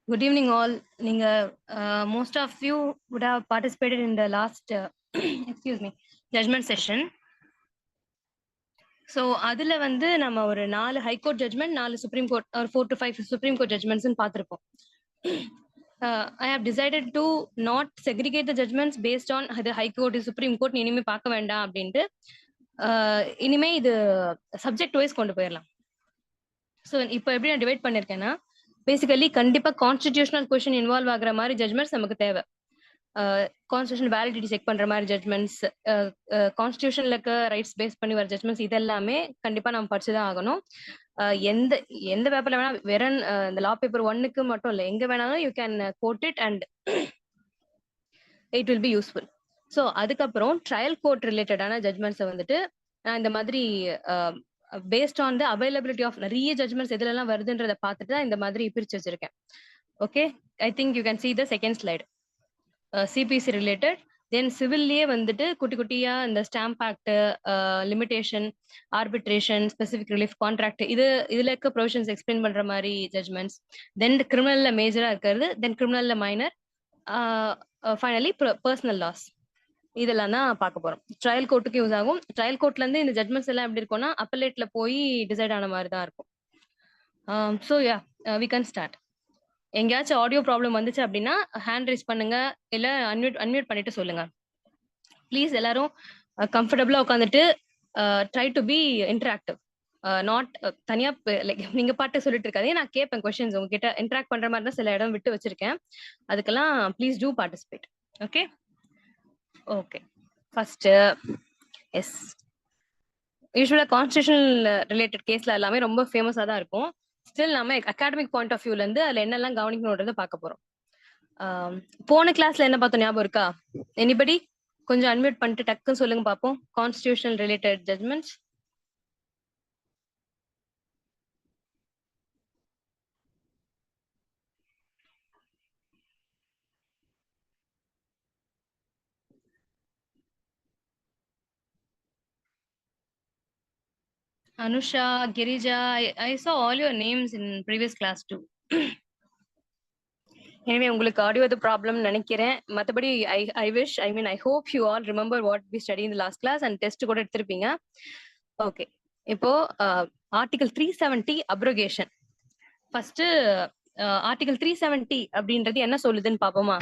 Good evening, all. Most of you would have participated in the last, excuse me, judgment session. So, அதில் வந்து நம்ம ஒரு 4 High Court judgment, 4 Supreme Court, or 4 to 5 Supreme Court judgments பார்த்திருப்போம். I have decided to not segregate the judgments based on the High Court, Supreme Court. இனிமே பார்க்க வேண்டாம் அப்படின்ட்டு இனிமே இது சப்ஜெக்ட் வைஸ் கொண்டு போயிடலாம். ஸோ இப்போ எப்படி நான் டிவைட் பண்ணியிருக்கேன்னா, பேசிக்கலி கண்டிப்பா கான்ஸ்டிடியூஷனல் கொஸ்டின் இன்வால்வ் ஆகுற மாதிரி ஜட்மெண்ட்ஸ் நமக்கு தேவை. கான்ஸ்டியூஷன் வேலிடிட்டி செக் பண்ற மாதிரி ஜட்மெண்ட்ஸ், கான்ஸ்டியூஷன்ல இருக்க ரைட்ஸ் பேஸ் பண்ணி வர ஜட்மெண்ட்ஸ், இதெல்லாமே கண்டிப்பா நம்ம படிச்சுதான் ஆகணும். எந்த எந்த பேப்பர்ல வேணா, வெறும் இந்த லா பேப்பர் 1க்கு மட்டும் இல்லை, எங்க வேணாலும் you can quote it and it will be useful. So அதுக்கப்புறம் ட்ரையல் கோர்ட் ரிலேட்டடான ஜட்மெண்ட்ஸை வந்துட்டு நான் இந்த மாதிரி based on the availability of நிறைய ஜட்மெண்ட்ஸ் எதுலலாம் வருதுன்றதை பார்த்துட்டு தான் இந்த மாதிரி பிரிச்சு வச்சிருக்கேன். Okay, I think you can see the second slide. CPC related, then சிவில்லையே வந்துட்டு குட்டி குட்டியா இந்த stamp act, limitation, arbitration, specific relief, contract, இதுல இருக்க ப்ரொவிஷன்ஸ் எக்ஸ்பிளைன் பண்ற மாதிரி ஜட்மெண்ட்ஸ், தென் கிரிமினல்ல மேஜரா இருக்கிறது, தென் கிரிமினல்ல மைனர், ஃபைனலி பர்சனல் லாஸ், இதெல்லாம் தான் பார்க்க போறோம். ட்ரையல் கோர்ட்டுக்கு யூஸ் ஆகும். ட்ரையல் கோர்ட்ல இருந்து இந்த ஜட்மெண்ட்ஸ் எல்லாம் எப்படி இருக்கும்னா அப்பலேட்ல போய் டிசைட் ஆன மாதிரி தான் இருக்கும். So yeah, we can start. எங்கேயாச்சும் ஆடியோ ப்ராப்ளம் வந்துச்சு அப்படின்னா ஹேண்ட் ரைஸ் பண்ணுங்க, இல்லை அன்மியூட் பண்ணிட்டு சொல்லுங்க. ப்ளீஸ் எல்லாரும் கம்ஃபர்டபுளா உட்காந்துட்டு try to be interactive, not தனியா லைக் நீங்க பாட்டு சொல்லிட்டு இருக்காதே. நான் கேட்பேன் கொஸ்டின்ஸ் உங்ககிட்ட, இன்டராக்ட் பண்ற மாதிரி தான் சில இடம் விட்டு வச்சிருக்கேன். அதுக்கெல்லாம் please do participate. Okay okay, first is, யூஸ்வலா கான்ஸ்டியூஷனல் ரிலேட்டட் கேஸ்ல எல்லாமே ரொம்ப ஃபேமஸா தான் இருக்கும். ஸ்டில் நம்ம அகாடமிக் பாயிண்ட் ஆஃப் வியூல இருந்து அதுல என்னெல்லாம் கவனிக்கணும்ன்றத பார்க்க போறோம். போன கிளாஸ்ல என்ன பார்த்தோம் ஞாபகம் இருக்கா? எனிபடி கொஞ்சம் அன்மியூட் பண்ணிட்டு டக்குன்னு சொல்லுங்க பார்ப்போம். Constitutional related judgements. Anusha, Girija, I saw all your names in previous class too. எனவே உங்களுக்கு ஆடியோ இது ப்ராப்ளம் நினைக்கிறேன். மற்றபடி I hope you all remember what we study in the last class and test கூட எடுத்திருப்பீங்க. ஓகே, இப்போ ஆர்டிகல் 370 அப்ரோகேஷன். ஃபர்ஸ்ட் ஆர்டிகல் 370 அப்படின்றது என்ன சொல்லுதுன்னு பாப்போமா?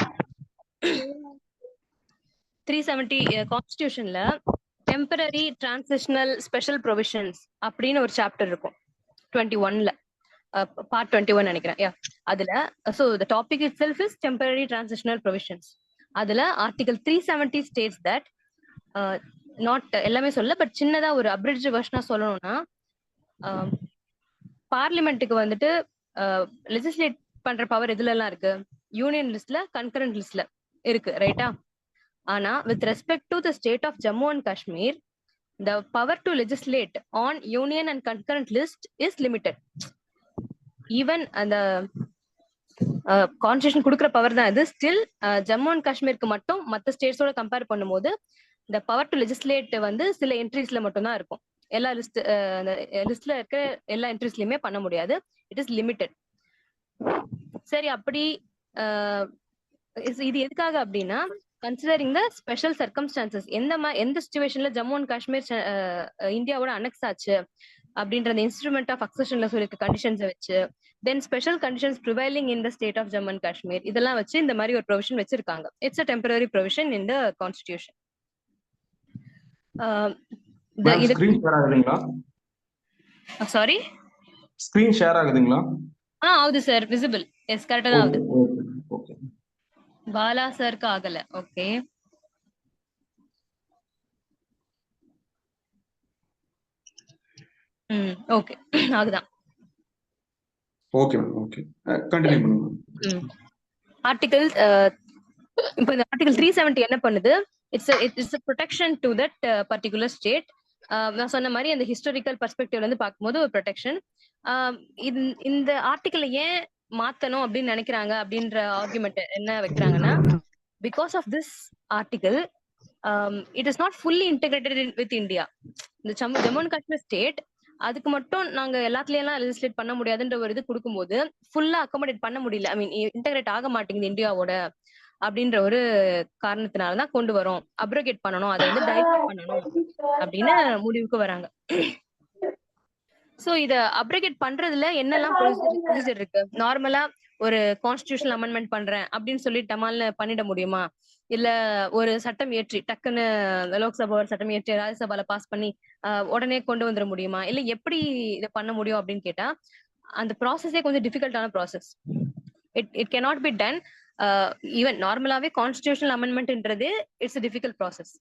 370 கான்ஸ்டிடியூஷன்ல டெம்பரரி டிரான்சிஷனல் ஸ்பெஷல் ப்ரொவிஷன்ஸ் அப்படின்னு ஒரு சாப்டர் இருக்கும் 21ல, பார்ட் 21 நினைக்கிறேன். அதுல so the topic itself is temporary transitional provisions. அதுல ஆர்டிகல் 370 states that not எல்லாமே சொல்ல, பட் சின்னதா ஒரு அப்ரிட்ஜ் வெர்ஷனா சொல்லணும்னா, பார்லிமெண்ட்டுக்கு வந்துட்டு லெஜிஸ்லேட் பண்ற பவர் எதுல எல்லாம் இருக்கு? யூனியன் லிஸ்ட்ல, கன்கரண்ட் லிஸ்ட்ல இருக்கு, ரைட்டா? ஆனா with respect to the state of Jammu and Kashmir, the power to legislate on union and concurrent list is limited. Even அந்த கான்ஸ்டிடியூஷன் கொடுக்குற பவர் தான் இது. ஸ்டில் ஜம்மு அண்ட் காஷ்மீருக்கு மட்டும் மற்ற ஸ்டேட்ஸோட கம்பேர் பண்ணும்போது இந்த பவர் டு லெஜிஸ்லேட் வந்து சில என்ட்ரிஸ்ல மட்டும் தான் இருக்கும். எல்லா லிஸ்ட்ல இருக்க எல்லா என்ட்ரிஸ்லயுமே பண்ண முடியாது. It is limited. சரி, அப்படி இது எதுக்காக அப்படின்னா, கன்சிடரிங் த ஸ்பெஷல் சர்க்கம்ஸ்டான்சஸ், எந்த சிச்சுவேஷன்ல ஜம்மு அண்ட் காஷ்மீர் இந்தியாவோட அனெக்ஸ் ஆச்சு அப்படின்ற இன்ஸ்ட்ருமெண்ட் ஆஃப் அக்சஷன்ல சொல்லிருக்க கண்டிஷன்ஸை வச்சு, then special conditions prevailing in the state of Jammu and Kashmir, இதெல்லாம் வச்சு இந்த மாதிரி ஒரு ப்ரொவிஷன் வச்சிருக்காங்க. It's a temporary provision in the constitution. Sorry, screen share ஆகுதுங்களா? ஆகுது சார், விசிபிள். எஸ், கரெக்டா தான் ஆகுது. பாலா சருக்கு ஆகல. ஓகே, ஓகே, அதுதான். ஓகே ஓகே, கண்டினியூ பண்ணுங்க. ஆர்டிகல் இப்போ இந்த ஆர்டிகல் 370 என்ன பண்ணுது? It's a protection to that particular state. நான் சொன்ன மாதிரி அந்த ஹிஸ்டாரிக்கல் பெர்ஸ்பெக்டிவ்ல இருந்து பார்க்கும்போது ஒரு ப்ரொடெக்ஷன். இந்த ஆர்டிகல் ஏன் மாத்தணும் அப்படின்னு நினைக்கிறாங்க அப்படின்ற ஆர்குமெண்ட் என்ன வைக்கிறாங்கன்னா, because of this article it is not fully integrated with India. இந்த ஜம்மு அண்ட் காஷ்மீர் ஸ்டேட் அதுக்கு மட்டும் நாங்க எல்லாத்துலயும் லெஜிஸ்லேட் பண்ண முடியாதுன்ற ஒரு இது கொடுக்கும்போது ஃபுல்லா அக்கோமடேட் பண்ண முடியல. ஐ மீன் இன்டகிரேட் ஆக மாட்டேங்குது இந்தியாவோட அப்படின்ற ஒரு காரணத்தினாலதான் கொண்டு வரோம். அப்ரோகேட் பண்ணணும், அதை வந்து டைல்யூட் பண்ணணும் அப்படின்னு முடிவுக்கு வராங்க. சோ இத அப்ரோகேட் பண்றதுல என்னெல்லாம் ப்ரொசீஜர் இருக்கு? நார்மலா ஒரு கான்ஸ்டிடியூஷனல் அமெண்ட்மெண்ட் பண்றேன் அப்படின்னு சொல்லி டமால்னு பண்ணிட முடியுமா? இல்ல ஒரு சட்டம் இயற்றி டக்குன்னு லோக்சபா ஒரு சட்டம் இயற்றி ராஜ்யசபால பாஸ் பண்ணி உடனே கொண்டு வந்துட முடியுமா? இல்ல எப்படி இதை பண்ண முடியும் அப்படின்னு கேட்டா அந்த ப்ராசஸே கொஞ்சம் டிஃபிகல்ட்டான process. It cannot be done. Even நார்மலாவே கான்ஸ்டிடியூஷனல் அமெண்ட்மெண்ட்ன்றது இட்ஸ் டிஃபிகல்ட் ப்ராசஸ்.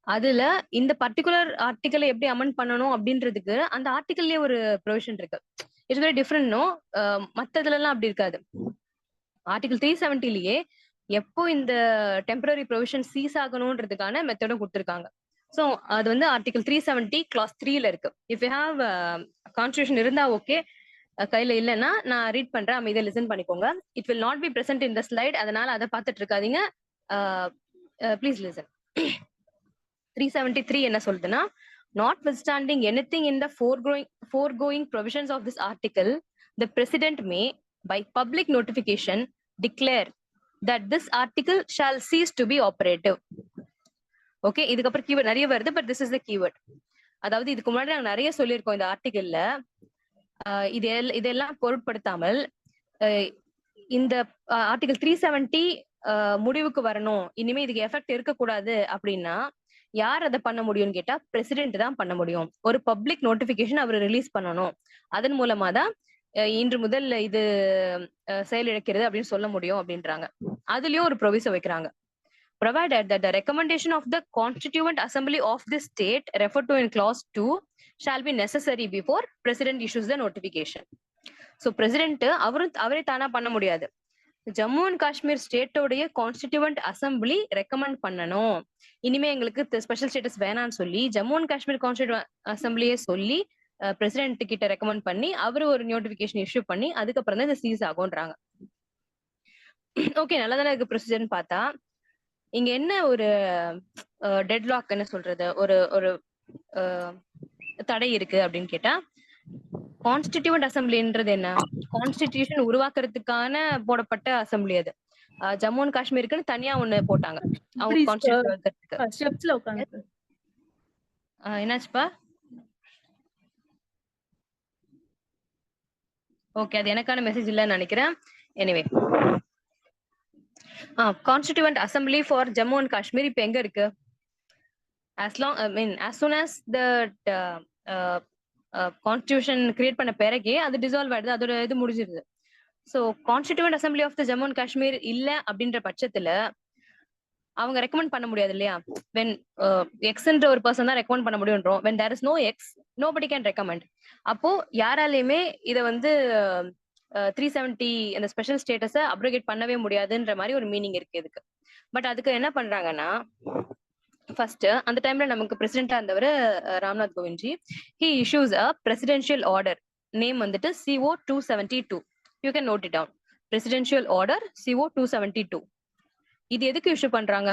அதுல இந்த பர்டிகுலர் ஆர்டிகலை எப்படி அமெண்ட் பண்ணணும் அப்படின்றதுக்கு அந்த ஆர்டிகல்லே ஒரு ப்ரொவிஷன் இருக்கு. It's very different. நோ, மத்ததுல எல்லாம் அப்படி இருக்காது. ஆர்டிகல் 370லயே எப்போ இந்த டெம்பரரி ப்ரொவிஷன் சீஸ் ஆகணும்ன்றதுக்கான மெத்தடும் கொடுத்திருக்காங்க. சோ அது வந்து ஆர்டிகல் 370 கிளாஸ் 3ல இருக்கு. இஃப் யூ ஹாவ் கான்ஸ்டிடியூஷன் இருந்தா ஓகே, கையில இல்லைன்னா நான் ரீட் பண்றேன், அமைதியா லிசன் பண்ணிக்கோங்க. It will not be present in the slide, அதனால அதை பார்த்துட்டு இருக்காதீங்க. Please listen. 373 என்ன சொல்லுதுன்னா, notwithstanding anything in the foregoing provisions of this article, the president may by public notification declare that this article shall cease to be operative. Okay, இதுக்கப்புறம் keyword நிறைய வருது, but this is the keyword. அதாவது இதுக்கு முன்னாடி நாங்க நிறைய சொல்லியிருக்கோம் இந்த ஆர்டிகல்ல. இதெல்லாம் பொருட்படுத்தாமல் இந்த ஆர்டிகல் 370 முடிவுக்கு வரணும், இனிமே இதுக்கு எஃபெக்ட் இருக்கக்கூடாது அப்படின்னா யார் அதை பண்ண முடியும்னு கேட்டா பிரசிடென்ட் தான் பண்ண முடியும். ஒரு பப்ளிக் நோட்டிபிகேஷன் அவர் ரிலீஸ் பண்ணணும். அதன் மூலமா தான் இன்று முதல் இது செயலிழக்கிறது அப்படின்னு சொல்ல முடியும் அப்படின்றாங்க. அதுலயும் ஒரு ப்ரொவிசோ வைக்கிறாங்க. Provided that the recommendation of the Constituent Assembly of the state referred to in clause 2 shall be necessary before president issues the notification. So president அவரே தானா பண்ண முடியாது. ஜம்மு அண்ட் காஷ்மீர் ஸ்டேட்டோடைய கான்ஸ்டிடியூவன்ட் அசம்பிளி ரெக்கமெண்ட் பண்ணணும், இனிமே எங்களுக்கு ஸ்பெஷல் ஸ்டேட்டஸ் வேணாம்னு சொல்லி ஜம்மு அண்ட் காஷ்மீர் கான்ஸ்டிடியூவன்ட் அசம்பிளியே சொல்லி பிரசிடென்ட் கிட்ட ரெக்கமெண்ட் பண்ணி அவரு ஒரு நோட்டிபிகேஷன் இஷ்யூ பண்ணி அதுக்கப்புறம் தான் இது சீஸ் ஆகும்ன்றாங்க. ஓகே, நல்லா தானே இருக்கு ப்ரொசீஜர்னு பார்த்தா, இங்க என்ன ஒரு டெட்லாக், என்ன சொல்றது, ஒரு ஒரு தடை இருக்கு அப்படின்னு கேட்டா, கான்ஸ்டிடியூவன்ட் அசம்பிளின்றது என்ன? கான்ஸ்டிடியூஷன் உருவாக்குறதுக்கான போடப்பட்ட அசம்பிளி அது. ஜம்மு அண்ட் காஷ்மீருக்குன்னு தனியா ஒண்ணு போட்டாங்க அவங்க கான்ஸ்டிடியூஷன். என்னாச்சுப்பா? ஓகே, அது எனக்கான மெசேஜ் இல்லைன்னு நினைக்கிறேன். Anyway, constituent assembly for Jammu and Kashmir இப்ப எங்க இருக்கு? as soon as the constitution create பண்ண பிறகே அது டிசால்வ் ஆயிடுது, அதோட இது முடிஞ்சிருது. So constituent assembly of the Jammu and Kashmir இல்ல அப்படின்ற பட்சத்துல அவங்க ரெக்கமெண்ட் பண்ண முடியாது இல்லையா? வென் எக்ஸ்ன்ற ஒரு பர்சன் தான் ரெக்கமெண்ட் பண்ண முடியும்ன்றோம். when there is no x, nobody can recommend. அப்போ யாராலையுமே இத வந்து 370 அந்த ஸ்பெஷல் ஸ்டேட்டஸை அப்ரோகேட் பண்ணவே முடியாதுன்ற மாதிரி ஒரு மீனிங் இருக்கு இதுக்கு. பட் அதுக்கு என்ன பண்றாங்கன்னா, ஃபர்ஸ்ட் அந்த டைம்ல நமக்கு பிரசிடென்டா இருந்தவர் Ramnath Govindji, he issues a presidential order, name வந்துட்டு CO 272. You can note it down. Presidential order CO 272. இது எதுக்கு இஷ்யூ பண்றாங்க?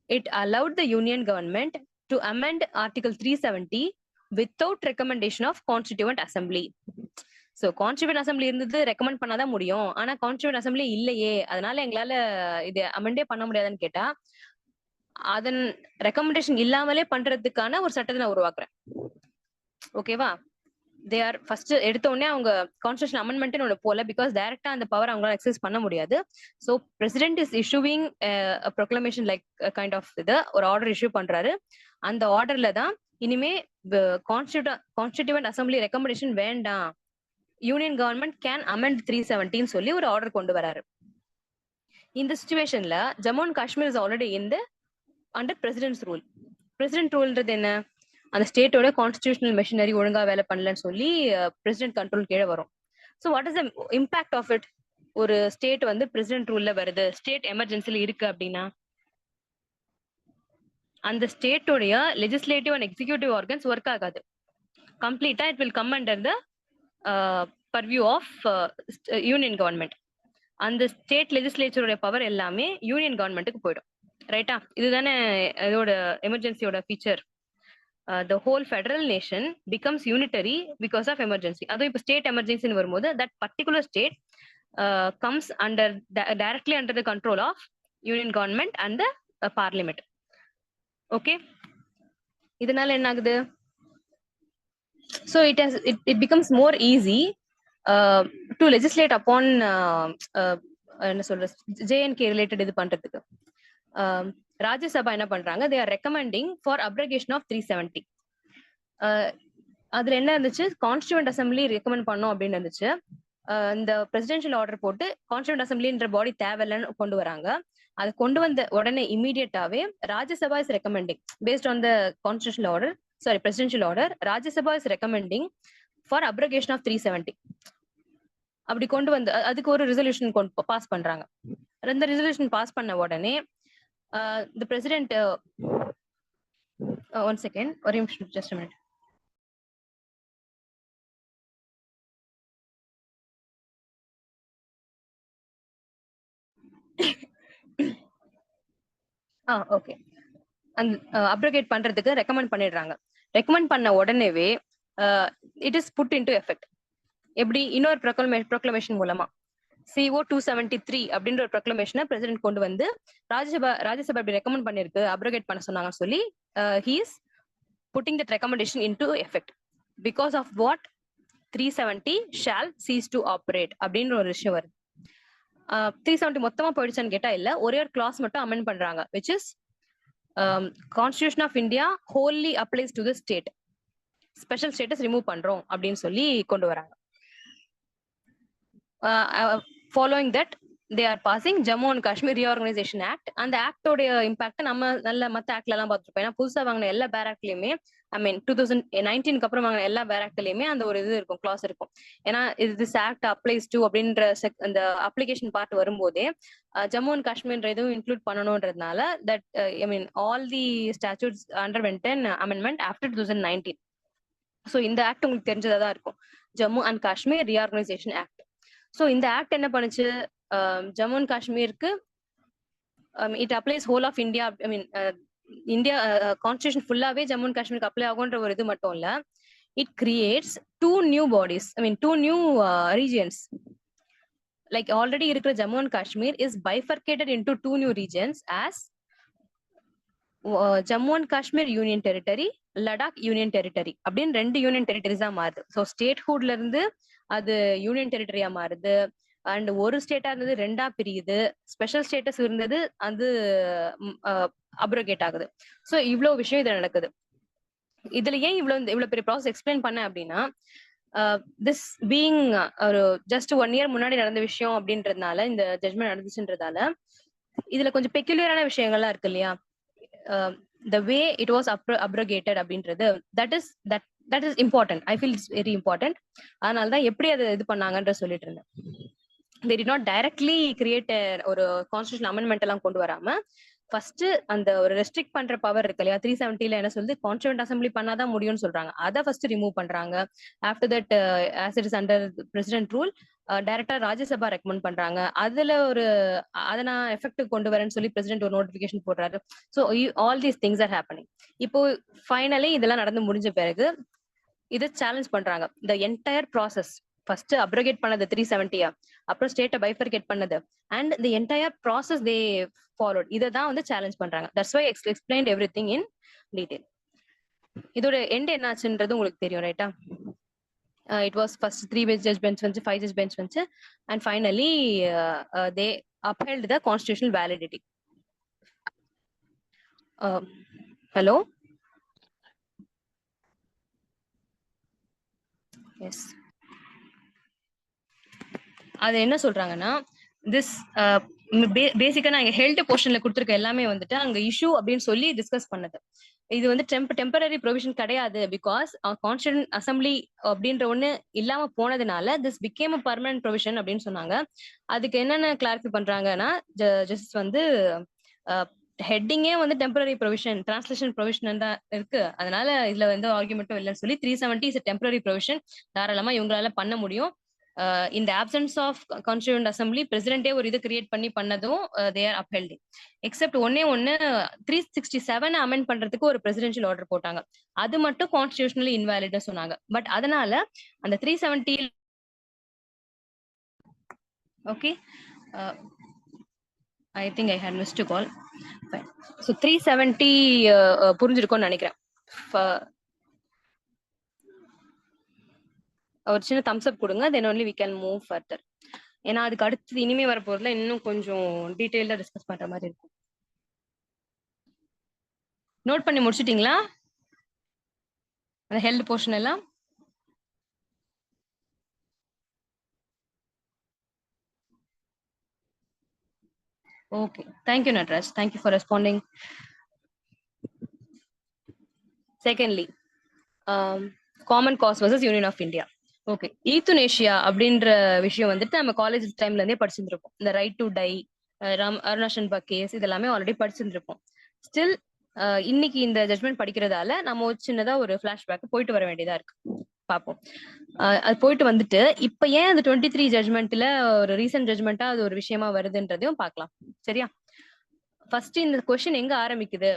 It allowed the union government to amend article 370 without recommendation of constituent assembly. So constituent assembly இருந்தது ரெக்கமெண்ட் பண்ணாதான் முடியும், ஆனா constituent assembly இல்லையே, அதனால எங்களால இது அமெண்டே பண்ண முடியாதுன்னு கேட்டா, அதன் ரெக்கமெண்டேஷன் இல்லாமலே பண்றதுக்கான ஒரு சட்டத்தை நான் உருவாக்குறேன். ஓகேவா? தே ஆர் ஃபர்ஸ்ட் எடுத்த உடனே அவங்க கான்ஸ்டிடியூஷன் அமெண்ட்மெண்ட் ஒன்று போல, பிகாஸ் டைரக்டா அந்த பவர் அவங்களால எக்ஸஸ் பண்ண முடியாது. So president is issuing proclamation like kind of இது ஒரு ஆர்டர் இஷ்யூ பண்றாரு. அந்த ஆர்டர்ல தான் இனிமே கான்ஸ்டிடியூவன்ட் அசம்பிளி ரெக்கமெண்டேஷன் வேண்டாம், யூனியன் கவர்மெண்ட் கேன் அமெண்ட் 370 சொல்லி ஒரு ஆர்டர் கொண்டு வராரு. இந்த சிச்சுவேஷன்ல Jammu and Kashmir is already in the under president's rule. President ரூல்ன்றது என்ன? அந்த ஸ்டேட்டோட கான்ஸ்டிடியூஷனல் மெஷினரி ஒழுங்கா வேலை பண்ணலன்னு சொல்லி பிரசிடென்ட் கண்ட்ரோல் கீழே வரும். So what is the impact of it? ஒரு ஸ்டேட் வந்து பிரசிடென்ட் ரூல்ல வருது, ஸ்டேட் எமர்ஜென்சில இருக்கு அப்படின்னா, அந்த ஸ்டேட்டோடைய legislative and executive organs work ஆகாது. கம்ப்ளீட்டா it will come under the purview of union government. அந்த ஸ்டேட் லெஜிஸ்லேச்சரோட பவர் எல்லாமே யூனியன் கவர்மெண்ட்டுக்கு போயிடும். ரைட்டா? இதுதானே இதோட எமர்ஜென்சியோட feature. the whole federal nation becomes unitary because of emergency. அதுவும் இப்போ ஸ்டேட் எமர்ஜென்சின்னு வரும்போது that particular state comes under directly under the control of union government and the parliament. Okay, இதனால என்ன ஆகுது? So it becomes more easy to legislate upon என்ன சொல்ற JNK related இது பண்றதுக்கு. ராஜ்யசபா என்ன பண்றாங்க? they are recommending for abrogation of 370. அதுல என்ன இருந்துச்சு? கான்ஸ்டிடியூண்ட் அசம்பிளி ரெக்கமெண்ட் பண்ணோம் அப்படின்னு இருந்துச்சு. இந்த பிரசிடென்ஷியல் ஆர்டர் போட்டு கான்ஸ்டிடியூண்ட் அசம்பிளின்ற பாடி தேவையில்லைன்னு கொண்டு வராங்க. அது கொண்டு வந்த உடனே இமீடியட்டாவே Rajya Sabha is recommending based on the constitutional order, sorry presidential order, Rajya Sabha is recommending for abrogation of 370. அப்படி கொண்டு வந்து அதுக்கு ஒரு ரெசல்யூஷன் பாஸ் பண்றாங்க. அந்த ரெசல்யூஷன் பாஸ் பண்ண உடனே the president one second, ஒரு நிமிஷம், just a minute. ஓகே, அந்த அப்ரோகேட் பண்றதுக்கு ரெக்கமெண்ட் பண்ணிடுறாங்க. ரெக்கமெண்ட் பண்ண உடனேவே it is put into effect. எப்படி? இன்னொரு ப்ரொக்ளமேஷன் மூலமா CO 273 அப்படின்ற ஒரு ப்ரொக்ளமேஷனை பிரசிடென்ட் கொண்டு வந்து ராஜ்யசபா இப்படி ரெக்கமெண்ட் பண்ணிருக்கு, அப்ரோகேட் பண்ண சொன்னாங்கன்னு சொல்லி he is putting that recommendation into effect. Because of what? 370 shall cease to operate அப்படின்ற ஒரு விஷயம் வருது. 370 மொத்தமா போயிடுச்சான்னு கேட்டா இல்ல, ஒரே ஒரு கிளாஸ் மட்டும் அமெண்ட் பண்றாங்க, which is Constitution of India wholly applies to the state. Special status remove பண்றோம் அப்படின்னு சொல்லி கொண்டு வராங்க. Following that, they are passing Jammu and Kashmir Reorganization Act. அந்த ஆக்டோட இம்பாக்ட் நம்ம நல்ல மத்த ஆக்ட்ல எல்லாம் பார்த்துருப்போம். ஏன்னா புதுசா வாங்கின எல்லா பேராக்ட்லயுமே, ஐ மீன் 2019 அப்புறம் வாங்கின எல்லா பேராக்ட்லயுமே அந்த ஒரு இது இருக்கும், கிளாஸ் இருக்கும். ஏன்னா திஸ் ஆக்ட் அப்ளைஸ் டு அப்படின்ற அந்த அப்ளிகேஷன் பார்ட் வரும்போதே ஜம்மு அண்ட் காஷ்மீர் இதுவும் இன்க்ளூட் பண்ணணும்ன்றதுனால that I mean all the statutes underwent an amendment after 2019. So இந்த ஆக்ட் உங்களுக்கு தெரிஞ்சதா தான் இருக்கும், Jammu and Kashmir reorganisation act. So இந்த ஆக்ட் என்ன பண்ணுச்சு? ஜம்மு அண்ட் காஷ்மீருக்கு it applies whole of India, I mean India constitution ஃபுல்லாவே ஜம்மு அண்ட் காஷ்மீருக்கு அப்ளை ஆகுன்ற ஒரு இது மட்டும் இல்ல, it creates 2 new bodies, I mean 2 new regions. Like already இருக்கிற Jammu and Kashmir is bifurcated into 2 new regions as Jammu and Kashmir union territory, Ladakh union territory அப்படின்னு 2 யூனியன் டெரிட்டரிஸா மாறுது. ஸோ ஸ்டேட்ஹுட்ல இருந்து அது யூனியன் டெரிட்டரியா மாறுது. அண்ட் ஒரு ஸ்டேட்டா இருந்தது 2ஆ பிரியுது, ஸ்பெஷல் ஸ்டேட்டஸ் இருந்தது அது அப்ரோகேட் ஆகுது. ஸோ இவ்வளவு விஷயம் இதுல நடக்குது. இதுல ஏன் இவ்வளவு பெரிய ப்ராசஸ் எக்ஸ்பிளைன் பண்ண அப்படின்னா, திஸ் பீயிங் ஒரு ஜஸ்ட் 1 இயர் முன்னாடி நடந்த விஷயம் அப்படின்றதுனால, இந்த ஜட்மெண்ட் நடந்துச்சுன்றதால இதுல கொஞ்சம் பெக்யூலியரான விஷயங்கள்லாம் இருக்கு இல்லையா? the way it was abrogated அப்படின்றது that is important. I feel it's very important. அதனால தான் எப்படி அதை இது பண்ணாங்கன்ற சொல்லிட்டு இருந்தேன். they did not directly create ஒரு கான்ஸ்டிடியூஷன் அமெண்ட்மெண்ட் எல்லாம் கொண்டு வராம ஃபர்ஸ்ட் அந்த ஒரு ரெஸ்ட்ரிக்ட் பண்ற பவர் இருக்கு இல்லையா, 370ல என்ன சொல்லுது, கான்ஸ்டிடியூண்ட் அசம்பிளி பண்ணாதான் முடியும்னு சொல்றாங்க. அதை ஃபர்ஸ்ட் ரிமூவ் பண்றாங்க. After that as it is under president rule டைரக்டா ராஜ்யசபா ரெக்கமெண்ட் பண்றாங்க. அதுல அதை நான் எஃபெக்ட் கொண்டு வரேன்னு சொல்லி பிரசிடென்ட் ஒரு நோட்டிபிகேஷன் போடுறாரு. So all these things are happening. இப்போ ஃபைனலி இதெல்லாம் நடந்து முடிஞ்ச பிறகு இதை சேலஞ்ச் பண்றாங்க. The entire process, first abrogate பண்ணது 370, அப்புறம் ஸ்டேட்டை பைஃபர்கேட் பண்ணது, and the entire process they followed, இதை தான் வந்து சேலஞ்ச் பண்றாங்க. That's why explained everything in detail. இதோட எண்ட் என்னாச்சுன்றது உங்களுக்கு தெரியும், ரைட்டா? It was first 3 judge bench வந்து 5 judge bench வந்து, and finally they upheld the constitutional validity. Hello? Yes. அது என்ன சொல்றாங்கன்னா, this பேசிக்கா நான் ஹெல்த் போர்ஷன்ல கொடுத்துருக்க எல்லாமே வந்துட்டு அங்க இஷ்யூ அப்படின்னு சொல்லி டிஸ்கஸ் பண்ணது. இது வந்து டெம்பரரி ப்ரொவிஷன் கிடையாது, பிகாஸ் கான்ஸ்டிடியூஷன் அசம்பிளி அப்படின்ற ஒண்ணு இல்லாம போனதுனால this became a permanent provision அப்படின்னு சொன்னாங்க. அதுக்கு என்னென்ன கிளாரிஃபை பண்றாங்கன்னா, ஜஸ்டிஸ் வந்து ஹெட்டிங்கே வந்து டெம்பரரி ப்ரொவிஷன், டிரான்ஸ்லேஷன் ப்ரொவிஷன் தான் இருக்கு, அதனால இதுல வந்து ஆர்குமெண்ட்டும் இல்லைன்னு சொல்லி 370 இஸ் டெம்பரரி ப்ரொவிஷன், தாராளமா இவங்களால பண்ண முடியும். in the absence of constituent assembly president ஒரு இது கிரியேட் பண்ணி பண்ணதும் they are upheld except ஒண்ணே 367 அமெண்ட் பண்றதுக்கு ஒரு presidential order போட்டாங்க. அது மட்டும் constitutionally invalid சொன்னாங்க. பட் அதனால அந்த 370 okay I think I had missed a call. Fine. So 370 புரிஞ்சிருக்கும்னு நினைக்கிறேன். ஒரு சின்ன தம்ஸ் அப் கொடுங்க, then only we can move further. ஏன்னா அதுக்கு அடுத்து இனிமே வர போறதுல இன்னும் கொஞ்சம் டீடைல்டா டிஸ்கஸ் பண்ற மாதிரி இருக்கும். நோட் பண்ணி முடிச்சிட்டீங்களா அந்த ஹெல்த் போர்ஷன் எல்லாம்? Okay, thank you Nataraj, thank you for responding. Secondly, common cause versus Union of India. Okay, euthanasia அப்படின்ற விஷயம் வந்துட்டு நம்ம காலேஜ் டைம்ல இருந்தே படிச்சிருந்திருப்போம். இந்த right to die, Aruna Shanbaug case இதெல்லாமே ஆல்ரெடி படிச்சிருந்திருப்போம். ஸ்டில் இன்னைக்கு இந்த ஜட்மெண்ட் படிக்கிறதால நம்ம சின்னதா ஒரு பிளாஷ்பேக் போயிட்டு வர வேண்டியதா இருக்கு. பார்ப்போம். அது போயிட்டு வந்துட்டு இப்ப ஏன் அந்த 23 ஜட்மெண்ட்ல ஒரு ரீசன்ட் ஜட்மெண்டா அது ஒரு விஷயமா வருதுன்றதையும் பார்க்கலாம். சரியா? ஃபர்ஸ்ட் இந்த கொஸ்டின் எங்க ஆரம்பிக்குது?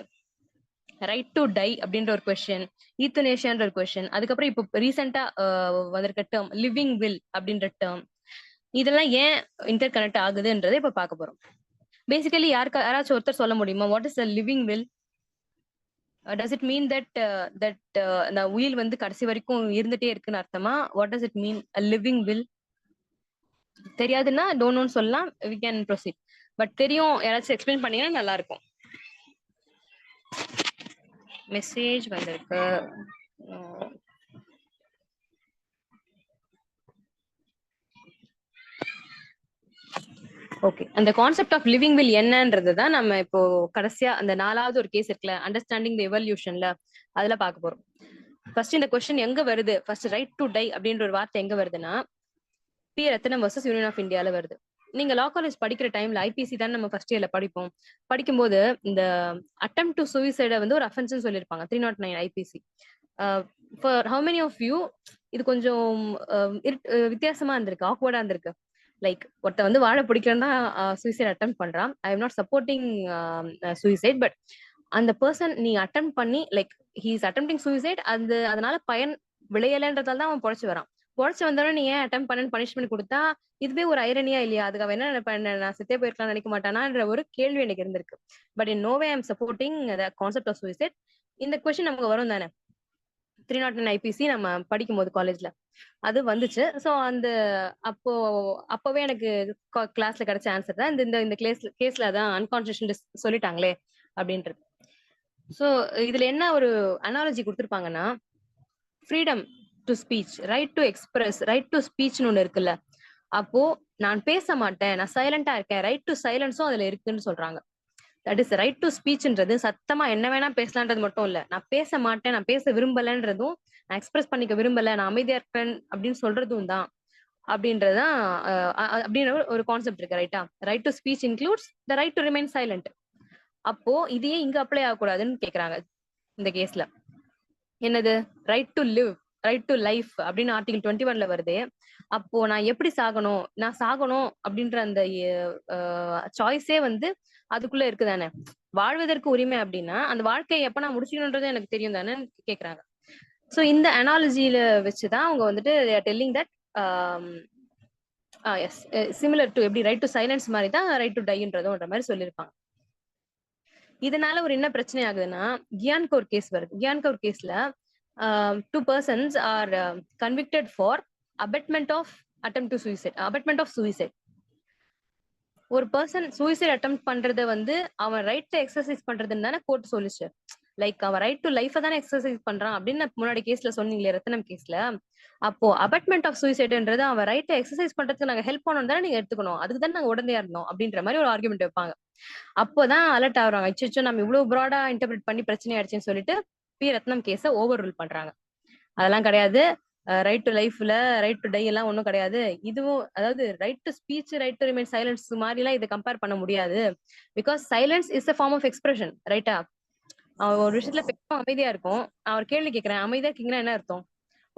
ரைட் டு டை அப்படின்ற ஒரு கொஸ்டின், ஈத்துனேஷியான்ற ஒரு கொஸ்டின், அதுக்கப்புறம் இப்போ ரீசெண்டா வந்திருக்க டேர்ம் லிவிங் வில் அப்படின்ற டேர்ம், இதெல்லாம் ஏன் இன்டர் கனெக்ட் ஆகுதுன்றதை இப்ப பார்க்க போறோம். பேசிக்கலி யாராச்சும் ஒருத்தர் சொல்ல முடியுமா what is a living will? Does it mean that அந்த உயில் வந்து கடைசி வரைக்கும் இருந்துட்டே இருக்குன்னு அர்த்தமா? What does it mean a living will? தெரியாதுன்னா டோன்ட் நோன்னு சொல்லலாம், வி கேன் ப்ரொசீட். பட் தெரியும் யாராச்சும் எக்ஸ்பிளைன் பண்ணீங்கன்னா நல்லா இருக்கும். மெசேஜ் வந்திருக்கு. ஓகே, அந்த கான்செப்ட் ஆஃப் லிவிங் வில் என்னன்றது தான் நம்ம இப்போ கடைசியா அந்த 4வது ஒரு கேஸ் இருக்குல்ல, அண்டர்ஸ்டாண்டிங் தி எவல்யூஷன்ல, அதுல பார்க்க போறோம். ஃபர்ஸ்ட் இந்த கொஸ்டின் எங்க வருது? ஃபர்ஸ்ட் ரைட் டு டை அப்படின்ற ஒரு வார்த்தை எங்க வருதுன்னா P Ratnam versus union of இந்தியால வருது. நீங்க லா காலேஜ் படிக்கிற டைம்ல ஐபிசி தான் நம்ம ஃபர்ஸ்ட் இயர்ல படிப்போம். படிக்கும்போது இந்த அட்டெம்ப்ட் டு சூசைட வந்து ஒரு அஃபென்ஸ் சொல்லியிருப்பாங்க, 309 IPC. For how many of you இது கொஞ்சம் வித்தியாசமா இருந்திருக்கு, ஆக்வர்டா இருந்திருக்கு? லைக் ஒருத்த வந்து வாழ பிடிக்கலன்னா சூசைட் அட்டம் பண்றான். I am not supporting suicide, but அந்த பர்சன் நீ அட்டம் பண்ணி like he is attempting suicide, அதனால பயன் விளையலன்றதால தான் அவன் பொழைச்சு வரான். பொழைச்சு வந்தாலும் நீ ஏன் அட்டம் பண்ணு பனிஷ்மெண்ட் கொடுத்தா இதுவே ஒரு ஐரனியா இல்லையா? அதுக்கு அவன் என்ன நான் செத்தே போயிருக்கலாம் நினைக்க மாட்டானான்ற ஒரு கேள்வி எனக்கு இருந்திருக்கு. But in no way I am supporting the concept of suicide. இந்த கொஸ்டின் நமக்கு வரும் தானே 309 ஐபிசி நம்ம படிக்கும்போது காலேஜ்ல அது வந்துச்சு. ஸோ அந்த அப்பவே எனக்கு கிளாஸ்ல கிடைச்ச ஆன்சர் தான் இந்த கேஸ்ல அதான் அன்கான்ஸ்டியூஷனல் சொல்லிட்டாங்களே அப்படின்றது. ஸோ இதுல என்ன ஒரு அனாலஜி கொடுத்துருப்பாங்கன்னா, freedom to speech, right to express, right to ஸ்பீச்னு ஒண்ணு இருக்குல்ல. அப்போ நான் பேச மாட்டேன், நான் சைலண்டா இருக்கேன், ரைட் டு சைலன்ஸும் அதுல இருக்குன்னு சொல்றாங்க. தட் இஸ் ரைட் டு ஸ்பீச்ன்றது சத்தமா என்ன வேணா பேசலான்றது மட்டும் இல்ல, நான் பேச மாட்டேன், நான் பேச விரும்பலன்றதும், நான் எக்ஸ்பிரஸ் பண்ணிக்க விரும்பல, நான் அமைதியா இருக்கேன் அப்படின்னு சொல்றதும் தான் அப்படின்றதுதான் அப்படின்ற ஒரு கான்செப்ட் இருக்கு. ரைட்டா? Right to speech includes the right to remain silent. அப்போ இதையே இங்க அப்ளை ஆகக்கூடாதுன்னு கேக்குறாங்க இந்த கேஸ்ல. என்னது? Right to live, right to life அப்படின்னு ஆர்டிகல் 21ல வருது. அப்போ நான் எப்படி சாகணும், நான் சாகணும் அப்படின்ற அந்த சாய்ஸே வந்து அதுக்குள்ள இருக்குதானே. வாழ்வதற்கு உரிமை அப்படின்னா அந்த வாழ்க்கையை எப்ப நான் முடிச்சுக்கணும்ன்றது எனக்கு தெரியும் தானே கேக்குறாங்க. சோ இந்த அனாலஜியில வச்சுதான் அவங்க வந்துட்டு telling that is similar to எப்படி ரைட் டு சைலன்ஸ் மாதிரி தான் ரைட் டு டைன்றதுன்ற மாதிரி சொல்லியிருப்பாங்க. இதனால ஒரு என்ன பிரச்சனை ஆகுதுன்னா, கியான்கோர் கேஸ் வருது. கியான்கோர் கேஸ்ல 2 persons are convicted for abetment of attempt to suicide, abetment of suicide. ஒரு பர்சன் சூசைட் அட்டெம்ப்ட் பண்றத வந்து அவன் ரைட் எக்ஸசைஸ் பண்றதுன்னு தானே கோர்ட் சொல்லிச்சு. லைக் அவன் ரைட் டு லைஃப் தானே எக்ஸசைஸ் பண்றான் அப்படின்னு முன்னாடி கேஸ்ல சொன்னீங்களே ரத்னம் கேஸ்ல. அப்போ அபட்மெண்ட் ஆஃப் சூசைட்ன்றது அவன் ரைட் எக்ஸசைஸ் பண்றதுக்கு நாங்க ஹெல்ப் பண்ணணும் தானே நீங்க எடுத்துக்கணும், அதுக்கு தான் நாங்க உடனே இருந்தோம் அப்படின்ற மாதிரி ஒரு ஆர்குமெண்ட் வைப்பாங்க. அப்போதான் அலர்ட் ஆகுறாங்க, அச்சோ நம்ம இவ்வளவு ப்ராடா இன்டர்பிரேட் பண்ணி பிரச்சனை ஆயிடுச்சுன்னு சொல்லிட்டு பி ரத்னம் கேஸ ஓவர் ரூல் பண்றாங்க. அதெல்லாம் கிடையாது, ரைட் டு லைஃப்ல ரைட் டு டை எல்லாம் ஒன்றும் கிடையாது. இதுவும் அதாவது right to speech, right to remain silence மாதிரி எல்லாம் இதை கம்பேர் பண்ண முடியாது. Because silence is a form of expression. ரைட்டா? ஒரு விஷயத்துல அமைதியா இருக்கும். நான் ஒரு கேள்வி கேட்கிறேன், அமைதியா இருக்கீங்கன்னா என்ன அர்த்தம்?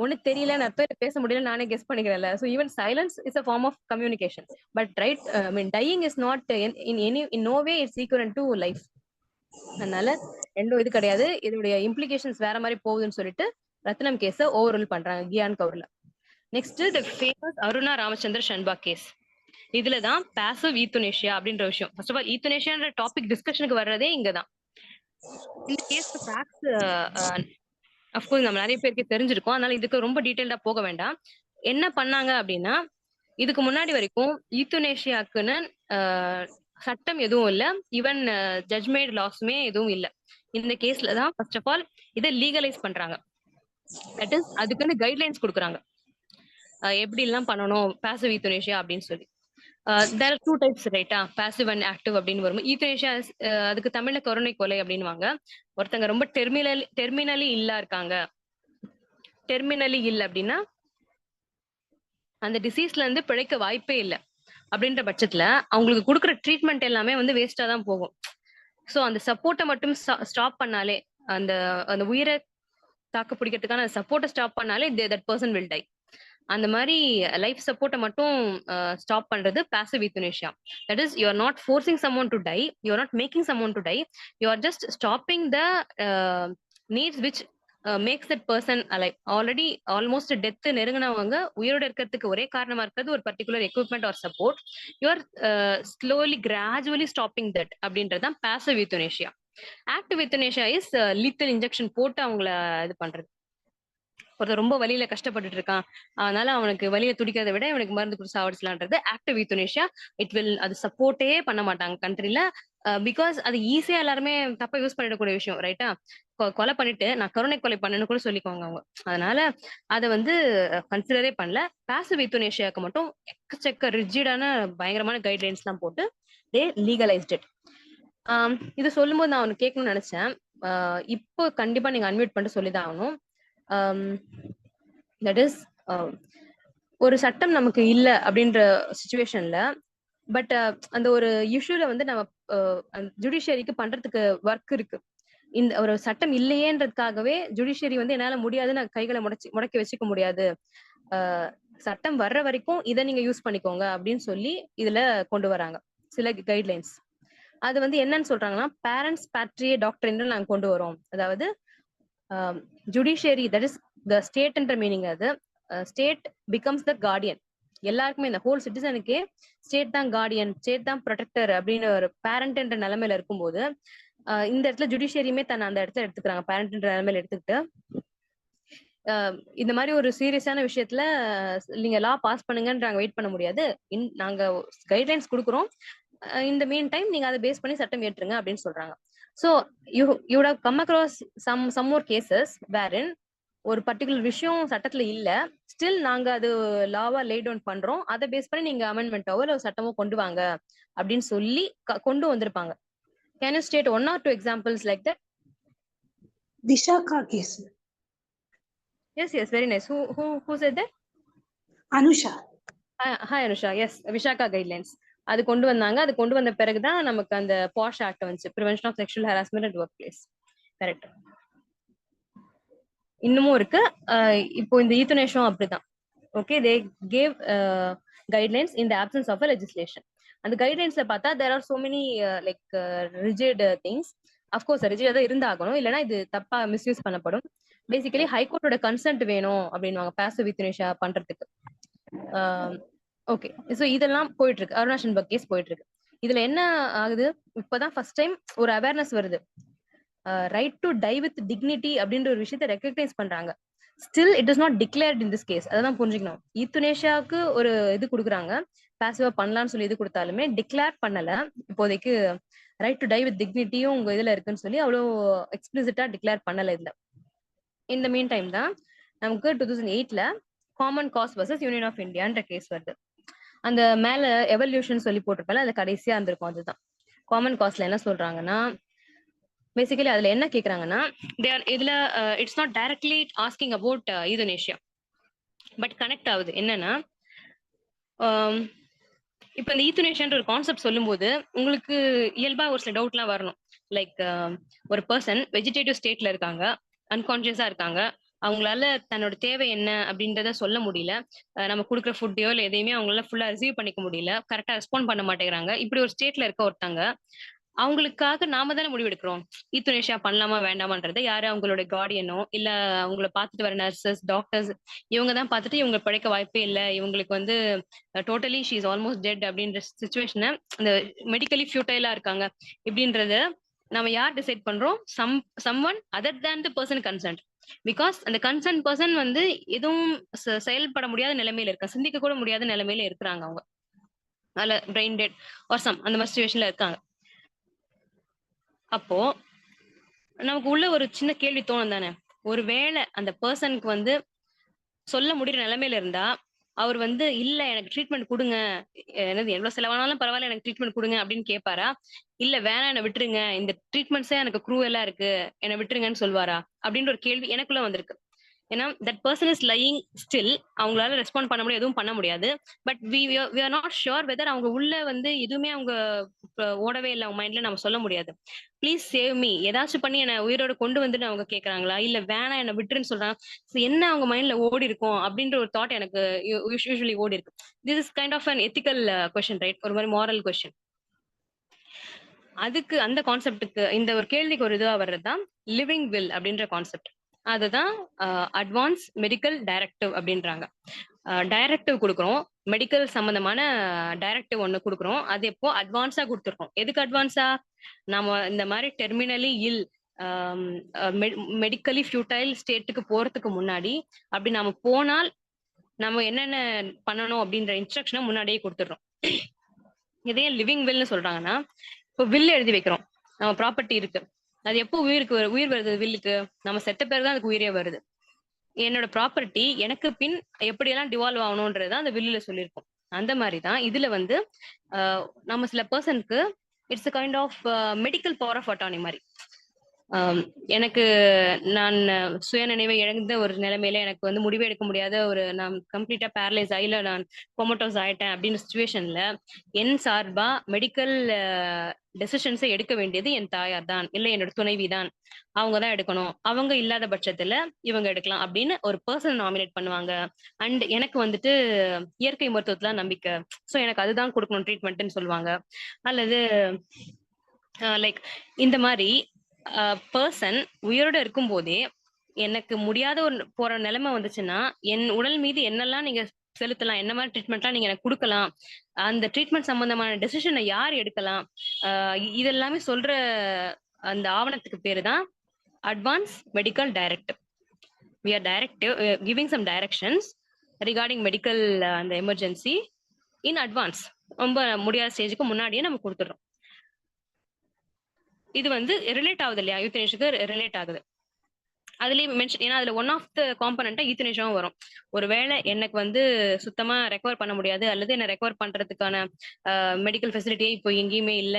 ஒண்ணு தெரியலன்னு அர்த்தம், இல்ல பேச முடியல நானே கெஸ் பண்ணிக்கிறேன்ல. So even silence is a form of communication. But right, I mean dying is not in no way it's equal to life. அதனால ரெண்டும் இது கிடையாது, இதோடைய இம்ப்ளிகேஷன்ஸ் வேற மாதிரி போகுதுன்னு சொல்லிட்டு ரத்னம் கேஸ ஓவர் ரூல் பண்றாங்க கியான் கவுர்ல. Next the famous Aruna Ramachandra Shanbaug case. இதுலதான் பாசிவ் ஈத்துனேஷியா அப்படின்ற விஷயம். ஃபர்ஸ்ட் ஆஃப் ஆல் ஈத்துனேஷியான்ற டாபிக் டிஸ்கஷனுக்கு வர்றதே இங்கதான். இந்த கேஸ் ஃபேக்ட்ஸ் அஃப்கோர்ஸ் நம்ம நிறைய பேருக்கு தெரிஞ்சிருக்கோம், அதனால இதுக்கு ரொம்ப டீடைல்டா போக வேண்டாம். என்ன பண்ணாங்க அப்படின்னா, இதுக்கு முன்னாடி வரைக்கும் ஈத்துனேஷியாக்குன்னு சட்டம் எதுவும் இல்ல, ஈவன் ஜட்ஜ்மேட் லாஸ்மே எதுவும் இல்ல. இந்த கேஸ்ல தான் ஃபர்ஸ்ட் ஆஃப் ஆல் இதை லீகலைஸ் பண்றாங்க. தட் இஸ் அதுக்குன்னு கைட்லைன்ஸ் கொடுக்குறாங்க, எப்படி எல்லாம் பண்ணணும் பாசிவ் ஈத்துனேஷியா அப்படின்னு சொல்லி. தேர் ஆர் 2 டைப்ஸ் ரைட்டா, பாசிவ் அண்ட் ஆக்டிவ் அப்படின்னு வரும். ஈத்துனேஷியா அதுக்கு தமிழ்ல கருணை கொலை அப்படின்வாங்க. ஒருத்தங்க ரொம்ப டெர்மினலி இல்லா இருக்காங்க. டெர்மினலி இல்ல அப்படின்னா அந்த டிசீஸ்ல இருந்து பிழைக்க வாய்ப்பே இல்லை அப்படின்ற பட்சத்துல அவங்களுக்கு கொடுக்குற ட்ரீட்மெண்ட் எல்லாமே வந்து வேஸ்டா தான் போகும். ஸோ அந்த சப்போர்ட்டை மட்டும் ஸ்டாப் பண்ணாலே, அந்த அந்த உயிரை தாக்கு பிடிக்கிறதுக்கான சப்போர்ட்டை ஸ்டாப் பண்ணாலே தட் பர்சன் வில் டை. அந்த மாதிரி லைஃப் சப்போர்ட்டை மட்டும் ஸ்டாப் பண்றது passive euthanasia. That is you are not forcing someone to die, you are not making someone to die, you are just stopping the needs which makes that person alive. Already almost death நெருங்கினவங்க உயிரோட இருக்கிறதுக்கு ஒரே காரணமா இருக்கிறது ஒரு particular equipment or support. You are slowly gradually stopping that அப்படின்றது தான் passive euthanasia. Active euthanasia is lethal injection போட்டு அவங்கள இது பண்றது. ஒருத்தர் ரொம்ப வலியில கஷ்டப்பட்டுட்டு இருக்கான், அதனால அவனுக்கு வலியை துடிக்கிறத விட இவனுக்கு மருந்து கொடுத்து சாவடிச்சலான்றது ஆக்டிவ் ஈத்துனேஷியா. இட் வில் அது சப்போர்ட்டே பண்ண மாட்டாங்க கண்ட்ரில. பிகாஸ் அது ஈஸியா எல்லாருமே தப்பா யூஸ் பண்ணிடக்கூடிய விஷயம் ரைட்டா. கொலை பண்ணிட்டு நான் கருணை கொலை பண்ணனு கூட சொல்லிக்கோங்க அவங்க. அதனால அதை வந்து கன்சிடரே பண்ணல. பாசிவ் ஈத்துனேஷியாவுக்கு மட்டும் எக்கச்சக்க ரிஜிடான பயங்கரமான கைட்லைன்ஸ் எல்லாம் போட்டு தே லீகலைஸ்ட் இட். இது சொல்லும் போது நான் ஒன்னு கேட்கணும்னு நினைச்சேன். இப்போ கண்டிப்பா நீங்க அன்மியூட் பண்ணிட்டு சொல்லிதான் ஆகணும். தட் இஸ் ஒரு சட்டம் நமக்கு இல்ல அப்படின்ற சிச்சுவேஷன்ல, பட் அந்த ஒரு இஷ்யூல வந்து நம்ம ஜுடிஷியரிக்கு பண்றதுக்கு ஒர்க் இருக்கு. இந்த ஒரு சட்டம் இல்லையேன்றதுக்காகவே ஜுடிஷியரி வந்து என்னால முடியாதுன்னு கைகளை முடக்கி வச்சுக்க முடியாது, சட்டம் வர்ற வரைக்கும் இதை நீங்க யூஸ் பண்ணிக்கோங்க அப்படின்னு சொல்லி இதுல கொண்டு வராங்க சில கைட்லைன்ஸ். அது வந்து என்னன்னு சொல்றாங்கன்னா, பேரண்ட்ஸ் பேட்ரியே டாக்டரின் நாங்க கொண்டு வரோம். அதாவது judiciary that is the state என்ற மீனிங். அது ஸ்டேட் பிகம்ஸ் த கார்டியன். எல்லாருக்குமே இந்த ஹோல் சிட்டிசனுக்கே ஸ்டேட் தான் கார்டியன், ஸ்டேட் தான் ப்ரொடெக்டர் அப்படின்னு ஒரு பேரண்ட் என்ற நிலைமையில இருக்கும்போது இந்த இடத்துல ஜுடிஷியரியுமே தன்னை அந்த இடத்துல எடுத்துக்கிறாங்க, பேரண்ட் என்ற நிலைமையில எடுத்துக்கிட்டு இந்த மாதிரி ஒரு சீரியஸான விஷயத்துல நீங்க லா பாஸ் பண்ணுங்கன்றாங்க. வெயிட் பண்ண முடியாது, நாங்க கைட்லைன்ஸ் கொடுக்குறோம், இந்த மீன் டைம் நீங்க அதை பேஸ் பண்ணி சட்டம் ஏற்றுங்க அப்படின்னு சொல்றாங்க. So you would have come across some more cases wherein ஒரு பர்டிகுலர் விஷயம் சட்டத்துல இல்ல, ஸ்டில் நாங்க அது லாவா லே டவுன் பண்றோம், அதை பேஸ் பண்ணி நீங்க அமெண்ட்மெண்ட்டோ இல்ல சட்டமோ கொண்டு வாங்க அப்படின்னு சொல்லி கொண்டு வந்திருப்பாங்க. Can you state 1 or 2 examples like that? Vishaka case. Yes, very nice. Who said that? Anusha. Hi Anusha. Yes, Vishaka guidelines. அது கொண்டு வந்தாங்க. அது கொண்டு வந்த பிறகுதான் நமக்கு அந்த பாஷ் ஆக்ட் வந்துச்சு, prevention of sexual harassment at work place. Correct. இன்னமும் இருக்கு. இப்போ இந்த ஈத்துனேஷம் அப்படிதான். Okay, they gave guidelines in the absence of a legislation. அந்த கைட்லைன்ஸ்ல பார்த்தா there are so many like rigid things. Of course rigid தான் இருந்தாகணும், இல்லைன்னா இது தப்பா மிஸ்யூஸ் பண்ணப்படும். பேசிக்கலி ஹைகோர்ட்டோட கன்சென்ட் வேணும் அப்படின்வாங்க பாசிவ் ஈத்துனேஷியா பண்றதுக்கு. ஓகே, ஸோ இதெல்லாம் போயிட்டு இருக்கு. அருணா ஷன்பா கேஸ் போயிட்டு இருக்கு. இதுல என்ன ஆகுது, இப்பதான் ஃபர்ஸ்ட் டைம் ஒரு அவேர்னஸ் வருது. Right to die with dignity அப்படின்ற ஒரு விஷயத்தை ரெகக்னைஸ் பண்றாங்க. Still it is not declared in this case. அதான் புரிஞ்சுக்கணும். ஈத்துனேஷியாவுக்கு ஒரு இது கொடுக்குறாங்க, பாசிவா பண்ணலாம்னு சொல்லி இது கொடுத்தாலுமே டிக்ளேர் பண்ணல இப்போதைக்கு. ரைட் டு டை வித் டிக்னிட்டியும் உங்க இதுல இருக்குன்னு சொல்லி அவ்வளோ எக்ஸ்பிளிசிட்டா டிக்ளேர் பண்ணல இதுல. இந்த மீன் டைம் தான் நமக்கு 2008ல common cause versus union of இந்தியான்ற கேஸ் வருது. அந்த மேல எவல்யூஷன் சொல்லி போட்டிருப்பால, அது கடைசியா இருந்திருக்கும். அதுதான் காமன் காஸ்ட்ல என்ன சொல்றாங்கன்னா, பேசிக்கலி அதுல என்ன கேக்குறாங்கன்னா, இதுல it's not directly asking about euthanasia, but connect ஆகுது. என்னன்னா, இப்ப இந்த ஈத்துனேஷியான்ற ஒரு கான்செப்ட் சொல்லும் போது உங்களுக்கு இயல்பா ஒரு சில டவுட்லாம் வரணும். லைக் ஒரு பர்சன் வெஜிடேட்டிவ் ஸ்டேட்ல இருக்காங்க, அன்கான்சியஸா இருக்காங்க, அவங்களால தன்னோட தேவை என்ன அப்படின்றத சொல்ல முடியல. நம்ம குடுக்குற ஃபுட்டையோ இல்ல எதையுமே அவங்களால ஃபுல்லா ரிசீவ் பண்ணிக்க முடியல. கரெக்ட்டா ரெஸ்பாண்ட் பண்ண மாட்டேங்கிறாங்க. இப்படி ஒரு ஸ்டேட்ல இருக்க ஒருத்தங்க, அவங்களுக்காக நாம தானே முடிவெடுக்கிறோம். ஈத்துனேஷியா பண்ணலாமா வேண்டாமான்றத யாரு அவங்களோட கார்டியனோ, இல்ல அவங்கள பார்த்துட்டு வர நர்சஸ், டாக்டர்ஸ் இவங்க தான் பார்த்துட்டு இவங்க பிழைக்க வாய்ப்பே இல்ல. இவங்களுக்கு வந்து totally she is almost dead அப்படின்ற சிச்சுவேஷன இந்த மெடிக்கலி ஃபியூட்டைலா இருக்காங்க. இப்படின்றத நம்ம யார் டிசைட் பண்றோம்? Someone other than the person concerned. Because அந்த கன்சர்ன் பெர்சன் வந்து எதுவும் செயல்பட முடியாத நிலைமையில இருக்காங்க. சிந்திக்க கூட முடியாத நிலைமையில இருக்கிறாங்க அவங்க. அதுல பிரெயின் டெட் ஆர் சம் அந்த மாதிரி சிச்சுவேஷன்ல இருக்காங்க. அப்போ நமக்கு உள்ள ஒரு சின்ன கேள்வி தோணும் தானே. ஒருவேளை அந்த பர்சனுக்கு வந்து சொல்ல முடியற நிலைமையில இருந்தா, அவர் வந்து இல்ல எனக்கு ட்ரீட்மெண்ட் குடுங்க. என்னது எவ்வளவு செலவானாலும் பரவாயில்ல எனக்கு ட்ரீட்மெண்ட் குடுங்க அப்படின்னு கேட்பாரா? இல்ல வேணாம் என்ன விட்டுருங்க. இந்த ட்ரீட்மெண்ட்ஸே எனக்கு க்ரூவலா இருக்கு. என்ன விட்டுருங்கன்னு சொல்வாரா? அப்படின்ற ஒரு கேள்வி எனக்குள்ள வந்திருக்கு. ஏன்னா that person is lying still. அவங்களால ரெஸ்பாண்ட் பண்ண முடியாது, எதுவும் பண்ண முடியாது. But we are not sure whether அவங்க உள்ள வந்து எதுவுமே அவங்க ஓடவே இல்லை அவங்க மைண்ட்ல நம்ம சொல்ல முடியாது. ப்ளீஸ் சேவ் மீ ஏதாச்சும் பண்ணி என்ன உயிரோட கொண்டு வந்துட்டு அவங்க கேட்கறாங்களா, இல்ல வேணாம் என்ன விட்டுருன்னு சொல்றாங்க. என்ன அவங்க மைண்ட்ல ஓடி இருக்கும் அப்படின்ற ஒரு தாட் எனக்கு யூஸ்வலி ஓடி இருக்கு. This is kind of unethical question, right? ஒரு மாதிரி மாரல் கொஸ்டின். அதுக்கு அந்த கான்செப்டுக்கு இந்த ஒரு கேள்விக்கு ஒரு இதுவா வர்றதுதான் லிவிங் வில் அப்படின்ற கான்செப்ட். அதுதான் அட்வான்ஸ் மெடிக்கல் டைரக்டிவ் அப்படின்றாங்க. டைரக்டிவ் கொடுக்குறோம், மெடிக்கல் சம்பந்தமான டைரக்டிவ் ஒண்ணு கொடுக்குறோம். அது எப்போ அட்வான்ஸா கொடுத்துருக்கோம். எதுக்கு அட்வான்ஸா? நம்ம இந்த மாதிரி டெர்மினலி இல் மெடிக்கலி ஃபியூட்டைல் ஸ்டேட்டுக்கு போறதுக்கு முன்னாடி, அப்படி நாம போனால் நம்ம என்னென்ன பண்ணணும் அப்படின்ற இன்ஸ்ட்ரக்ஷனை முன்னாடியே கொடுத்துடுறோம். இதே லிவிங் வில்னு சொல்றாங்கன்னா, இப்போ வில் எழுதி வைக்கிறோம். நம்ம ப்ராப்பர்ட்டி இருக்கு. அது எப்போ உயிர் வருது வில்லுக்கு? நம்ம செத்த பேர் தான் அதுக்கு உயிரே வருது. என்னோட ப்ராப்பர்ட்டி எனக்கு பின் எப்படியெல்லாம் டிவால்வ் ஆகணும்ன்றது அந்த வில்லுல சொல்லியிருக்கோம். அந்த மாதிரி தான் இதுல வந்து நம்ம சில பர்சனுக்கு it's kind of medical power of attorney மாதிரி. எனக்கு நான் சுயநினைவை இழந்த ஒரு நிலைமையில எனக்கு வந்து முடிவு எடுக்க முடியாத ஒரு நான் கம்ப்ளீட்டா பேரலைஸ் ஆகி நான் கொமட்டோஸ் ஆயிட்டேன் அப்படின்னு சுச்சுவேஷன்ல என் சார்பா மெடிக்கல் டெசிஷன்ஸை எடுக்க வேண்டியது என் தாயார் தான், இல்ல என்னோட துணைவி தான். அவங்க தான் எடுக்கணும். அவங்க இல்லாத பட்சத்துல இவங்க எடுக்கலாம் அப்படின்னு ஒரு பர்சன் நாமினேட் பண்ணுவாங்க. அண்ட் எனக்கு வந்துட்டு இயற்கை மருத்துவத்துல நம்பிக்கை, ஸோ எனக்கு அதுதான் கொடுக்கணும் ட்ரீட்மெண்ட்னு சொல்லுவாங்க. அல்லது லைக் இந்த மாதிரி பர்சன் உயிரோட இருக்கும் போதே எனக்கு முடியாத ஒரு போற நிலைமை வந்துச்சுன்னா என் உடல் மீது என்னெல்லாம் நீங்க செலுத்தலாம், என்ன மாதிரி ட்ரீட்மெண்ட்லாம் நீங்க எனக்கு கொடுக்கலாம், அந்த ட்ரீட்மெண்ட் சம்பந்தமான டெசிஷனை யார் எடுக்கலாம், இதெல்லாமே சொல்ற அந்த ஆவணத்துக்கு பேரு தான் advance medical directive. we are directive giving some directions regarding medical அந்த எமர்ஜென்சி இன் அட்வான்ஸ். ரொம்ப முடியாத ஸ்டேஜுக்கு முன்னாடியே நம்ம கொடுத்துடுறோம். இது வந்து ரிலேட் ஆகுது இல்லையா, யூத்தனேஷியாக்கு ரிலேட் ஆகுது. அதுலயும் மென்ஷன், ஏன்னா அதுல ஒன் ஆஃப் த காம்பனண்டா யூத்தனேஷியாவும் வரும். ஒருவேளை எனக்கு வந்து சுத்தமா ரெக்கவர் பண்ண முடியாது, அல்லது என்ன ரெக்கவர் பண்றதுக்கான மெடிக்கல் ஃபெசிலிட்டியே இப்போ எங்கேயுமே இல்ல,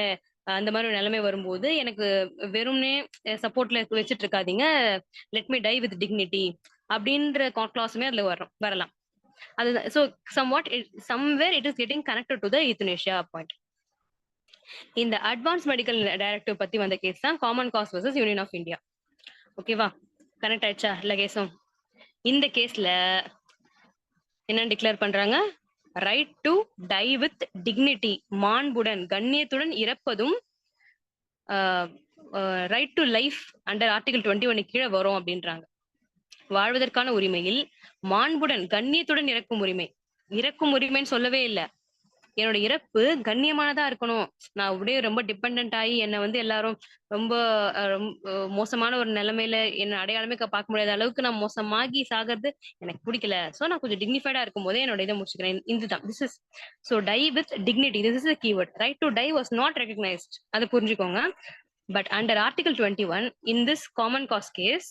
அந்த மாதிரி ஒரு நிலைமை வரும்போது எனக்கு வெறும்னே சப்போர்ட்ல வச்சுட்டு இருக்காதீங்க, let me die with dignity அப்படின்ற கிளாஸுமே அதுல வரலாம். அதுதான். So somewhere it is getting connected to the euthanasia point. இந்த அட்வான்ஸ் மெடிக்கல் டைரக்டிவ் பத்தி வந்த கேஸ் தான் common cause versus union of India. ஓகேவா? கனெக்ட் ஆயிடுச்சா இல்ல கேஸும்? இந்த கேஸ்ல என்ன டிக்ளேர் பண்றாங்க? Right to die with dignity, மாண்புடன் கண்ணியத்துடன் இறப்பதும் right to life under article 21 கீழே வரும் அப்படின்றாங்க. வாழ்வதற்கான உரிமையில் மாண்புடன் கண்ணியத்துடன் இறக்கும் உரிமை. இறக்கும் உரிமைன்னு சொல்லவே இல்லை. என்னோட இறப்பு கண்ணியமானதா இருக்கணும். நான் அப்படியே ரொம்ப டிபெண்ட் ஆகி என்னை வந்து எல்லாரும் ரொம்ப மோசமான ஒரு நிலைமையில என்ன அடையாளமே பார்க்க முடியாத அளவுக்கு நான் மோசமாகி சாகிறது எனக்கு பிடிக்கல. ஸோ நான் கொஞ்சம் டிக்னிஃபைடா இருக்கும் போதே என்னோட இதை முடிச்சுக்கிறேன். இதுதான் this is. So die with dignity, this is keyword. Right to die was not recognised, அதை புரிஞ்சுக்கோங்க. But under article 21 in this common cause case,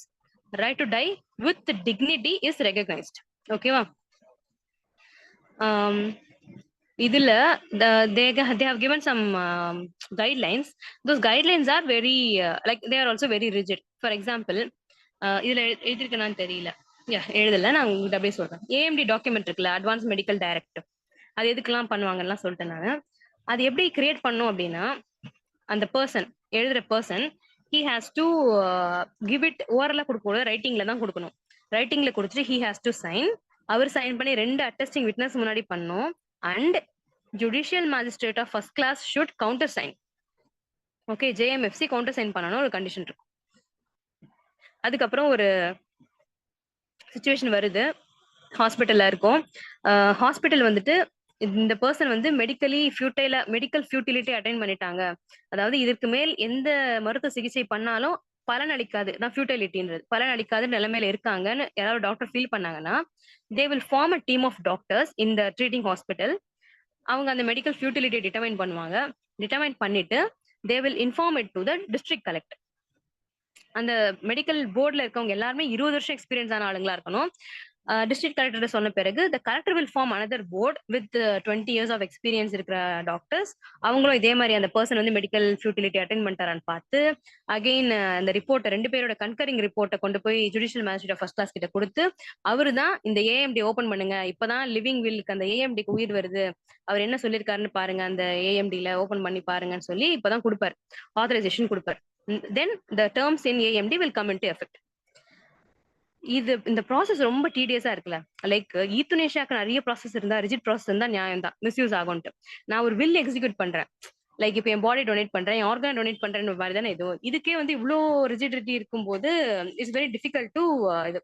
right to die with dignity is recognised. ஓகேவா? இதுல they have given some guidelines. Those guidelines are very like they are also very rigid. For example, இதுல எழுதிருக்கேன்னு தெரியல, எழுதல, நான் உங்ககிட்ட அப்படியே சொல்றேன். AMD document இருக்குல்ல, அட்வான்ஸ் மெடிக்கல் டைரக்டிவ், அது எதுக்கெல்லாம் பண்ணுவாங்கலாம் சொல்லிட்டேன் நான். அது எப்படி கிரியேட் பண்ணும் அப்படின்னா, அந்த பர்சன் எழுதுற person he has to give it ஓரலா கொடுக்கக்கூடாது, ரைட்டிங்ல தான் கொடுக்கணும். ரைட்டிங்ல கொடுத்துட்டு ஹி ஹேஸ் டு சைன். அவர் சைன் பண்ணி 2 அட்டஸ்டிங் விட்னஸ் முன்னாடி பண்ணும். And judicial magistrate of first class should countersign. Okay, JMFC counter sign பண்ணணும் ஒரு கண்டிஷன் இருக்கும். அதுக்கப்புறம் ஒரு சுச்சுவேஷன் வருது, ஹாஸ்பிட்டல்ல இருக்கும். ஹாஸ்பிட்டல் வந்துட்டு இந்த பர்சன் வந்து மெடிக்கல் ஃபியூட்டிலிட்டி அட்டைன் பண்ணிட்டாங்க, அதாவது இதற்கு மேல் எந்த மருத்துவ சிகிச்சை பண்ணாலும் பலன் அளிக்காது, நான் ஃபியூட்டிலிட்டின்றது பலன் அளிக்காத நிலைமையில இருக்காங்கன்னு யாராவது டாக்டர் ஃபீல் பண்ணாங்கன்னா, they will form a team of doctors in the treating hospital. அவங்க அந்த மெடிக்கல் ஃபியூட்டிலிட்டியை டிட்டர்மைன் பண்ணுவாங்க. டிட்டர்மைன் பண்ணிட்டு they will inform it to the district collector. அந்த மெடிக்கல் போர்ட்ல இருக்கவங்க எல்லாருமே 20 வருஷம் எக்ஸ்பீரியன்ஸ் ஆன ஆளுங்களா இருக்கணும். டிஸ்ட்ரிக்ட் கலெக்டர் சொன்ன பிறகு the collector will form another board with 20 years of experience இருக்கிற டாக்டர்ஸ். அவங்களும் இதே மாதிரி அந்த பர்சன் வந்து மெடிக்கல் ஃபியூட்டிலிட்டி அட்டென்ட் பண்ணிட்டாரான்னு பார்த்து அகெயின் அந்த ரிப்போர்ட்டை 2 பேரோட கன்கரிங் ரிப்போர்ட்டை கொண்டு போய் judicial magistrate of first class கிட்ட கொடுத்து, அவரு தான் இந்த ஏஎம்டி ஓபன் பண்ணுங்க, இப்பதான் லிவிங் வில்லுக்கு அந்த ஏஎம்டிக்கு உயிர் வருது, அவர் என்ன சொல்லியிருக்காருன்னு பாருங்க, அந்த ஏஎம்டில ஓபன் பண்ணி பாருங்கன்னு சொல்லி இப்பதான் கொடுப்பாரு, ஆத்தரைசேஷன் கொடுப்பாரு. Then the terms in AMD will come into effect. இந்த ப்ராசஸ் ரொம்ப டீடியஸா இருக்குல்ல. லைக் ஈத்துனேஷியாக்கு நிறைய ப்ராசஸ் இருந்தா, ரிஜிட் ப்ராசஸ் இருந்தா நியாயம் தான், மிஸ்யூஸ் ஆகும்ட்டு. நான் ஒரு வில் எக்ஸிக்யூட் பண்றேன், லைக் இப்போ என் பாடி டொனேட் பண்றேன், என் ஆர்கன் டொனேட் பண்றேன்னு மாதிரி தானே இது. இதுக்கே வந்து இவ்வளோ ரிஜிடிட்டி இருக்கும்போது இட்ஸ் வெரி டிஃபிகல்ட் டு இது,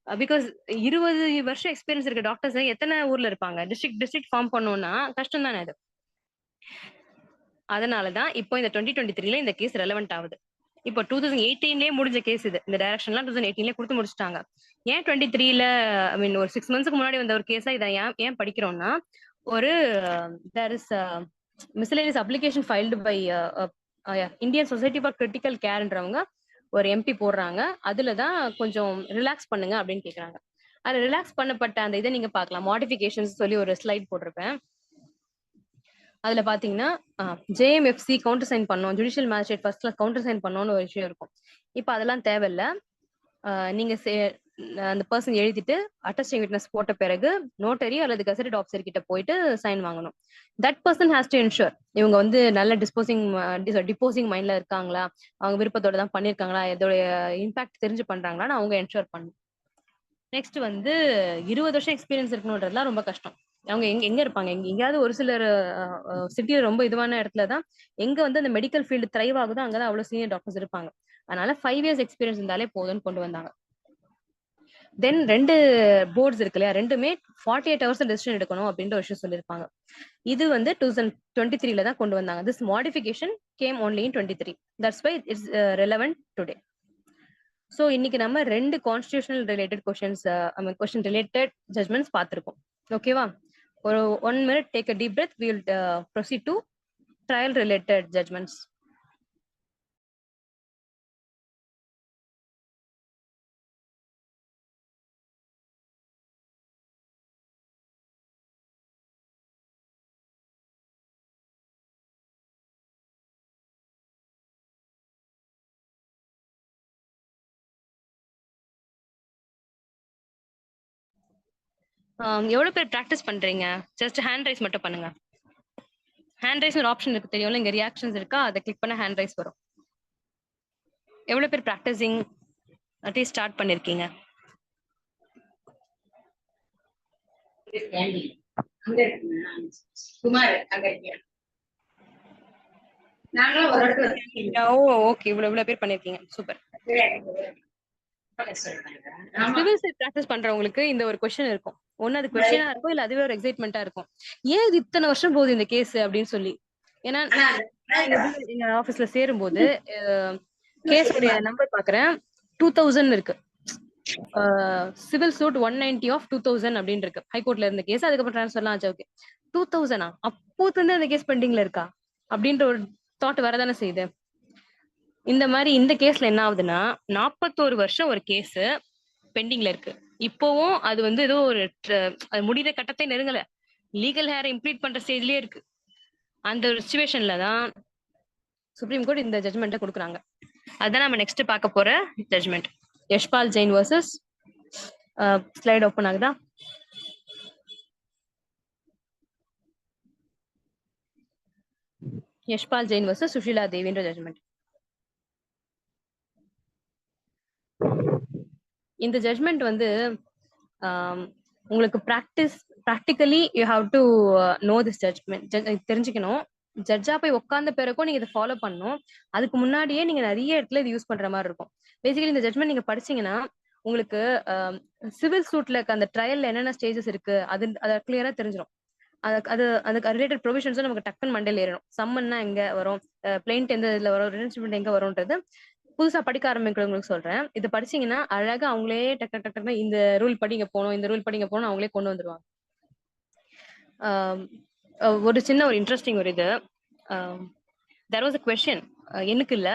பிகாஸ் 20 வருஷம் எக்ஸ்பீரியன்ஸ் இருக்க டாக்டர்ஸ் எத்தனை ஊர்ல இருப்பாங்க, டிஸ்ட்ரிக்ட் ஃபார்ம் பண்ணோம்னா கஷ்டம் தானே அது. அதனாலதான் இப்போ இந்த 2023ல இந்த கேஸ் ரெலவென்ட் ஆகுது. இப்போ 2018லயே முடிஞ்ச கேஸ் இது, இந்த டைரக்ஷன்லாம் 2018லயே கொடுத்து முடிச்சிட்டாங்க. ஏன் 23ல ஐ மீன் ஒரு 6 மந்த்ஸ்க்கு முன்னாடி வந்த ஒரு கேஸா இதை ஏன் படிக்கிறோம்னா, ஒரு there is miscellaneous application filed by Indian society for critical கேர்ன்றவங்க ஒரு எம்பி போடுறாங்க. அதுலதான் கொஞ்சம் ரிலாக்ஸ் பண்ணுங்க அப்படின்னு கேக்குறாங்க. அது ரிலாக்ஸ் பண்ணப்பட்ட அந்த இதை நீங்க பாக்கலாம், மாடிஃபிகேஷன்ஸ் சொல்லி ஒரு ஸ்லைட் போட்டிருப்பேன். அதுல பாத்தீங்கன்னா ஜேஎம்எஃப்சி கவுண்டர் சைன் பண்ணோம், judicial magistrate first class counter sign பண்ணோம்னு ஒரு விஷயம் இருக்கும். இப்ப அதெல்லாம் தேவையில்ல. நீங்க அந்த பர்சன் எழுதிட்டு அட்டஸ்டிங் விட்னஸ் போட்ட பிறகு நோட்டரி அல்லது கசெட்டட் ஆஃபீஸர் கிட்ட போயிட்டு சைன் வாங்கணும். That person has to ensure இவங்க வந்து நல்ல டிப்போசிங் மைண்ட்ல இருக்காங்களா, அவங்க விருப்பத்தோட தான் பண்ணிருக்காங்களா, இதோட இம்பாக்ட் தெரிஞ்சு பண்றாங்களான்னு அவங்க என்ஷூர் பண்ணணும். நெக்ஸ்ட் வந்து 20 வருஷம் எக்ஸ்பீரியன்ஸ் இருக்கணும்ன்றதுலாம் ரொம்ப கஷ்டம். அவங்க எங்க இருப்பாங்க, எங்கேயாவது ஒரு சிலர் சிட்டியில ரொம்ப இதுவான இடத்துலதான் எங்க வந்து அந்த மெடிக்கல் ஃபீல்டு த்ரைவ் ஆகுதோ அங்கதான் அவ்வளவு சீனியர் டாக்டர்ஸ் இருப்பாங்க. அதனால 5 இயர்ஸ் எக்ஸ்பீரியன்ஸ் இருந்தாலே போதும்னு கொண்டு வந்தாங்க. தென் 2 போர்ட்ஸ் இருக்கு இல்லையா, ரெண்டுமே 48 ஹவர்ஸ் டெசிஷன் எடுக்கணும் அப்படின்ற ஒரு விஷயம் சொல்லியிருப்பாங்க. இது வந்து 2023ல தான் கொண்டு வந்தாங்க. This modification came only in 23. That's why it's relevant today. So இன்னைக்கு நம்ம 2 constitutional related question related judgements பார்த்திருக்கோம். ஓகேவா? ஒரு 1 minute, take a deep breath. We will proceed to trial related judgments. எவ்வளவு பேர் பிராக்டிஸ் பண்றீங்க? ஜஸ்ட் ஹேண்ட் ரைஸ் மட்டும் பண்ணுங்க. ஹேண்ட் ரைஸ் ஒரு ஆப்ஷன் இருக்கு தெரியும்ல, இங்க ரியாக்ஷன்ஸ் இருக்கா, அதை கிளிக் பண்ண ஹேண்ட் ரைஸ் வரும். எவ்வளவு பேர் பிராக்டிசிங் அட்லீஸ்ட் ஸ்டார்ட் பண்ணிருக்கீங்க? ஓகே, இவ்வளவு பேர் பண்ணிருக்கீங்க, சூப்பர். சிவில் சைட் பிராக்டிஸ் பண்றவங்களுக்கு இந்த ஒரு கொஸ்டின் இருக்கும். ஒன்னு அது கொஸ்டினா இருக்கும், இல்ல அதுவே ஒரு எக்ஸைட்மெண்டா இருக்கும். ஏன் இது இத்தனை வருஷம் போகுது இந்த கேஸ் அப்படின்னு சொல்லி. ஏன்னா எங்க ஆபீஸ்ல சேரும் போது கேஸ் உடைய நம்பர் பாக்குறேன், 2000 இருக்கு. சிவில் சூட் 190 ஆஃப் 2000 அப்படின்னு இருக்கு. ஹைகோர்ட்ல இருந்த கேஸ் அதுக்கப்புறம் டிரான்ஸ்ஃபர்லாம் ஆச்சு. ஓகே, 2000 அப்போது வந்து அந்த கேஸ் பெண்டிங்ல இருக்கா அப்படின்ற ஒரு தாட் வரதானே செய்யுது. இந்த மாதிரி இந்த கேஸ்ல என்ன ஆகுதுன்னா, 41 வருஷம் ஒரு கேஸ் பெண்டிங்ல இருக்கு. இப்போவும் அது வந்து ஏதோ ஒரு அது முடிகிற கட்டத்தை நெருங்கல, லீகல் ஹேர் இம்ப்ளீட் பண்ற ஸ்டேஜ்லயே இருக்கு. அந்த ஒரு சிச்சுவேஷன்ல தான் சுப்ரீம் கோர்ட் இந்த ஜட்மெண்ட்டை கொடுக்குறாங்க. அதுதான் நம்ம நெக்ஸ்ட் பார்க்க போற judgment. Yashpal Jain versus slide open ஆகுதா? யஷ்பால் ஜெயின் வர்சஸ் சுஷீலா தேவின்ற ஜட்மெண்ட். இந்த ஜட்மெண்ட் வந்து உங்களுக்கு practically you have to know this judgment, தெரிஞ்சுக்கணும். ஜட்ஜா போய் உட்கார்ந்த பிறகும் நீங்க இதை ஃபாலோ பண்ணணும். அதுக்கு முன்னாடியே நீங்க நிறைய இடத்துல இது யூஸ் பண்ற மாதிரி இருக்கும். பேசிக்கலி இந்த ஜட்மெண்ட் நீங்க படிச்சீங்கன்னா உங்களுக்கு சிவில் சூட்ல அந்த ட்ரையல்ல என்னென்ன ஸ்டேஜஸ் இருக்கு அதை கிளியரா தெரிஞ்சிடும். அதுக்கு ரிலேட்டட் ப்ரொவிஷன்ஸும் நமக்கு டக்குன்னு மண்டையில் ஏறணும். சம்மன்னா எங்க வரும், பிளைண்ட் எந்த இதுல வரும், ரிலேஷன்ஷிப் எங்க வரும்ன்றது புதுசா படிக்க ஆரம்பிக்கிறவங்களுக்கு சொல்றேன். இது படிச்சீங்கன்னா அழகா அவங்களே டக்கு இந்த ரூல் படி இங்க போகணும், இந்த ரூல் படி இங்க போகணும், அவங்களே கொண்டு வந்துருவாங்க. ஒரு சின்ன ஒரு இன்ட்ரெஸ்டிங் ஒரு இது, தேர் வாஸ் அ கொஸ்டின், எனக்கு இல்ல,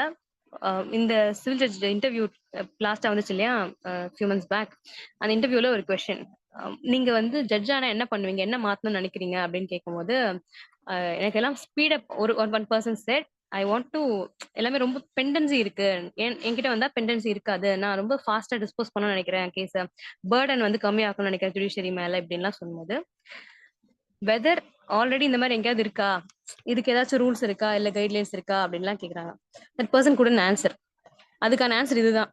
இந்த சிவில் ஜட்ஜ் இன்டர்வியூ லாஸ்டா வந்துச்சு இல்லையா, ஃபியூ மந்த்ஸ் பேக். அந்த இன்டர்வியூல ஒரு கொஸ்டின், நீங்க வந்து ஜட்ஜ் ஆனா என்ன பண்ணுவீங்க, என்ன மாத்தணும்னு நினைக்கிறீங்க அப்படின்னு கேட்கும்போது எனக்கு எல்லாம் speed up one person set I want to, எல்லாமே ரொம்ப பெண்டன்சி இருக்கு, என்கிட்ட வந்தா பெண்டன்சி இருக்காது, நான் ரொம்ப ஃபாஸ்டா டிஸ்போஸ் பண்ணணும்னு நினைக்கிறேன் கேஸ, பேர்டன் வந்து கம்மியாக்கணும்னு நினைக்கிறேன் ஜுடிஷியரி மேல இப்படின்லாம் சொல்லும்போது, வெதர் ஆல்ரெடி இந்த மாதிரி எங்கேயாவது இருக்கா, இதுக்கு ஏதாச்சும் ரூல்ஸ் இருக்கா இல்ல கைட்லைன்ஸ் இருக்கா அப்படின்லாம் கேக்குறாங்க. That person couldn't answer. அதுக்கான ஆன்சர் இதுதான்,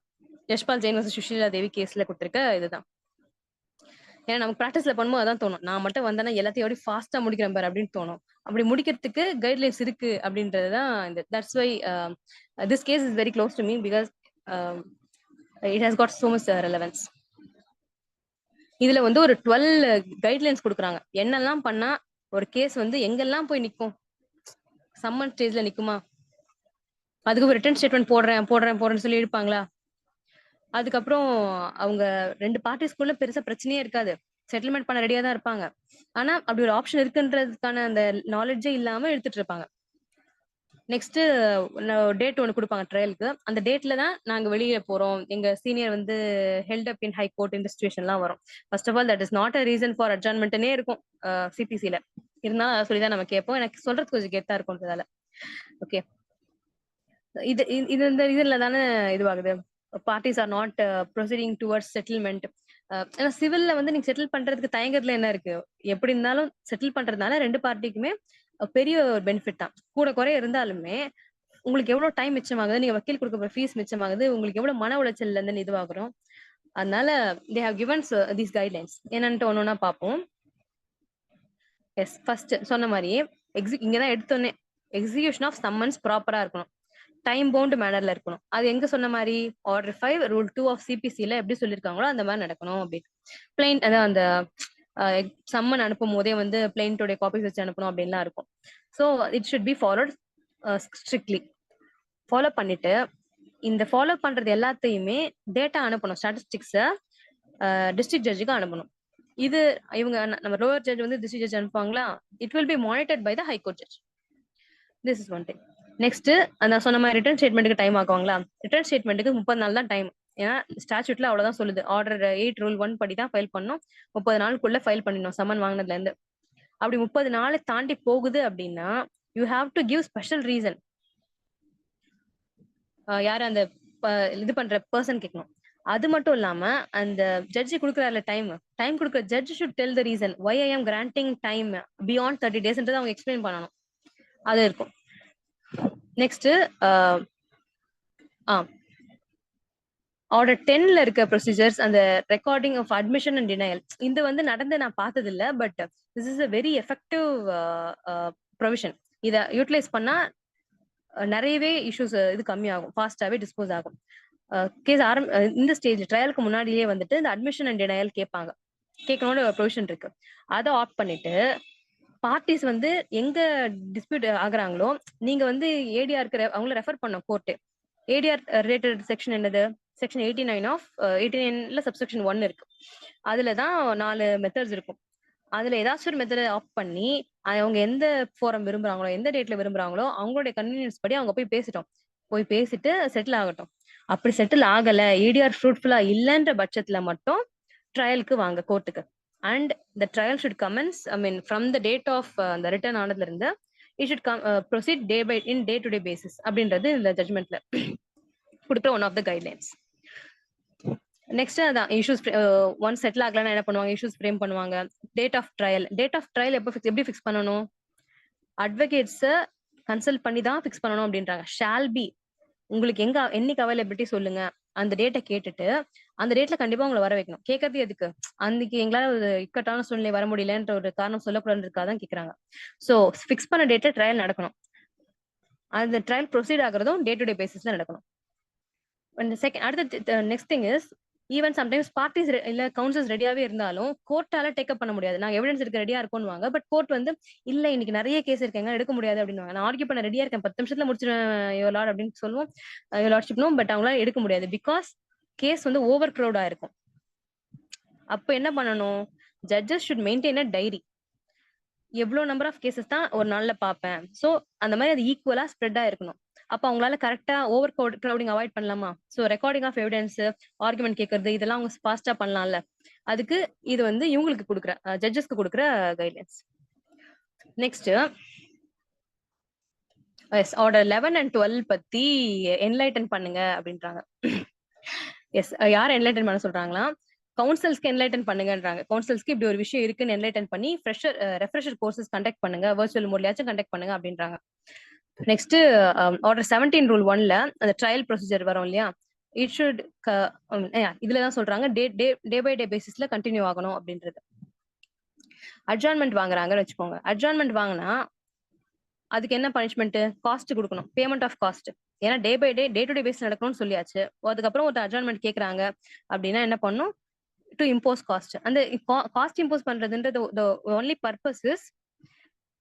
யஷ்பால் ஜெயின் வர்சஸ் சுஷீலா தேவி கேஸ்ல கொடுத்திருக்க இதுதான். ஏன்னா நமக்கு ப்ராக்டிஸ்ல பண்ணும்போது அதான் தோணும், நான் மட்டும் வந்தேன்னா எல்லாத்தையும் எப்படி ஃபாஸ்டா முடிக்கிறேன் பாரு அப்படின்னு தோணும். அப்படி முடிக்கிறதுக்கு கைட்லைன்ஸ் இருக்கு அப்படின்றதுதான் இந்த. That's why this case is very close to me because it has got so much relevance. இதுல வந்து ஒரு 12 கைட்லைன்ஸ் கொடுக்குறாங்க, என்னெல்லாம் பண்ணா ஒரு கேஸ் வந்து எங்கெல்லாம் போய் நிக்கும், சம்மன் ஸ்டேஜ்ல நிக்குமா, அதுக்கு ஒரு ரிட்டன் ஸ்டேட்மெண்ட் போடுறேன்னு சொல்லி இருப்பாங்களா, அதுக்கப்புறம் அவங்க 2 பார்ட்டிஸ்குள்ள பெருசா பிரச்சனையே இருக்காது, செட்டில்மெண்ட் பண்ண ரெடியா தான் இருப்பாங்க. ஆனா அப்படி ஒரு ஆப்ஷன் இருக்குன்றதுக்கான அந்த நாலேஜே இல்லாம எடுத்துட்டு இருப்பாங்க. நெக்ஸ்ட் டேட் ஒன்று கொடுப்பாங்க ட்ரையலுக்கு, அந்த டேட்ல தான் நாங்க வெளியே போறோம், எங்க சீனியர் வந்து held up in high court இந்த சிச்சுவேஷன்லாம் வரும். First of all that is not a reason for அட்ஜாயின்மெண்ட்னே இருக்கும் சிபிசில இருந்தா சொல்லிதான் நம்ம கேட்போம். எனக்கு சொல்றது கொஞ்சம் கெத்தா இருக்கும்ன்றதால. ஓகே, இது இந்த இதுல தானே இதுவாகுது, parties are not proceeding towards settlement. ஏன்னா சிவில்ல வந்து நீங்க செட்டில் பண்றதுக்கு தயங்குறதுல என்ன இருக்கு, எப்படி இருந்தாலும் செட்டில் பண்றதுனால 2 பார்ட்டிக்குமே பெரிய ஒரு பெனிஃபிட் தான். கூட குறைய இருந்தாலுமே உங்களுக்கு எவ்வளவு டைம் மிச்சமாகுது, நீங்க வக்கீல் கொடுக்குற ஃபீஸ் மிச்சமாகுது, உங்களுக்கு எவ்வளவு மன உளைச்சல்ல இருந்து இதுவாகுறோம். அதனால they have given these guidelines. என்னன்ட்டு ஒன்னொன்னா பார்ப்போம். எஸ், ஃபர்ஸ்ட் சொன்ன மாதிரியே இங்கதான் எடுத்தோன்னே எக்ஸிகியூஷன் ஆஃப் சம்மன்ஸ் ப்ராப்பரா இருக்கணும், டைம் பவுண்ட் மேனர்ல இருக்கணும். அது எங்க சொன்ன மாதிரி ஆர்டர் 5 ரூல் 2 ஆஃப் சிபிசில எப்படி சொல்லியிருக்காங்களோ அந்த மாதிரி நடக்கணும் அப்படின்னு. பிளைண்ட் அதான் அந்த சம்மன் அனுப்பும் போதே வந்து பிளைண்டோட காப்பீஸ் வச்சு அனுப்பணும் அப்படின்லாம் இருக்கும். So it should be followed strictly. Follow பண்ணிட்டு இந்த ஃபாலோ பண்றது எல்லாத்தையுமே டேட்டா அனுப்பணும், ஸ்டாட்டிஸ்டிக்ஸை டிஸ்ட்ரிக்ட் ஜட்ஜுக்கு அனுப்பணும். இது இவங்க நம்ம லோவர் ஜட்ஜ் வந்து டிஸ்ட்ரிக்ட் ஜட்ஜ் அனுப்புவாங்களா, it will be monitored by the high court judge. This is one thing. Next நான் சொன்ன மாதிரி ரிட்டர்ன் ஸ்டேட்மெண்ட்டுக்கு டைம் ஆக்குவாங்களா, ரிட்டர்ன் ஸ்டேட்மெண்ட்டுக்கு 30 நாள் தான் டைம். ஏன்னா ஸ்டாட்யூட்ல அவ்வளவுதான் சொல்லுது, ஆர்டர் 8 ரூல் 1 படி தான் ஃபைல் பண்ணணும், 30 நாளுக்குள்ள ஃபைல் பண்ணிடணும் சம்மன் வாங்கினதுல இருந்து. அப்படி 30 நாளை தாண்டி போகுது அப்படின்னா you have to give special reason. யாரு அந்த இது பண்ற பர்சன் கேட்கணும். அது மட்டும் இல்லாம அந்த ஜட்ஜி கொடுக்குறாருல டைம் கொடுக்குற judge should tell the reason why I am granting time beyond 30 days அவங்க எக்ஸ்பிளைன் பண்ணணும். அது இருக்கும். நெக்ஸ்ட் ஆர்டர் 10ல இருக்க ப்ரொசீஜர்ஸ், அந்த recording of admission and denial, இது வந்து நடந்து நான் பார்த்தது இல்லை, but this is a very effective provision. இதை யூட்டிலைஸ் பண்ணா நிறையவே இஷ்யூஸ் இது கம்மியாகும், ஃபாஸ்டாவே டிஸ்போஸ் ஆகும். கேஸ் இந்த ஸ்டேஜ் ட்ரையலுக்கு முன்னாடியே வந்துட்டு இந்த அட்மிஷன் அண்ட் டினையல் கேட்கணும்னு ஒரு ப்ரொவிஷன் இருக்கு. அதை ஆப்ட் பண்ணிட்டு பார்ட்டிஸ் வந்து எங்க டிஸ்பியூட் ஆகுறாங்களோ நீங்க வந்து ஏடிஆருக்கு அவங்கள ரெஃபர் பண்ணோம் கோர்ட்டு. ஏடிஆர் ரிலேட்டட் செக்ஷன் என்னது, செக்ஷன் 89 ஆஃப் 89ல சப்செக்ஷன் 1 இருக்கு. அதுலதான் 4 மெத்தட்ஸ் இருக்கும். அதுல ஏதாச்சும் ஒரு மெத்தட் ஆஃப் பண்ணி அவங்க எந்த ஃபோரம் விரும்புறாங்களோ, எந்த டேட்ல விரும்புறாங்களோ அவங்களுடைய கன்வீனியன்ஸ் படி அவங்க போய் பேசிட்டு செட்டில் ஆகட்டும். அப்படி செட்டில் ஆகல, ஏடிஆர் ஃப்ரூட்ஃபுல்லா இல்லைன்ற பட்சத்துல மட்டும் ட்ரையலுக்கு வாங்க கோர்ட்டுக்கு. And the trial should commence, I mean from the date of அந்த ரிட்டர்ன் ஆனதுல இருந்து it should proceed day to day basis அப்படின்றது இந்த ஜட்மெண்ட்ல கொடுக்குற one of the guidelines. Next அதான் இஷ்யூஸ் ஒன் செட்டில் ஆகலன்னா என்ன பண்ணுவாங்க, இஷ்யூஸ் ஃப்ரேம் பண்ணுவாங்க. டேட் ஆஃப் ட்ரையல் எப்படி ஃபிக்ஸ் பண்ணணும், அட்வொகேட்ஸை கன்சல்ட் பண்ணி தான் ஃபிக்ஸ் பண்ணணும் அப்படின்றாங்க. ஷால் பி, உங்களுக்கு என்னைக்கு அவைலபிலிட்டி சொல்லுங்க, அந்த டேட்டை கேட்டுட்டு அந்த டேட்ல கண்டிப்பா உங்களை வர வைக்கணும். கேட்கறது எதுக்கு? அன்னைக்கு எங்களால ஒரு இக்கட்டான சூழ்நிலை வர முடியலன்ற ஒரு காரணம் சொல்லக்கூடாதுக்காக தான் கேக்குறாங்க. சோ ஃபிக்ஸ் பண்ண டேட்ல ட்ரையல் நடக்கணும். அந்த ட்ரையல் ப்ரொசீட் ஆகுறதும் டே டு டே பேசிஸ்ல நடக்கணும். அடுத்த next thing is even sometimes parties இல்ல கவுன்சில்ஸ் ரெடியாவே இருந்தாலும் கோர்ட்டால டேக்கப் பண்ண முடியாது. நாங்க எவிடன்ஸ் எடுக்க ரெடியா இருக்கோம்னுவாங்க. பட் கோர்ட் வந்து இல்ல இன்னைக்கு நிறைய கேஸ் இருக்கேங்க எடுக்க முடியாது அப்படின்னு. நான் ஆர்கியூ பண்ண ரெடியா இருக்கேன் 10 நிமிஷத்துல முடிச்சிருவேன் யுவர் லார்ட் அப்படின்னு சொல்லுவோம் யுவர் லார்ட்ஷிப்னும். பட் அவங்களால எடுக்க முடியாது பிகாஸ் கேஸ் வந்து ஓவர் க்ரௌடா இருக்கும். அப்ப என்ன பண்ணணும்? Judges should maintain a diary. எவ்வளவு நம்பர் ஆஃப் கேசஸ் தான் ஒரு நாள்ல பார்ப்பேன். சோ அந்த மாதிரி அது ஈக்குவலா ஸ்ப்ரெட் இருக்கணும். அப்ப அவங்களால கரெக்டா ஓவர் கிரௌடிங் அவாய்ட் பண்ணலாமா? So recording of evidence, argument கேட்கறது இதெல்லாம் அவங்க ஃபாஸ்டா பண்ணலாம்ல. அதுக்கு இது வந்து இவங்களுக்கு கொடுக்குற ஜட்ஜஸ்க்கு கொடுக்குற கைட்லைன்ஸ். நெக்ஸ்ட் ஆர்டர் 11 and 12 பத்தி என்லைட்டன் பண்ணுங்க அப்படின்றாங்க. எஸ், யார் என்லைட்டன் பண்ண சொல்றாங்களா? கவுன்சில்ஸ்க்கு என்லைட்டன் பண்ணுங்கன்றாங்க. கவுன்சில்ஸ்க்கு இப்படி ஒரு விஷயம் இருக்குன்னு என்லைட்டன் பண்ணி ரெஃப்ரெஷர் கோர்சஸ் கண்டக்ட் பண்ணுங்க, வர்ச்சுவல் மோட்லயாச்சும் கண்டக்ட் பண்ணுங்க அப்படின்றாங்க. நெக்ஸ்ட் ஆர்டர் 17 ரூல் 1ல அந்த ட்ரையல் ப்ரொசீஜர் வரும் இல்லையா, இட் ஷுட் இதுலதான் சொல்றாங்க டே பை டே பேசிஸ்ல கண்டினியூ ஆகணும் அப்படின்றது. அட்ஜார்ன்மெண்ட் வாங்குறாங்கன்னு வச்சுக்கோங்க. அட்ஜார்ன்மெண்ட் வாங்கினா அதுக்கு என்ன பனிஷ்மெண்ட்? காஸ்ட் கொடுக்கணும், பேமெண்ட் ஆஃப் காஸ்ட். ஏன்னா day by day to day base நடக்கணும்னு சொல்லியாச்சு. அதுக்கப்புறம் ஒரு அட்ஜார்ன்மெண்ட் கேட்கறாங்க அப்படின்னா என்ன பண்ணும்? To impose cost. அந்த காஸ்ட் இம்போஸ் பண்றதுன்றது ஒன்லி பர்பஸ் இஸ்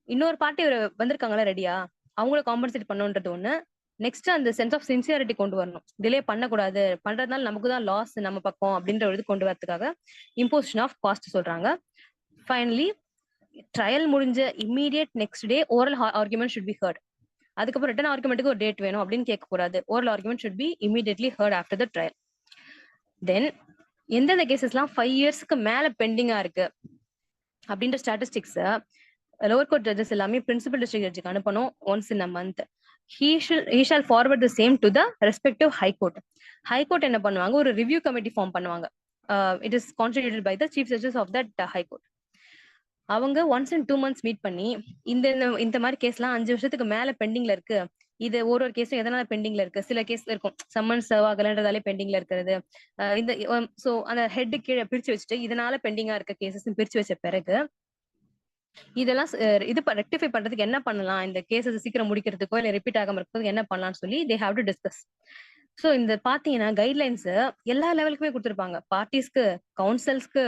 இன்னொரு பார்ட்டி வந்திருக்காங்களா ரெடியா, அவங்கள காம்பன்சேட் பண்ணுன்றது ஒண்ணு. நெக்ஸ்ட் அந்த சென்ஸ் ஆஃப் சின்சியாரிட்டி கொண்டு வரணும். டிலே பண்ணக்கூடாது, பண்றதுனால நமக்கு தான் லாஸ் நம்ம பக்கம் அப்படின்ற ஒரு இது கொண்டு வரதுக்காக இம்போசிஷன் ஆஃப் காஸ்ட் சொல்றாங்க. ஃபைனலி ட்ரையல் முடிஞ்ச immediate next day oral argument should be heard. அதுக்கப்புறம் ரிட்டன் ஆர்குமெண்ட்டுக்கு ஒரு டேட் வேணும் அப்படின்னு கேட்க கூடாது. Oral argument should be immediately heard after the trial. Then எந்தெந்த கேசஸ்லாம் 5 இயர்ஸ்க்கு மேல பெண்டிங்கா இருக்கு அப்படின்ற ஸ்டாட்டிஸ்டிக்ஸ் லோவர் கோர்ட் ஜட்ஜஸ் எல்லாமே பிரின்சிபல் டிஸ்ட்ரிக்ட் ஜட்ஜுக்கு அனுப்பணும் once in a month. he shall forward the same to the respective high court. high court என்ன பண்ணுவாங்க? ஒரு ரிவ்யூ கமிட்டி ஃபார்ம் பண்ணுவாங்க. it is constituted by the chief judges of that high court. அவங்க once in 2 months meet பண்ணி இந்த மாதிரி கேஸ்லாம் 5 வருஷத்துக்கு மேல பெண்டிங்ல இருக்கு, இது ஒரு கேஸும் எதனால பெண்டிங்ல இருக்கு, சில கேஸ்ல இருக்கும் சம்மன் சர்வ் ஆகலன்றதாலே பெண்டிங்ல இருக்கிறது, இந்த சோ அந்த ஹெட் கீழே பிரிச்சு வச்சுட்டு இதனால பெண்டிங்கா இருக்க கேசஸ் பிரிச்சு வச்ச பிறகு இதெல்லாம் இது ரெக்டிஃபை பண்றதுக்கு என்ன பண்ணலாம், இந்த கேசஸ் சீக்கிரம் முடிக்கிறதுக்கோ இல்ல ரிப்பீட் ஆகாம இருக்கிறதுக்கு என்ன பண்ணலாம்னு சொல்லி they have to discuss. So இந்த பாத்தீங்கன்னா கைட்லைன்ஸ் எல்லா லெவலுக்குமே கொடுத்திருப்பாங்க. பார்ட்டிஸ்க்கு, கவுன்சில்ஸ்க்கு,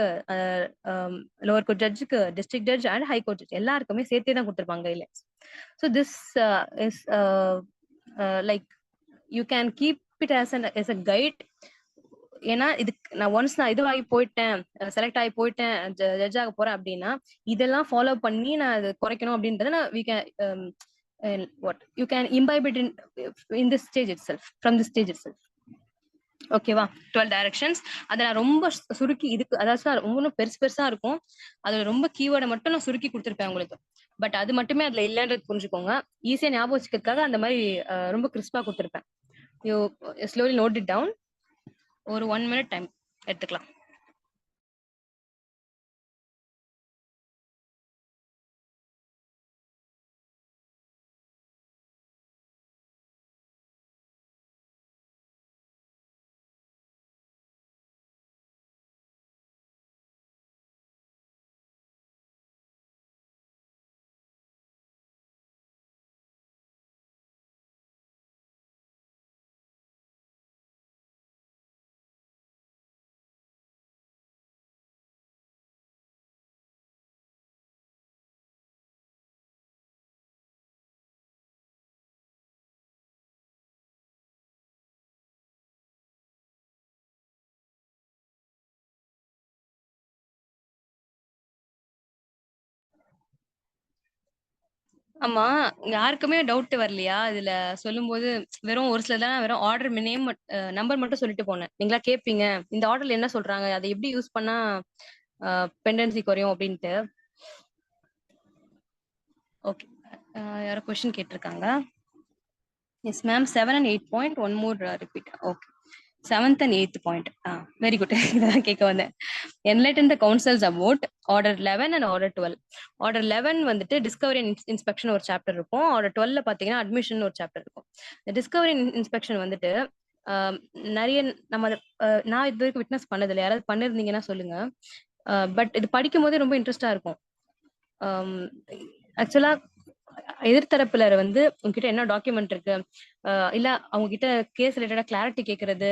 லோவர் கோர்ட் ஜட்ஜுக்கு, district judge and high court judge எல்லாருக்குமே சேர்த்தே தான் கொடுத்திருப்பாங்க guidelines. So this is like you can keep it as a guide. ஏன்னா இதுக்கு நான் ஒன்ஸ் நான் இதுவாகி போயிட்டேன், செலக்ட் ஆகி போயிட்டேன், ஜட்ஜ் ஆக போறேன் அப்படின்னா இதெல்லாம் ஃபாலோ பண்ணி நான் அது குறைக்கணும் அப்படின்றத நான் what you can imbibe it in this stage itself, from this stage itself. ஓகேவா? 12 டைரக்ஷன்ஸ். அதை நான் ரொம்ப சுருக்கி இதுக்கு அதாச்சும் ரொம்ப பெருசா இருக்கும், அதுல ரொம்ப கீவேர்டை மட்டும் நான் சுருக்கி கொடுத்துருப்பேன் உங்களுக்கு. பட் அது மட்டுமே அதுல இல்லைன்றது புரிஞ்சுக்கோங்க. ஈஸியா ஞாபகம் வச்சுக்கிறதுக்காக அந்த மாதிரி ரொம்ப கிறிஸ்பா கொடுத்துருப்பேன். You slowly note it down. ஒரு 1 minute டைம் எடுத்துக்கலாம். ஆமா, யாருக்குமே டவுட் வரலையா இதுல சொல்லும் போது? வெறும் ஒரு சில தான் வெறும் ஆர்டர் நேம் நம்பர் மட்டும் சொல்லிட்டு போனேன். நீங்களா கேட்பீங்க இந்த ஆர்டர்ல என்ன சொல்றாங்க, அதை எப்படி யூஸ் பண்ணா பெண்டன்சி குறையும் அப்படின்ட்டு. ஓகே, யாரோ கொஸ்டின் கேட்டிருக்காங்க. Yes ma'am, 7 and 8 point one more repeat. Okay, 7th and 8th point. Very good. இதான் கேட்க வந்தேன். enlighten the councils about order 11 and order 12. order 11 வந்துட்டு discovery and inspection ஒரு சாப்டர் இருக்கும். order 12ல பாத்தீங்கன்னா admission ஒரு சாப்டர் இருக்கும். இந்த discovery and inspection வந்துட்டு நிறைய நம்ம நான் இது வரைக்கும் விட்னஸ் பண்ணதில்லை, யாராவது பண்ணிருந்தீங்கன்னா சொல்லுங்க. பட் இது படிக்கும் போதே ரொம்ப இன்ட்ரெஸ்டா இருக்கும். ஆக்சுவலா எதிர்த்தரப்புல வந்து உங்ககிட்ட என்ன டாக்குமெண்ட் இருக்கு, இல்ல அவங்க கிட்ட கேஸ் ரிலேட்டடா கிளாரிட்டி கேட்கறது,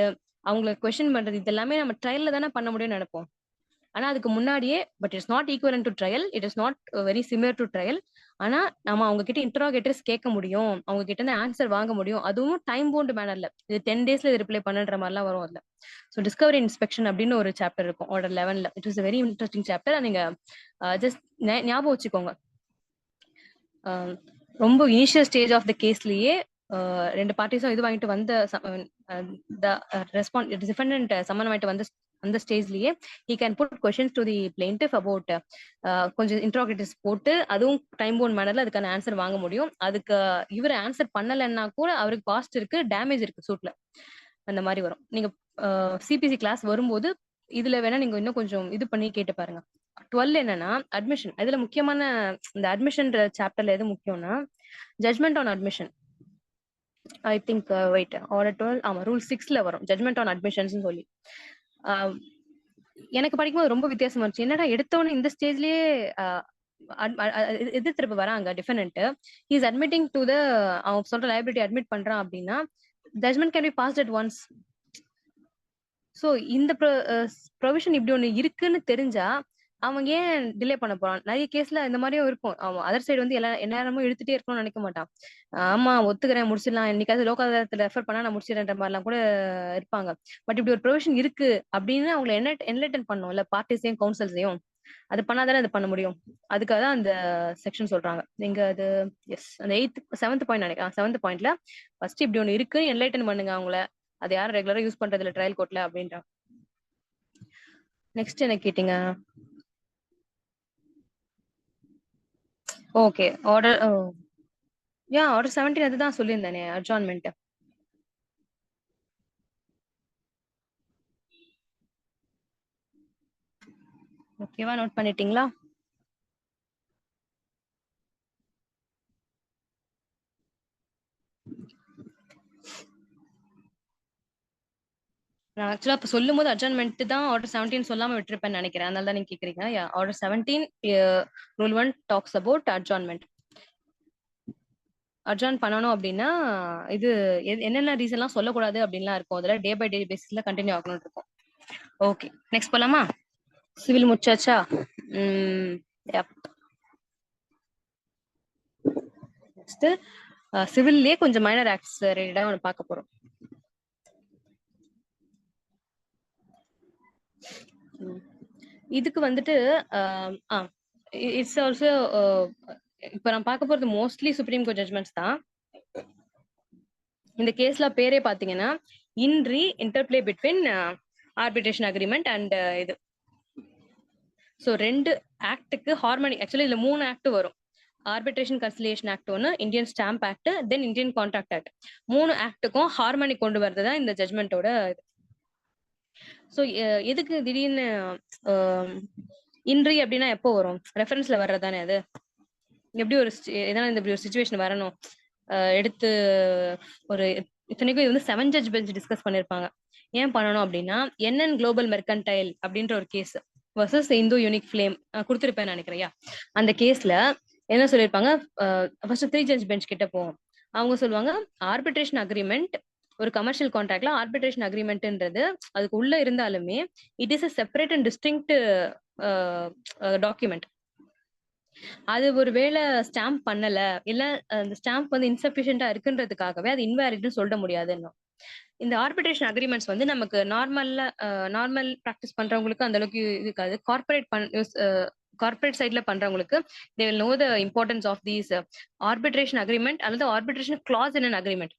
அவங்களை கொஸ்டின் பண்றது, இது எல்லாமே நம்ம ட்ரையல்ல தானே பண்ண முடியும்னு நினைப்போம். ஆனா அதுக்கு முன்னாடியே but it's not equivalent to trial, it is not very similar to trial. ஆனா நம்ம அவங்க கிட்ட இன்டராகேட்டர்ஸ் கேட்க முடியும், அவங்க கிட்ட இருந்து ஆன்சர் வாங்க முடியும், அதுவும் டைம் பவுண்ட் மேனர்ல. இது 10 daysல இது ரிப்ளை பண்ணுன்ற மாதிரிலாம் வரும் அதுல. ஸோ டிஸ்கவரி இன்ஸ்பெக்ஷன் அப்படின்னு ஒரு சாப்டர் இருக்கும் ஆர்டர் 11ல. It is very interesting chapter. நீங்க ஜஸ்ட் ஞாபகம் வச்சுக்கோங்க. ரொம்ப இனிஷியல் ஸ்டேஜ் ஆஃப் த கேஸ்லயே 2 பார்ட்டிஸும் இது வாங்கிட்டு வந்த டிஃபெண்டன்ட் சம்மன் வாங்கிட்டு வந்த அந்த ஸ்டேஜ்லயே he can put questions to the plaintiff about கொஞ்சம் இன்ட்ராகேட்டர்ஸ் போட்டு, அதுவும் டைம் பவுண்ட் மேனர்ல அதுக்கான ஆன்சர் வாங்க முடியும். அதுக்கு இவர் ஆன்சர் பண்ணலைன்னா கூட அவருக்கு காஸ்ட் இருக்கு, டேமேஜ் இருக்கு சூட்ல, அந்த மாதிரி வரும். நீங்க சிபிசி கிளாஸ் வரும்போது இதுல வேணா நீங்க இன்னும் கொஞ்சம் இது பண்ணி கேட்டு பாருங்க. 12 என்னன்னா அட்மிஷன். இதுல முக்கியமான இந்த அட்மிஷன் சாப்டர்ல எது முக்கியம்னா judgment on admission. I think wait order 12, ஆமா ரூல் 6ல வரும் ஜட்மெண்ட் ஆன் அட்மிஷன்ஸ் சொல்லி. எனக்கு படிக்கும்போது ரொம்ப வித்தியாசமா இருந்துச்சு. என்னடா எடுத்தோன்னு இந்த ஸ்டேஜ்லயே எதிர்த்திருப்பு வராங்க defendant, he is admitting to the, அவன் சொல்ற லைபிலிட்டி அட்மிட் பண்றான் அப்படின்னா judgement can be passed at once. So இந்த ப்ரொவிஷன் இப்படி ஒண்ணு இருக்குன்னு தெரிஞ்சா அவங்க ஏன் டிலே பண்ண போறான்? நிறைய கேஸ்ல இந்த மாதிரியும் இருக்கும். அவன் அதர் சைடு வந்து எல்லாரும் இழுத்துட்டே இருக்கணும்னு நினைக்க மாட்டான். ஆமா ஒத்துக்கிறேன், முடிச்சிடலாம், என்னைக்காவது லோக்கல் அதாலத்துல ரெஃபர் பண்ணா நான் முடிச்சிடறேன்ற மாதிரிலாம் கூட இருப்பாங்க. பட் இப்படி ஒரு ப்ரொவிஷன் இருக்கு அப்படின்னு அவங்களை என்லைட்டன் பண்ணும்ல, பார்ட்டிஸையும் கவுன்சில்ஸையும். அது பண்ணாதானே அது பண்ண முடியும். அதுக்காக தான் அந்த செக்ஷன் சொல்றாங்க. நீங்க அது எஸ் அந்த 7th பாயிண்ட் நினைக்கிறேன். 7th பாயிண்ட்ல ஃபர்ஸ்ட் இப்படி ஒண்ணு இருக்கு என்லைட்டன் பண்ணுங்க அவங்கள, அது யாரும் ரெகுலரா யூஸ் பண்றது இல்ல ட்ரையல் கோர்ட்ல அப்படின்ற. நெக்ஸ்ட் என்ன கேட்டீங்க? ஓகே ஆர்டர் ஆர்டர் 17 அதுதான் சொல்லியிருந்தானே, அட்ஜார்ன்மெண்ட். ஓகேவா, நோட் பண்ணிட்டீங்களா? நான் ஆக்சுவலா இப்ப சொல்லும் போது அட்ஜார்ன்மெண்ட் தான் ஆர்டர் 17 சொல்லாம விட்டுருப்பேன்னு நினைக்கிறேன். அதனால தான் நீங்க கேக்குறீங்க. Order 17 rule 1 talks about adjournment. Adjourn பண்ணணும் அப்படின்னா இது என்னென்ன ரீசன்லாம் சொல்லக்கூடாது அப்படின்லாம் இருக்கும். அதுல டே பை டே பேசிஸ்ல கண்டினியூ ஆகணும்னு இருக்கும். ஓகே நெக்ஸ்ட் போலாமா? சிவில் முடிச்சாச்சா? நெக்ஸ்ட் சிவில்லயே கொஞ்சம் மைனர் ஆக்ட்ஸ் ரிலேட்டடா ஒன்று பார்க்க போறோம். இதுக்கு வந்துட்டு இட்ஸ் ஆல்சோ இப்ப நான் பார்க்க போறது மோஸ்ட்லி சுப்ரீம் கோர்ட் ஜட்மெண்ட்ஸ் தான். இந்த கேஸ்ல பேரே பாத்தீங்கன்னா இன்ரி interplay between arbitration agreement and இது. ஸோ 2 ஆக்டுக்கு ஹார்மனி, ஆக்சுவலி இதுல 3 ஆக்ட் வரும். ஆர்பிட்ரேஷன் கன்சிலியேஷன் ஆக்ட் ஒன்று, Indian stamp act, then Indian contract act. 3 ஆக்டுக்கும் ஹார்மனி கொண்டு வரது தான் இந்த ஜட்மெண்டோட இது. ஸோ எதுக்கு திடீர்னு இன்ரி அப்படின்னா எப்போ வரும்? ரெஃபரன்ஸ்ல வர்றதானே அது. எப்படி ஒரு எதனா இந்த இப்படி ஒரு சுச்சுவேஷன் வரணும் எடுத்து ஒரு இத்தனைக்கும் இது வந்து 7 ஜட்ஜ் பெஞ்ச் டிஸ்கஸ் பண்ணிருப்பாங்க. ஏன் பண்ணணும் அப்படின்னா என்என் குளோபல் மெர்கன்டைல் அப்படின்ற ஒரு case versus Indo unique flame கொடுத்துருப்பேன்னு நினைக்கிறையா. அந்த கேஸ்ல என்ன சொல்லியிருப்பாங்க, ஃபர்ஸ்ட் 3 ஜட்ஜ் பெஞ்ச் கிட்ட போவோம். அவங்க சொல்லுவாங்க ஆர்பிட்ரேஷன் அக்ரிமெண்ட் ஒரு கமர்ஷியல் கான்ட்ராக்ட்ல ஆர்பிட்ரேஷன் அக்ரிமெண்ட்ன்றது அதுக்கு உள்ள இருந்தாலுமே it is a separate and distinct document. அது ஒருவேளை ஸ்டாம்ப் பண்ணல, இல்ல அந்த ஸ்டாம்ப் வந்து இன்சபிஷியன்டா இருக்குன்றதுக்காகவே அது இன்வேலிட்னு சொல்ல முடியாதுன்னு. இந்த ஆர்பிட்ரேஷன் அக்ரிமெண்ட்ஸ் வந்து நமக்கு நார்மல் ப்ராக்டிஸ் பண்றவங்களுக்கு அந்த அளவுக்கு இருக்காது. கார்பரேட் சைட்ல பண்றவங்களுக்கு they will know the importance of these arbitration agreement அல்லது arbitration clause in an agreement.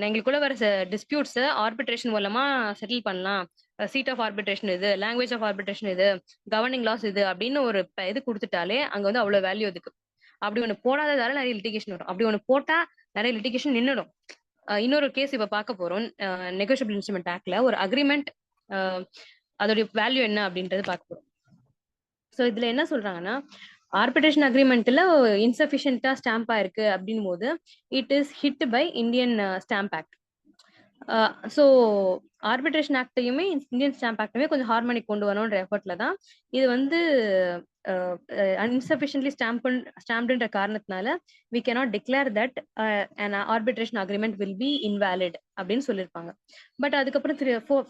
எங்களுக்குள்ள வர டிஸ்பியூட்ஸ் ஆர்பிட்ரேஷன் மூலமா செட்டில் பண்ணலாம், சீட் ஆஃப் ஆர்பிட்ரேஷன் இது, லாங்குவேஜ் ஆஃப் ஆர்பிட்ரேஷன் இது, கவர்னிங் லாஸ் இது அப்படின்னு ஒரு இது கொடுத்துட்டாலே அங்க வந்து அவ்வளவு வேல்யூ இதுக்கு. அப்படி ஒண்ணு போடாததால நிறைய லிட்டிகேஷன் வரும். அப்படி ஒண்ணு போட்டா நிறைய லிட்டிகேஷன் நின்னுடும். இன்னொரு கேஸ் இப்ப பார்க்க போறோம். நெகோஷியபிள் இன்ஸ்ட்ருமெண்ட் ஆக்ட்ல ஒரு அக்ரிமெண்ட் அதோடைய வேல்யூ என்ன அப்படின்றது பார்க்க போறோம். ஸோ இதுல என்ன சொல்றாங்கன்னா ஆர்பிட்ரேஷன் அக்ரிமெண்ட்ல இன்சபிஷியன்டா ஸ்டாம்பா இருக்கு அப்படின் போது it is hit by Indian stamp act. So ஆர்பிட்ரேஷன் ஆக்டையுமே இந்தியன் ஸ்டாம்ப் ஆக்டையுமே கொஞ்சம் ஹார்மோனிக் கொண்டு வரணுன்ற எஃபர்ட்ல தான் இது வந்து இன்சஃபிஷியன்ட்லி ஸ்டாம்ப்டுன்ற காரணத்தினால we cannot declare that an arbitration agreement will be invalid அப்படின்னு சொல்லியிருப்பாங்க. பட் அதுக்கப்புறம்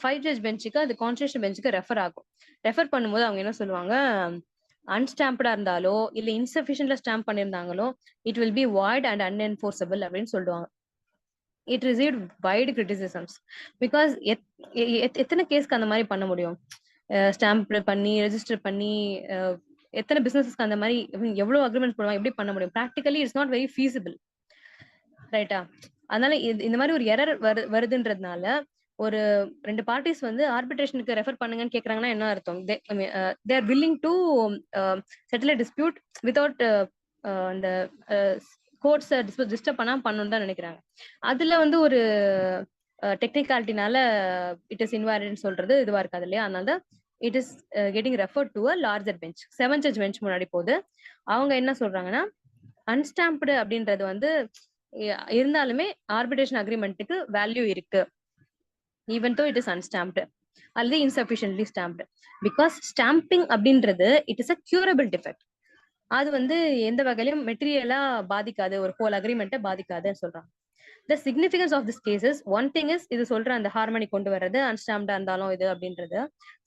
5 ஜட்ஜ் பெஞ்சுக்கு அது கான்ஸ்டிடியூஷன் பெஞ்சுக்கு ரெஃபர் ஆகும். ரெஃபர் பண்ணும்போது அவங்க என்ன சொல்லுவாங்க, அன்ஸ்டாம்படா இருந்தாலோ இல்ல இன்சஃபிஷியன்ட்ல ஸ்டாம்ப் பண்ணியிருந்தாங்களோ it will be void and unenforceable அப்படின்னு சொல்லுவாங்க. It received wide criticisms because எத்தனை கேஸ்க்கு அந்த மாதிரி பண்ண முடியும்? ஸ்டாம்ப் பண்ணி ரெஜிஸ்டர் பண்ணி எத்தனை பிசினஸ்க்கு அந்த மாதிரி எவ்வளவு அக்ரிமெண்ட் போடுவாங்க, எப்படி பண்ண முடியும்? Practically it's not very feasible, ரைட்டா? அதனால இந்த மாதிரி ஒரு எரர் வருதுன்றதுனால ஒரு 2 பார்ட்டிஸ் வந்து ஆர்பிட்ரேஷனுக்கு ரெஃபர் பண்ணுங்கன்னு கேக்குறாங்கன்னா என்ன அர்த்தம்? They are willing to settle dispute without அந்த கோர்ட்ஸை டிஸ்டர்ப் பண்ணாம பண்ணணும்னு தான் நினைக்கிறாங்க. அதுல வந்து ஒரு டெக்னிக்காலிட்டினால இட் இஸ் இன்வாலிட்னு சொல்றது இதுவா இருக்காது இல்லையா? அதனால it is getting refer to a larger bench. 7 judge bench முன்னாடி போகுது. அவங்க என்ன சொல்றாங்கன்னா, அன்ஸ்டாம்ப்டு அப்படின்றது வந்து இருந்தாலுமே ஆர்பிட்ரேஷன் அக்ரிமெண்ட்டுக்கு வேல்யூ இருக்கு, ஈவன் தோ இட் இஸ் அன்ஸ்டாம்ப்டு அல்லது இன்சஃபிஷியன்ட்லி ஸ்டாம்ப்டு. பிகாஸ் ஸ்டாம்பிங் அப்படின்றது it is a curable defect. அது வந்து எந்த வகையிலும் மெட்டீரியலா பாதிக்காது, ஒரு ஹோல் அக்ரிமெண்ட்டை பாதிக்காதுன்னு சொல்றாங்க. The significance of this case is, one thing is இது சொல்ற அந்த ஹார்மனி கொண்டு வர்றது அன்ஸ்டாம்ப்டா இருந்தாலும் இது அப்படின்றது.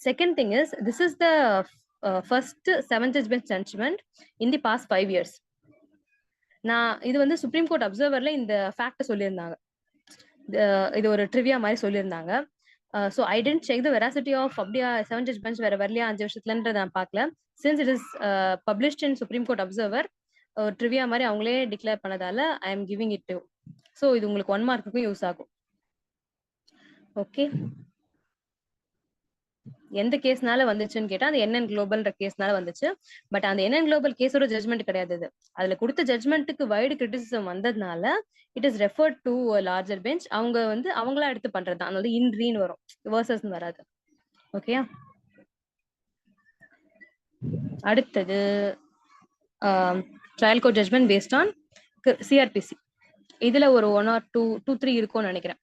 Second thing is this is the first 7th judge bench judgment in the past 5 years. நான் இது வந்து சுப்ரீம் கோர்ட் அப்சர்வர்ல இந்த ஃபேக்ட் சொல்லியிருந்தாங்க, இது ஒரு ட்ரிவியா மாதிரி சொல்லியிருந்தாங்க. So I tend check the veracity of அப்படியா 7th judge bench வேற வரலையா 5 வருஷத்துலன்றத நான் பார்க்கல. Since it is published in supreme court observer, trivia மாதிரி அவங்களே டிக்ளேர் பண்ணதால I am giving it to. So இது உங்களுக்கு 1 மார்க்குக்கும் யூஸ் ஆகும். ஓகே, எந்த கேஸ்னால வந்துச்சுன்னு கேட்டா அந்த என்என் குளோபல்ன்ற கேஸ்னால வந்துச்சு. பட் அந்த என்என் குளோபல் கேஸோட ஜட்மெண்ட் கிடையாது இது. அதுல கொடுத்த ஜட்மெண்ட்டுக்கு வைடு கிரிட்டிசிசம் வந்ததுனால it is referred to larger bench. அவங்க வந்து அவங்களா எடுத்து பண்றது தான், அதனால இன் ரீன் வரும், வேர்சஸ் வராது. ஓகே, அடுத்தது trial court judgement based on CrPC. இதுல ஒரு 1 or 2, 3 இருக்கும்னு நினைக்கிறேன்.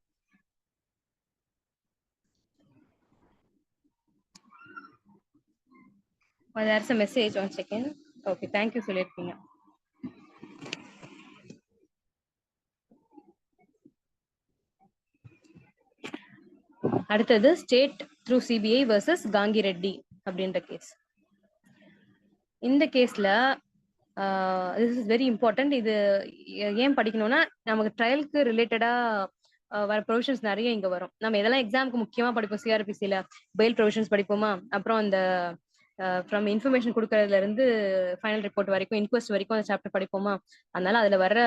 There's a message, 1 second. Okay, thank you சொல்லிருக்கீங்க. அடுத்தது state through CBI versus Gangi Reddy அப்படின்ற கேஸ். இந்த கேஸ்ல திஸ் இஸ் வெரி இம்பார்ட்டன்ட். இது ஏன் படிக்கணும்னா, நமக்கு ட்ரையலுக்கு ரிலேட்டடா வர ப்ரொவிஷன்ஸ் நிறைய இங்க வரும். நம்ம எதெல்லாம் எக்ஸாமுக்கு முக்கியமா படிப்போம், சிஆர்பிசில பெயில் ப்ரொவிஷன்ஸ் படிப்போமா, அப்புறம் அந்த ஃப்ரம் இன்ஃபர்மேஷன் கொடுக்கறதுல இருந்து ஃபைனல் ரிப்போர்ட் வரைக்கும், இன்குவெஸ்ட் வரைக்கும் அந்த சாப்டர் படிப்போமா. அதனால அதுல வர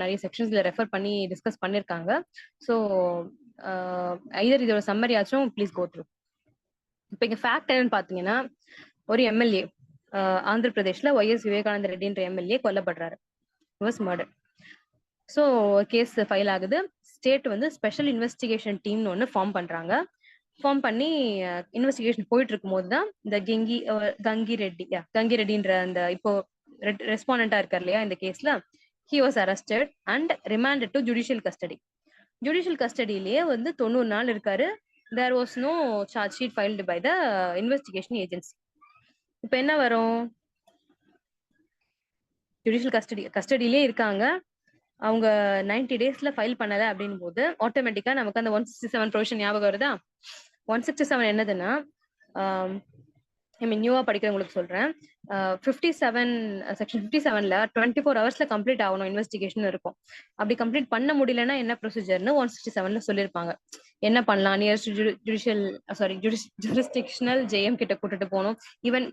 நிறைய செக்ஷன்ஸ்ல ரெஃபர் பண்ணி டிஸ்கஸ் பண்ணிருக்காங்க. ஸோ ஐதர் இதோட சம்மரி ஆச்சும் ப்ளீஸ் கோ த்ரூ. இப்போ இங்க ஃபேக்ட் என்னன்னு பாத்தீங்கன்னா, ஒரு எம்எல்ஏ ஆந்திர பிரதேஷ்ல ஒய்எஸ் விவேகானந்த ரெட்டின்ற எம்எல்ஏ கொல்லப்படுறாரு, was murder. So case file ஆகுது. ஸ்டேட் வந்து ஸ்பெஷல் இன்வெஸ்டிகேஷன் டீம்னு ஒன்று ஃபார்ம் பண்றாங்க. ஃபார்ம் பண்ணி இன்வெஸ்டிகேஷன் போயிட்டு இருக்கும் போது தான் இந்த கங்கி ரெட்டின்ற அந்த இப்போ ரெஸ்பாண்டா இருக்கார் இல்லையா இந்த கேஸ்ல, he was arrested and remanded to judicial custody. Judicial கஸ்டடியிலேயே வந்து 90 நாள் இருக்காரு. There was no charge sheet filed by the investigation agency. இப்ப என்ன வரும், ஜுடிஷியல் கஸ்டடியிலே இருக்காங்க, அவங்க 90 டேஸ்ல ஃபைல் பண்ணல அப்படின் போது ஆட்டோமேட்டிக்கா நமக்கு அந்த 167 ப்ரொவிஷன் ஞாபகம் வருதா? 167 என்னதுன்னா, ஐ மீன் நியூவா படிக்கிறவங்களுக்கு சொல்றேன், 57 செக்ஷன் 57ல 24 ஹவர்ஸ்ல கம்ப்ளீட் ஆகணும் இன்வெஸ்டிகேஷன் இருக்கும். அப்படி கம்ப்ளீட் பண்ண முடியலன்னா என்ன ப்ரொசீஜர்னு 167ல சொல்லியிருப்பாங்க. என்ன பண்ணலாம், நியரஸ்ட் ஜுரிஸ்டிக்ஷனல் ஜேஎம் கிட்ட கூட்டிட்டு போகணும், ஈவன்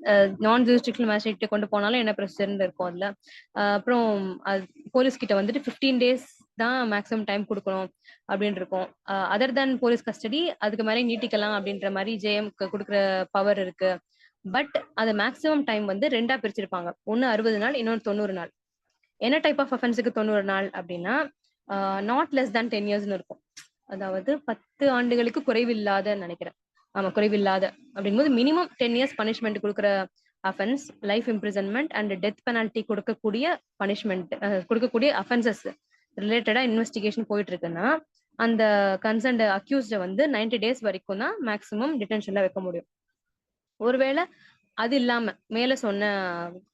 நான் ஜுரிஸ்டிக்ஷனல் மேஜிஸ்ட்ரேட் கிட்ட கொண்டு போனாலும் என்ன ப்ரொசீஜர்னு இருக்கும் அதுல. அப்புறம் போலீஸ் கிட்ட வந்துட்டு 15 டேஸ் தான் மேக்ஸிமம் டைம் கொடுக்கணும் அப்படின்னு இருக்கும். அதர் தேன் போலீஸ் கஸ்டடி அதுக்கு மேலே நீட்டிக்கலாம் அப்படின்ற மாதிரி ஜேஎம்க்கு கொடுக்குற பவர் இருக்கு. பட் அது மேக்ஸிமம் டைம் வந்து 2ஆ பிரிச்சிருப்பாங்க, ஒன்னு 60 நாள், இன்னொன்று 90 நாள். என்ன டைப் ஆஃப் அஃபென்ஸுக்கு 90 நாள் அப்படின்னா, நாட் லெஸ் தேன் 10 இயர்ஸ்னு இருக்கும். அதாவது 10 ஆண்டுகளுக்கு குறைவில்லாத நினைக்கிறேன். ஆமா, குறைவில்லாத அப்படிங்கும்போது மினிமம் 10 இயர்ஸ் பனிஷ்மெண்ட் கொடுக்குற offence, life imprisonment and death penalty கொடுக்கக்கூடிய பனிஷ்மெண்ட் கொடுக்கக்கூடிய அஃபென்சஸ் ரிலேட்டடா இன்வெஸ்டிகேஷன் போயிட்டு இருக்குன்னா அந்த கன்சர்ன்ட் அக்யூஸ்ட வந்து 90 days வரைக்கும் தான் மேக்ஸிமம் டிடென்ஷன்ல வைக்க முடியும். ஒருவேளை அது இல்லாம மேல சொன்ன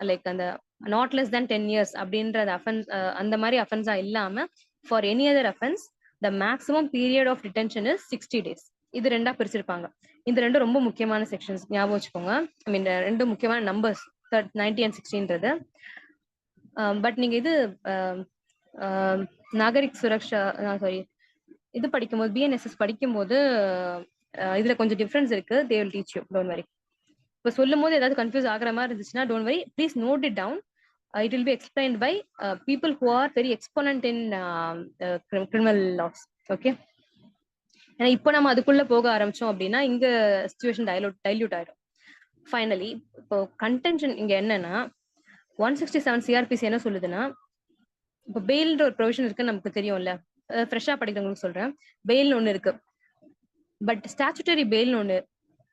லைக் அந்த நாட் லெஸ் தேன் 10 years அப்படின்ற அஃபென்ஸ், அந்த மாதிரி அஃபென்ஸா இல்லாம for any other offence the maximum period of detention is 60 days. இது ரெண்டா பிரிச்சிருப்பாங்க. இந்த ரெண்டும் ரொம்ப முக்கியமான செக்ஷன்ஸ், ஞாபகம் வச்சுக்கோங்க. ஐ மீன் ரெண்டு முக்கியமான நம்பர்ஸ் 90 and 60ன்றது. பட் நீங்க இது நாகரிக் சுரக்ஷா சாரி இது படிக்கும்போது பிஎன்எஸ்எஸ் படிக்கும்போது இதுல கொஞ்சம் டிஃபரன்ஸ் இருக்கு. They will teach you, don't worry. இப்போ சொல்லும் போது ஏதாவது கன்ஃபியூஸ் ஆகிற மாதிரி இருந்துச்சுன்னா don't worry, please note it down. It will be explained by people who are very exponent in criminal laws. Okay, ஏன்னா இப்போ நம்ம அதுக்குள்ள போக ஆரம்பிச்சோம் அப்படின்னா இங்க சிச்சுவேஷன் டைல்யூட் ஆயிடும். ஃபைனலி இப்போ கன்டென்ஷன் இங்க என்னன்னா 167 சிஆர்பிசி என்ன சொல்லுதுன்னா, இப்போ பெயில்ன்ற ஒரு ப்ரொவிஷன் இருக்குன்னு நமக்கு தெரியும்ல, ஃப்ரெஷ்ஷா படிக்கிறவங்களுக்கு சொல்றேன். பெயில் ஒண்ணு இருக்கு, பட் ஸ்டாச்சுட்டரி பெயில் ஒண்ணு,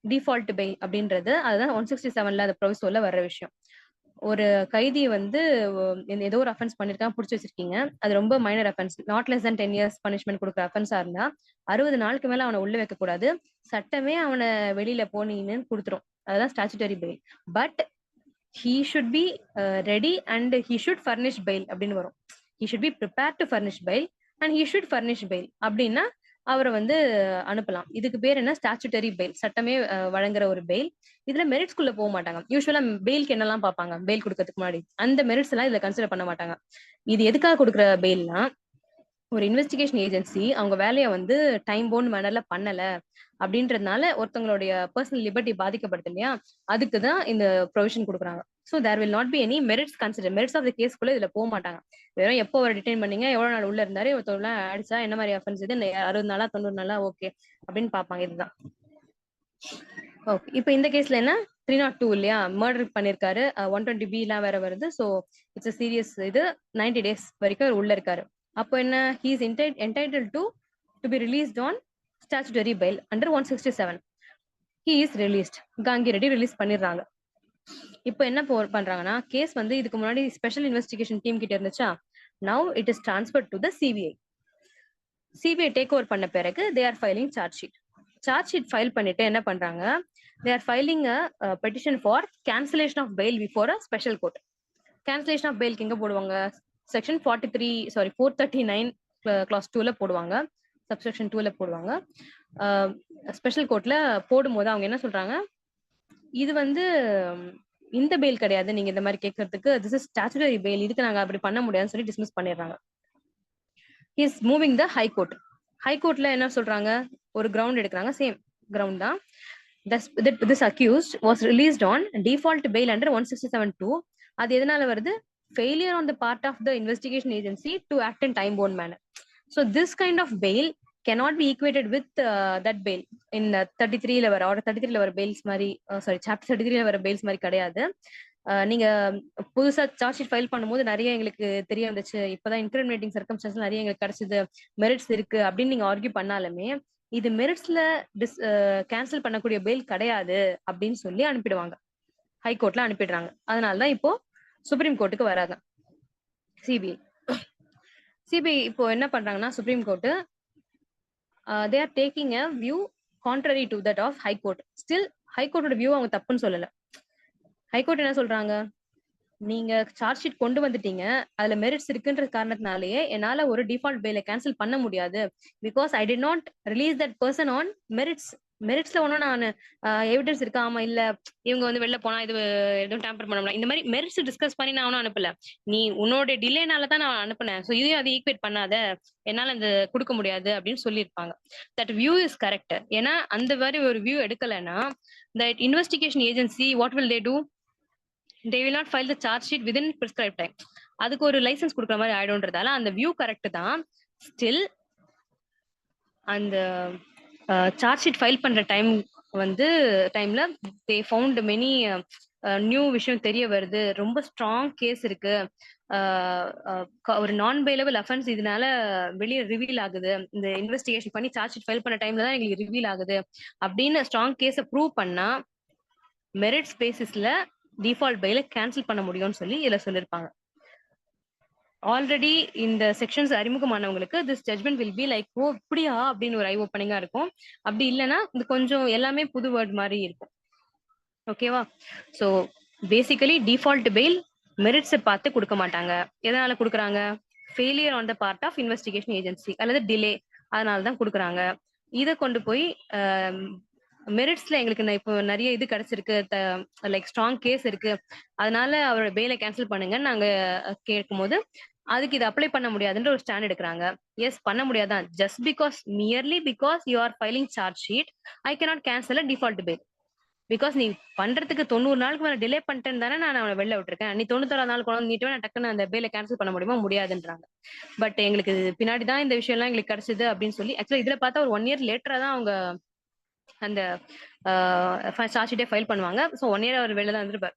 டிஃபால்ட் பெயில் அப்படின்றது அதுதான் 167ல அந்த ப்ரொவிசோல வர்ற விஷயம். ஒரு கைதி வந்து ஏதோ ஒரு அஃபென்ஸ் பண்ணிருக்கான், பிடிச்சி வச்சிருக்கீங்க, அது ரொம்ப minor offence, not less than 10 years punishment கொடுக்குற அஃபென்ஸா இருந்தா 60 நாளுக்கு மேல அவனை உள்ள வைக்க கூடாது, சட்டமே அவனை வெளியில போனீங்கன்னு கொடுத்துரும். அதுதான் statutory bail. But he should be ready and he should furnish bail அப்படின்னு வரும். he should be prepared to furnish bail and he should furnish bail அப்படின்னா அவரை வந்து அனுப்பலாம். இதுக்கு பேர் என்ன, ஸ்டாச்சுட்டரி பெயில், சட்டமே வழங்குற ஒரு பெயில். இதுல மெரிட்ஸ்குள்ள போக மாட்டாங்க. யூஸ்வலா பெயிலுக்கு என்னெல்லாம் பார்ப்பாங்க, பெயில் கொடுக்கறதுக்கு முன்னாடி அந்த மெரிட்ஸ் எல்லாம் இதுல கன்சிடர் பண்ண மாட்டாங்க. இது எதுக்காக கொடுக்குற பெயில்னா, ஒரு இன்வெஸ்டிகேஷன் ஏஜென்சி அவங்க வேலையை வந்து டைம் பவுண்ட் மேனர்ல பண்ணல அப்படின்றதுனால ஒருத்தவங்களுடைய பர்சனல் லிபர்ட்டி பாதிக்கப்படுது இல்லையா, அதுக்கு தான் இந்த ப்ரொவிஷன் கொடுக்குறாங்க. So there will not be any merits consider, merits of the கேஸ்க்குள்ள இதுல போக மாட்டாங்க. வெறும் எப்போ ஒரு டிடைன் பண்ணீங்க, எவ்வளவு நாள் உள்ள இருந்தாரு, ஒருத்தவங்க அடிச்சா என்ன மாதிரி அஃபென்ஸ், இது 60 நாளா 90 நாளா ஓகே அப்படின்னு பார்ப்பாங்க. இதுதான் ஓகே. இப்போ இந்த கேஸ்ல என்ன 302 இல்லையா, மர்டர் பண்ணிருக்காரு, 120B எல்லாம் வேற வருது. So it's serious. இது 90 days வரைக்கும் உள்ள இருக்காரு. அப்போ என்ன, he is entitled to be released on statutory bail under 167. he is released. Gangi Reddy release பண்ணிடுறாங்க. இப்போ என்ன பண்றாங்கன்னா, கேஸ் வந்து இதுக்கு முன்னாடி ஸ்பெஷல் இன்வெஸ்டிகேஷன் டீம் கிட்ட இருந்துச்சா, now it is transferred to the CBI. CBI take over பண்ண பிறகு they are filing charge sheet file பண்ணிட்டு என்ன பண்றாங்க, they are filing a petition for cancellation of bail before a special court. cancellation of bail எங்க போடுவாங்க, section 439 clause 2ல போடுவாங்க, subsection 2ல போடுவாங்க. Special கோர்ட்ல போடும்போது அவங்க என்ன சொல்றாங்க, இது வந்து இந்த பெயில் கிடையாது, நீங்க இந்த மாதிரி கேட்கறதுக்கு திஸ் இஸ் ஸ்டாச்சுட்டரி பெயில், இதுக்கு நாங்க அப்படி பண்ண முடியாதுன்னு சொல்லி டிஸ்மிஸ் பண்ணிடுறாங்க. he is moving the high court. High கோர்ட்ல என்ன சொல்றாங்க, ஒரு கிரவுண்ட் எடுக்கிறாங்க, சேம் கிரவுண்ட் தான். this accused was released on default bail under 167(2). அது எதனால வருது, failure on the part of the investigation agency to act in time bound manner. So this kind of bail cannot be equated with that bail in 33ல வர order 33ல வர bails மாதிரி, sorry chapter 33ல வர bails மாதிரி கிடையாது. நீங்க புதுசா charge sheet file பண்ணும்போது நிறைய எங்களுக்கு தெரிய வந்துச்சு, இப்பதான் இன்கிரிமினேட்டிங் சர்க்கம்ஸ்டன்ஸ் நிறைய எங்களுக்கு கிடைச்சது, மெரிட்ஸ் இருக்கு அப்படின்னு நீங்க ஆர்கியூ பண்ணாலுமே இது மெரிட்ஸ்ல கேன்சல் பண்ணக்கூடிய பெயில் கிடையாது அப்படின்னு சொல்லி அனுப்பிடுவாங்க, ஹை கோர்ட்ல அனுப்பிடுறாங்க. அதனாலதான் இப்போ சுப்ரீம் கோர்ட்டுக்கு வராங்க சிபிஐ. இப்போ என்ன பண்றாங்கன்னா, supreme court they are taking a view contrary to that of high court. still high court view அவங்க தப்புன்னு சொல்லல. ஹை கோர்ட் என்ன சொல்றாங்க, நீங்க சார்ஜ் ஷீட் கொண்டு வந்துட்டீங்க, அதுல மெரிட்ஸ் இருக்குன்ற காரணத்தினாலேயே என்னால ஒரு டிஃபால்ட் பெயில கேன்சல் பண்ண முடியாது, because I did not release that person on merits. மெரிட்ஸ்ல ஒன்னும் நான் எவிடன்ஸ் இருக்கா, ஆமா இல்ல இவங்க வந்து வெளில போனா இது எதுவும் டேம்பர் பண்ண முடியல, இந்த மாதிரி மெரிட்ஸ் டிஸ்கஸ் பண்ணி நான் ஒன்னும் அனுப்பல, நீ உன்னோட டிலேனால தான் நான் அனுப்புனேன், ஸோ இதையும் அதை ஈக்குவேட் பண்ணாத, என்னால இந்த கொடுக்க முடியாது அப்படின்னு சொல்லியிருப்பாங்க. That view is correct. ஏன்னா அந்த மாதிரி ஒரு வியூ எடுக்கலைன்னா that investigation agency what will they do, they will not file the charge sheet within prescribed time. அதுக்கு ஒரு லைசன்ஸ் கொடுக்குற மாதிரி ஆயிடும்ன்றதால அந்த வியூ கரெக்ட் தான். ஸ்டில் அந்த சார்ஜ் ஷீட் ஃபைல் பண்ற டைம்ல தே ஃபவுண்ட் மெனி நியூ விஷயம் தெரிய வருது, ரொம்ப ஸ்ட்ராங் கேஸ் இருக்கு, ஒரு நான் பெயிலபிள் அஃபென்ஸ் இதனால வெளியே ரிவீல் ஆகுது, இந்த இன்வெஸ்டிகேஷன் பண்ணி சார்ஜ் ஷீட் ஃபைல் பண்ண டைம்ல தான் எங்களுக்கு ரிவீல் ஆகுது அப்படின்னு ஸ்ட்ராங் கேஸை ப்ரூவ் பண்ணா மெரிட்ஸ் பேசிஸ்ல டிஃபால்ட் பெயில கேன்சல் பண்ண முடியும்னு சொல்லி இதுல சொல்லிருப்பாங்க. ஆல்ரெடி இந்த செக்ஷன்ஸ் அறிமுகமானவங்களுக்கு this judgment will be like oh இப்படியா அப்படின்னு ஒரு ஐ ஓப்பனிங்கா இருக்கும். அப்படி இல்லைன்னா இது கொஞ்சம் எல்லாமே புது வேர்ட் மாதிரி இருக்கும். ஓகேவா? ஸோ பேசிக்கலி டிஃபால்ட் பெயில் மெரிட்ஸை பார்த்து கொடுக்க மாட்டாங்க. எதனால கொடுக்குறாங்க? Failure on the part of investigation agency அல்லது டிலே, அதனால தான் கொடுக்குறாங்க. இதை கொண்டு போய் மெரிட்ஸ்ல எங்களுக்கு இப்போ நிறைய இது கிடைச்சிருக்கு, லைக் ஸ்ட்ராங் கேஸ் இருக்கு, அதனால அவரோட பெயிலை கேன்சல் பண்ணுங்கன்னு நாங்க கேட்கும்போது அதுக்கு இது அப்ளை பண்ண முடியாதுன்ற ஒரு ஸ்டாண்ட் எடுக்கிறாங்க. எஸ், பண்ண முடியாதான். Just because merely because you are filing charge sheet I cannot cancel a default bail. Because நீ பண்றதுக்கு 90 நாளுக்கு மேல டிலே பண்ணிட்டேன்னு தானே நான் அவனை வெளில விட்டுருக்கேன். நீ 91 நாள் கொண்டு நீட்டு நான் டக்குன்னு அந்த பேலை கேன்சல் பண்ண முடியுமா? முடியாதுன்றாங்க. பட் எங்களுக்கு பின்னாடி தான் இந்த விஷயம் எல்லாம் எங்களுக்கு கிடைச்சது அப்படின்னு சொல்லி ஆக்சுவலா இதுல பார்த்தா ஒரு 1 year லேட்டரா தான் அவங்க அந்த சார்ஜ் ஷீட்டே ஃபைல் பண்ணுவாங்க. ஸோ 1 year அவர் வெளில தான் வந்துருப்பார்.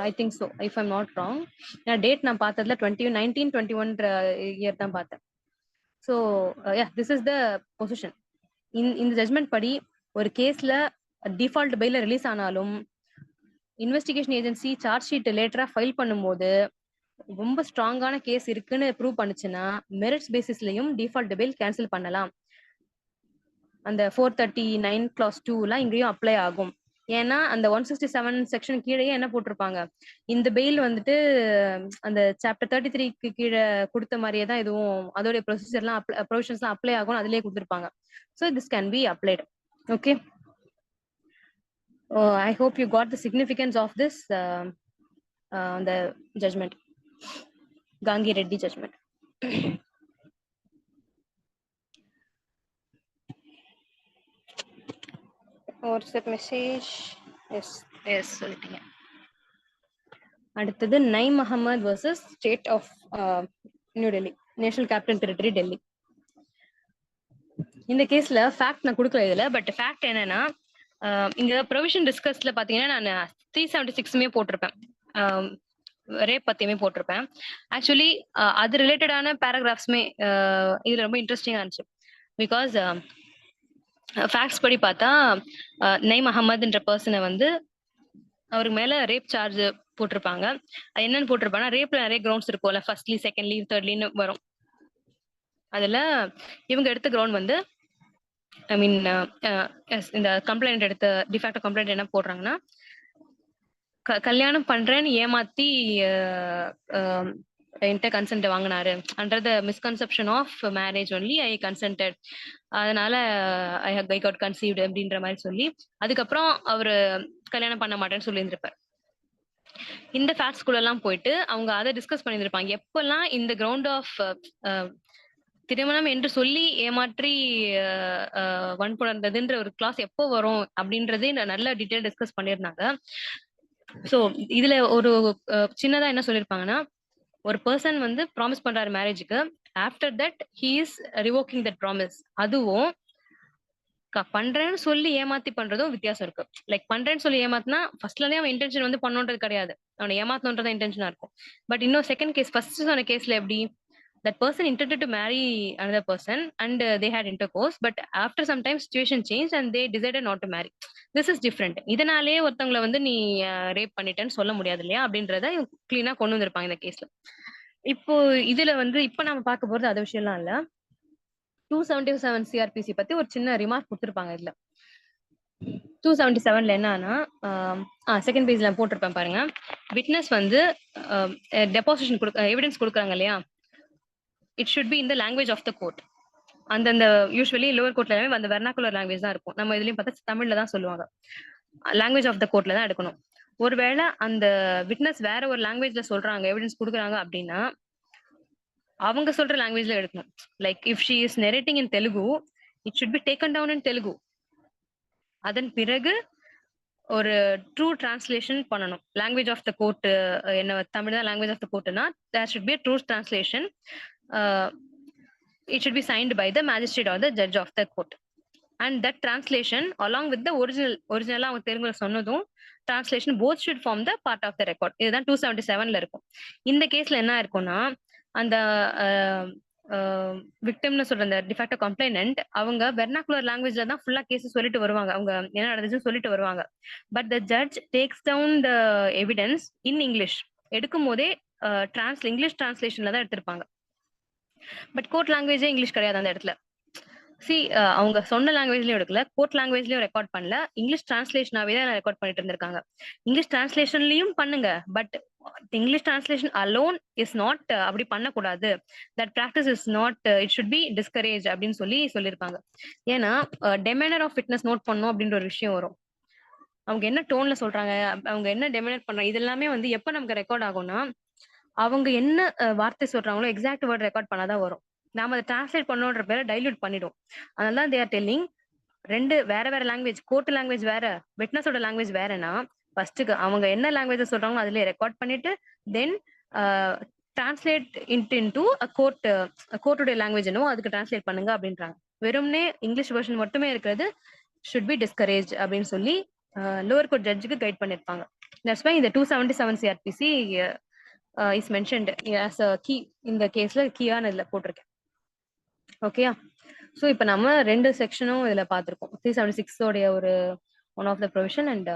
I think so, if I'm not wrong. Date நான் பார்த்ததுல 2019-21 இயர் தான் பார்த்தேன். So this is the position. இந்த ஜட்மெண்ட் படி ஒரு கேஸ்ல டிஃபால்ட் பெயில ரிலீஸ் ஆனாலும் இன்வெஸ்டிகேஷன் ஏஜென்சி சார்ஜ் ஷீட் லேட்டரா ஃபைல் பண்ணும்போது ரொம்ப ஸ்ட்ராங்கான கேஸ் இருக்குன்னு ப்ரூவ் பண்ணுச்சுன்னா மெரிட்ஸ் பேசிஸ்லயும் டிஃபால்ட் பெயில் கேன்சல் பண்ணலாம். அந்த 439 clause 2 இங்கேயும் அப்ளை ஆகும். ஏன்னா அந்த 167 செக்ஷன் கீழே என்ன போட்டிருப்பாங்க, இந்த பெயில் வந்துட்டு அந்த சாப்டர் 33க்கு கீழே கொடுத்த மாதிரியே தான் இதுவும் அதோடைய ப்ரொசீஜர்லாம் ப்ரொவிஷன்ஸ்லாம் அப்ளை ஆகும், அதுலயே கொடுத்துருப்பாங்க. So this can be applied. Okay, I hope you got the significance of this the judgment, Gangi Reddy judgment. WhatsApp message. Yes சொல்லிட்டீங்க. அடுத்தது Naim Ahmed versus state of new Delhi, national capital territory Delhi. இந்த கேஸ்ல ஃபேக்ட் நான் கொடுக்கல இதுல, பட் ஃபேக்ட் என்னன்னா இங்க provision டிஸ்கஸ்ல பாத்தீங்கன்னா நான் 376 போட்டிருப்பேன், ரேப் பத்தியுமே போட்டிருப்பேன். ஆக்சுவலி அது ரிலேட்டடான பேராகிராஃப்ஸ்மே இதுல ரொம்ப இன்ட்ரெஸ்டிங்கா இருந்துச்சு. பிகாஸ் ஃபேக்ட்ஸ் படி பார்த்தா நைம் அகமதுன்ற பர்சனை வந்து அவருக்கு மேல ரேப் சார்ஜ் போட்டிருப்பாங்க. என்னன்னு போட்டிருப்பாங்கன்னா, ரேப்ல நிறைய கிரவுண்ட்ஸ் இருக்கும்ல, ஃபர்ஸ்ட்லி, செகண்ட்லி, தேர்ட்லின்னு வரும். அதுல இவங்க எடுத்த கிரவுண்ட் வந்து ஐ மீன் இந்த கம்ப்ளைண்ட் எடுத்த டிஃபேக்டோ கம்ப்ளைண்ட் என்ன போடுறாங்கன்னா, கல்யாணம் பண்றேன்னு ஏமாத்தி என்கிட்ட கன்சென்ட் வாங்கினாரு. Under the misconception of marriage only I consented, அதனால ஐ காட் கன்சீவ்டு அப்படின்ற மாதிரி சொல்லி அதுக்கப்புறம் அவரு கல்யாணம் பண்ண மாட்டேன்னு சொல்லியிருந்திருப்பார். இந்த ஃபேக்ட்ஸ் கூட எல்லாம் போயிட்டு அவங்க அதை டிஸ்கஸ் பண்ணியிருப்பாங்க. எப்பெல்லாம் இந்த கிரவுண்ட் ஆஃப் திருமணம் என்று சொல்லி ஏமாற்றி வன்புணர்ந்ததுன்ற ஒரு கிளாஸ் எப்போ வரும் அப்படின்றதே நல்ல டீட்டெயில் டிஸ்கஸ் பண்ணியிருந்தாங்க. ஸோ இதுல ஒரு சின்னதா என்ன சொல்லியிருப்பாங்கன்னா, ஒரு பர்சன் வந்து ப்ராமிஸ் பண்றாரு மேரேஜுக்கு, after that he is revoking that promise. அதுவும் பண்றேன்னு சொல்லி ஏமாத்தி பண்றதும் வித்தியாசம் இருக்கு. லைக் பண்றேன்னு சொல்லி ஏமாத்தினா ஃபர்ஸ்ட்ல இருந்தே அவன் இன்டென்ஷன் வந்து பண்ணணுன்றது கிடையாது, அவனை ஏமாத்தணுன்றதான் இன்டென்ஷனா இருக்கும். பட் இன்னும் செகண்ட் கேஸ், ஃபர்ஸ்ட் சொன்ன கேஸ்ல எப்படி, that person intended to marry another person and they had intercourse, but after some time situation changed and they decided not to marry. This is different. இதனாலே ஒருத்தவங்களை வந்து நீ ரேப் பண்ணிட்டேன்னு சொல்ல முடியாது இல்லையா அப்படின்றத கிளீனா கொண்டு வந்திருப்பாங்க இந்த கேஸ்ல. இப்போ இதுல வந்து இப்ப நம்ம பார்க்க போறது அது விஷயம்லாம் இல்ல. 277 CRPC பத்தி ஒரு சின்ன ரிமார்க் கொடுத்திருப்பாங்க இதுல. 277ல என்னன்னா, செகண்ட் பேஜ்ல போட்டிருப்பேன் பாருங்க. விட்னஸ் வந்து டெபாசிஷன் எவிடன்ஸ் கொடுக்குறாங்க இல்லையா, it should be in the language of the court. அந்தந்த யூஸ்வலி லோவர் கோர்ட்ல எல்லாமே அந்த வெர்னாகுலர் லாங்குவேஜ் தான் இருக்கும். நம்ம இதுலயும் பார்த்தா தமிழ்ல தான் சொல்லுவாங்க. லாங்குவேஜ் ஆஃப் த கோர்ட்ல தான் எடுக்கணும். ஒருவேளை அந்த விட்னஸ் வேற ஒரு லாங்குவேஜ்ல சொல்றாங்க, எவிடன்ஸ் கொடுக்குறாங்க அப்படின்னா அவங்க சொல்ற லாங்குவேஜ்ல எடுக்கணும். Like if she is narrating in Telugu, it should be taken down in Telugu. அதன் பிறகு ஒரு ட்ரூ டிரான்ஸ்லேஷன் பண்ணணும். லாங்குவேஜ் ஆஃப் த கோர்ட் என்ன தமிழ் தான் லாங்குவேஜ் ஆஃப் த கோர்ட்னா there should be true translation. It should be signed by the magistrate or the judge of the court, and that translation along with the original அவங்க தெலுங்குல சொன்னதும் translation both should form the part of the record. இதுதான் 277ல இருக்கும். இந்த கேஸ்ல என்ன இருக்கும்னா, அந்த விக்டிம்னு சொல்ற அந்த டிஃபேக்டோ கம்ப்ளைனன்ட் அவங்க வெர்னாகுலர் லாங்குவேஜ்ல தான் ஃபுல்லா கேஸ் சொல்லிட்டு வருவாங்க, அவங்க என்ன நடந்துச்சுன்னு சொல்லிட்டு வருவாங்க. But the judge takes down the evidence in English. எடுக்கும் போதே இங்கிலீஷ் டிரான்ஸ்லேஷன்ல தான் எடுத்திருப்பாங்க. பட் கோர்ட் லாங்குவேஜே இங்கிலீஷ் கிடையாது அந்த இடத்துல. அவங்க சொன்ன லாங்குவேஜ்லயும் எடுக்கல, கோர்ட் லாங்குவேஜ்லயும் ரெக்கார்ட் பண்ணல, இங்கிலீஷ் டிரான்ஸ்லேஷனாவே தான் ரெக்கார்ட் பண்ணிட்டு இருந்திருக்காங்க. இங்கிலீஷ் டிரான்ஸ்லேஷன்லயும் பண்ணுங்க, but English translation alone is not, அப்படி பண்ணக்கூடாது. That practice is not, it should B discourage அப்படின்னு சொல்லியிருப்பாங்க. ஏன்னா டெமெனர் ஆஃப் ஃபிட்னஸ் நோட் பண்ணும் அப்படின்ற ஒரு விஷயம் வரும். அவங்க என்ன டோன்ல சொல்றாங்க, அவங்க என்ன டெமினேட் பண்றாங்க, இது எல்லாமே வந்து எப்ப நமக்கு ரெக்கார்ட் ஆகும்னா, அவங்க என்ன வார்த்தை சொல்றாங்களோ எக்ஸாக்ட் வேர்ட் ரெக்கார்ட் பண்ணாதான் வரும். நாம அதை டிரான்ஸ்லேட் பண்ணோன்ற பேரை டைல்யூட் பண்ணிடும். அதனால தே ஆர் டெல்லிங், 2 வேற லாங்குவேஜ், கோர்ட் லாங்குவேஜ் வேற, விட்னஸோட லாங்குவேஜ் வேறனா, ஃபர்ஸ்ட் அவங்க என்ன லாங்குவேஜ் சொல்றாங்களோ அதுல ரெக்கார்ட் பண்ணிட்டு தென் டிரான்ஸ்லேட் இன்டு கோர்ட்டுடைய லாங்குவேஜ் என்னவோ அதுக்கு டிரான்ஸ்லேட் பண்ணுங்க அப்படின்றாங்க. வெறும்னே இங்கிலீஷ் வெர்ஷன் மட்டுமே இருக்கிறது ஷுட் பி டிஸ்கரேஜ் அப்படின்னு சொல்லி லோவர் கோர்ட் ஜட்ஜுக்கு கைட் பண்ணிருப்பாங்க. தட்ஸ் வை இந்த 277 CRPC is mentioned as a key. இந்த கேஸ்ல கீயான இதுல போட்டிருக்கேன். ஓகேயா? ஸோ இப்போ நம்ம 2 செக்ஷனும் இதுல பார்த்துருக்கோம். 376 உடைய ஒரு one of the provision and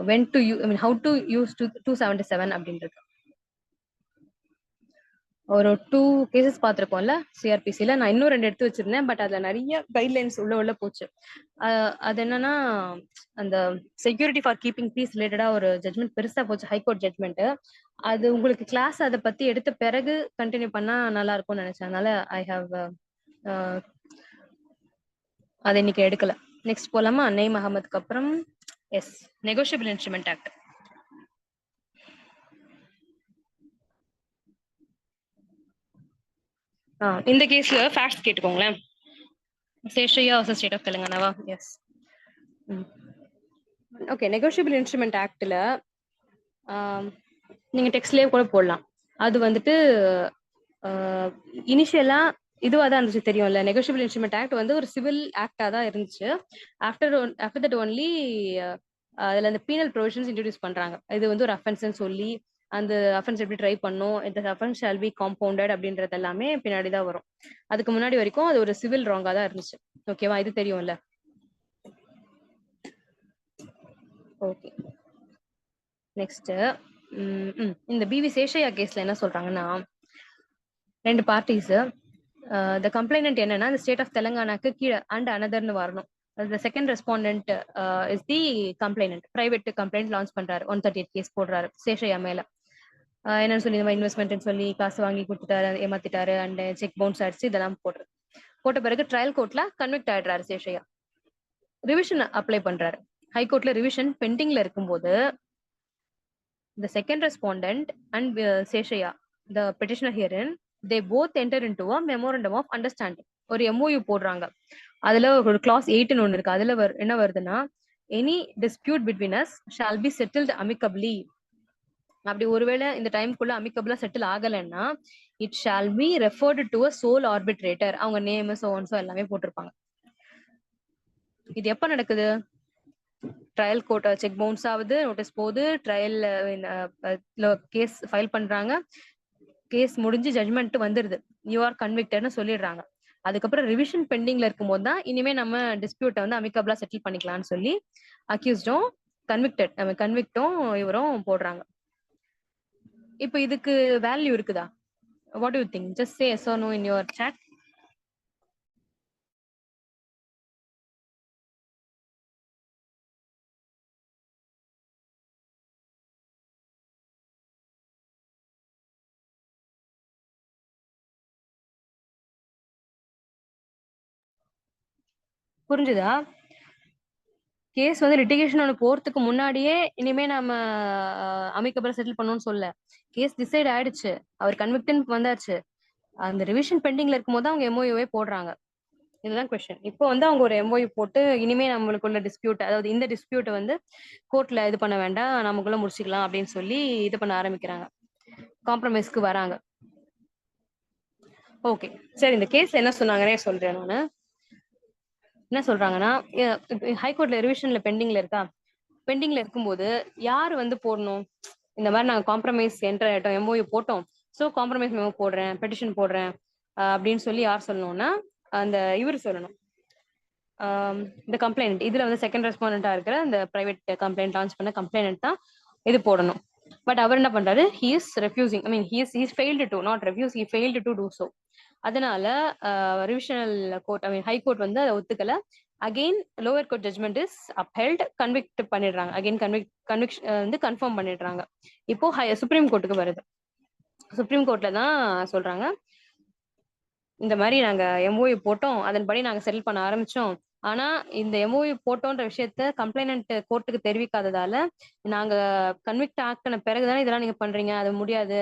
when to use, I mean how to use 277 அப்படின்றது. ஒரு 2 கேசஸ் பார்த்துருக்கோம்ல சிஆர்பிசில. நான் இன்னும் 2 எடுத்து வச்சிருந்தேன், பட் அதுல நிறைய கைட்லைன்ஸ் உள்ள போச்சு. அது என்னன்னா, அந்த செக்யூரிட்டி ஃபார் கீப்பிங் பீஸ் ரிலேட்டடா ஒரு ஜட்மெண்ட் பெருசா போச்சு, ஹைகோர்ட் ஜட்மெண்ட். அது உங்களுக்கு கிளாஸ் அதை பத்தி எடுத்த பிறகு கண்டினியூ பண்ணா நல்லா இருக்கும்னு நினைச்சேன். அதனால ஐ ஹாவ் அதை இன்னைக்கு எடுக்கல. நெக்ஸ்ட் போலாமா? நெய்ம் அகமதுக்கு அப்புறம் எஸ் நெகோஷியபிள் இன்ஸ்ட்ருமெண்ட் ஆக்ட். இந்த கேஸ்ல ஃபேக்ட்ஸ் கேட்டுக்கோங்களேன். சேஷையா வர்சஸ் ஸ்டேட் ஆஃப் தெலுங்கானாவா? எஸ். ஓகே, நெகோஷியபிள் இன்ஸ்ட்ருமெண்ட் ஆக்ட்ல நீங்க டெக்ஸ்ட்லயே கூட போடலாம். அது வந்துட்டு இனிஷியலா இதுவா தான் இருந்துச்சு, தெரியும்ல. நெகோஷியபிள் இன்ஸ்ட்ருமெண்ட் ஆக்ட் வந்து ஒரு சிவில் ஆக்டா தான் இருந்துச்சு. ஆஃப்டர் தட் ஒன்லி அதுல அந்த பீனல் ப்ரொவிஷன்ஸ் இன்ட்ரடியூஸ் பண்றாங்க. இது வந்து ஒரு அஃபென்ஸ்ன்னு சொல்லி, அந்த அஃபென்ஸ் எப்படி ட்ரை பண்ணும், இந்த அஃபென்ஸ் ஷால் பி காம்பவுண்டட் அப்படின்றது எல்லாமே பின்னாடி தான் வரும். அதுக்கு முன்னாடி வரைக்கும் அது ஒரு சிவில் ராங்கா தான் இருந்துச்சு. ஓகேவா? இது தெரியும்ல. ஓகே, நெக்ஸ்ட் இந்த பிவி சேஷையா கேஸ்ல என்ன சொல்றாங்கன்னா, 2 பார்ட்டிஸ், த கம்ப்ளைனன்ட் என்னன்னா இந்த ஸ்டேட் ஆஃப் தெலுங்கானாக்கு கீழே அண்ட் அனதர்னு வரணும். the second respondent is the complainant. private complaint launch பண்றாரு, 138 கேஸ் போடுறாரு சேஷையா மேல. என்னன்னு சொல்லி இந்த இன்வெஸ்ட்மெண்ட் சொல்லி காசு வாங்கி கொடுத்துட்டாரு, ஏமாத்திட்டாரு, அண்ட் செக் பவுன்ஸ் ஆயிடுச்சு, இதெல்லாம் போட்ட பிறகு ட்ரையல் கோர்ட்ல கன்விக்ட் ஆயிடுறாரு சேஷையா. ரிவிஷன் அப்ளை பண்றாரு. ஹைகோர்ட்ல ரிவிஷன் பெண்டிங்ல இருக்கும்போது the second respondent and Seshaiah, the petitioner herein, they both enter into a memorandum of understanding. ஒரு MOU போடுறாங்க. அதுல ஒரு clause 8 ன்னு ஒண்ணு இருக்கு. அதுல என்ன வருதுன்னா, any dispute between us shall be settled amicably. அப்படி ஒருவேளை இந்த டைம்குள்ள அமிக்கபிளா செட்டில் ஆகலைன்னா it shall be referred to a sole arbitrator. அவங்க நேம் சோ எல்லாமே போட்டிருப்பாங்க. இது எப்ப நடக்குது? ட்ரையல் கோர்ட் செக் பவுன்ஸ் ஆகுது, நோட்டீஸ் போகுது, ட்ரையல் கேஸ் ஃபைல் பண்றாங்க, கேஸ் முடிஞ்சு ஜட்மெண்ட் வந்துருது, யூ ஆர் கன்விக்டட்னு சொல்லிடுறாங்க. அதுக்கப்புறம் ரிவிஷன் பெண்டிங்ல இருக்கும்போது தான் இனிமே நம்ம டிஸ்பியூட்டை வந்து அமிக்கபிளா செட்டில் பண்ணிக்கலாம்னு சொல்லி அக்யூஸ்டும் கன்விக்டும் இவரும் போடுறாங்க. இப்போ இதுக்கு வேல்யூ இருக்குதா? What do you think? Just say yes or no in your chat. புரிஞ்சுதா? கேஸ் வந்து லிட்டிகேஷன் ஒன்று போறதுக்கு முன்னாடியே இனிமே நம்ம அமிக்கபிளா செட்டில் பண்ணணும்னு சொல்ல, கேஸ் டிசைட் ஆயிடுச்சு, அவர் கன்விக்டன் வந்தாச்சு, அந்த ரிவிஷன் பெண்டிங்ல இருக்கும்போது அவங்க MOUவே போடுறாங்க. இதுதான் கொஸ்டின். இப்போ வந்து அவங்க ஒரு MOU போட்டு இனிமே நம்மளுக்குள்ள டிஸ்பியூட், அதாவது இந்த டிஸ்பியூட்டை வந்து கோர்ட்ல இது பண்ண வேண்டாம், நமக்குள்ள முடிச்சுக்கலாம் அப்படின்னு சொல்லி இது பண்ண ஆரம்பிக்கிறாங்க, காம்ப்ரமைஸ்க்கு வராங்க. ஓகே, சரி, இந்த கேஸ்ல என்ன சொன்னாங்கன்னே சொல்றேன் நானு. என்ன சொல்றாங்கன்னா, ஹைகோர்ட்ல ரிவிஷன்ல பெண்டிங்ல இருக்கா, பெண்டிங்ல இருக்கும்போது யாரு வந்து போடணும், இந்த மாதிரி நாங்க காம்ப்ரமைஸ் என்டர் ஆயிட்டோம், MOU போட்டோம், ஸோ காம்ப்ரமைஸ் மெமோ போடுறேன், பெட்டிஷன் போடுறேன் அப்படின்னு சொல்லி யார் சொல்லணும்னா அந்த இவர் சொல்லணும், இந்த கம்ப்ளைண்ட். இதுல வந்து செகண்ட் ரெஸ்பாண்டண்டா இருக்கிற அந்த பிரைவேட் கம்ப்ளைண்ட் லான்ச் பண்ண கம்ப்ளைண்ட் தான் இது போடணும். பட் அவர் என்ன பண்றாரு, he is refusing, I mean he failed to not refuse, he failed to do so. அதனால revisional court, I mean high court வந்து அதை ஒத்துக்கல. Again lower court judgement is upheld, convict பண்ணிடுறாங்க. அகெயின் கன்விக்ஷன் வந்து confirm பண்ணிடுறாங்க. இப்போ supreme கோர்ட்டுக்கு வருது. சுப்ரீம் கோர்ட்ல தான் சொல்றாங்க, இந்த மாதிரி நாங்க எம்ஓயு போட்டோம், அதன்படி நாங்க செட்டில் பண்ண ஆரம்பிச்சோம். ஆனா இந்த எம்ஓயு போட்டோன்ற விஷயத்த கம்ப்ளைனன்ட் கோர்ட்டுக்கு தெரிவிக்காததால நாங்க கன்விக்ட் ஆக்கின பிறகுதானே இதெல்லாம் நீங்க பண்றீங்க, அது முடியாது.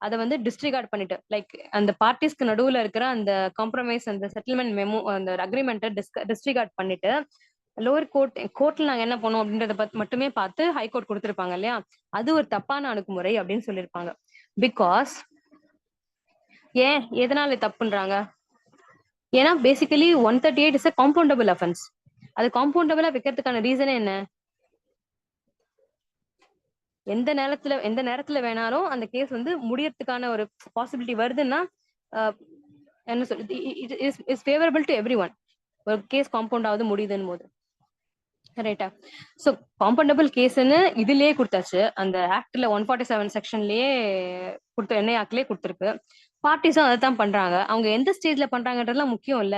அதை வந்து டிஸ்ட்ரிகார்ட் பண்ணிட்டு, லைக் அந்த பார்ட்டிஸ்க்கு நடுவுல இருக்கிற அந்த காம்ப்ரமைஸ், அந்த செட்டில்மெண்ட் மெமோ, அந்த அக்ரிமெண்ட்டை டிஸ்ட்ரிகார்ட் பண்ணிட்டு லோவர் கோர்ட்ல நாங்க என்ன பண்ணோம் அப்படின்றத மட்டுமே பார்த்து ஹை கோர்ட் கொடுத்திருப்பாங்க இல்லையா, அது ஒரு தப்பான அணுகுமுறை அப்படின்னு சொல்லியிருப்பாங்க. பிகாஸ் ஏன் எதனால தப்புன்றாங்க, ஏன்னா basically 138 is a compoundable offence. அது காம்பவுண்டபிளா வைக்கிறதுக்கான ரீசனே என்ன, எந்த நேரத்துல வேணாலும் அந்த கேஸ் வந்து முடியறதுக்கான ஒரு பாசிபிலிட்டி வருதுன்னா என்ன சொல்றது, is favourable to every one. ஒரு கேஸ் காம்பவுண்ட் ஆகுது முடியுதுன்னு போது, ரைட்டா? ஸோ காம்பவுண்டபிள் கேஸ்ன்னு இதுலயே கொடுத்தாச்சு, அந்த ஆக்ட்ல 147 செக்ஷன்லயே கொடுத்த என்ஐ ஆக்ட்லயே கொடுத்துருக்கு. பார்ட்டிஸும் அதை தான் பண்றாங்க. அவங்க எந்த ஸ்டேஜ்ல பண்றாங்கன்றதுலாம் முக்கியம் இல்ல,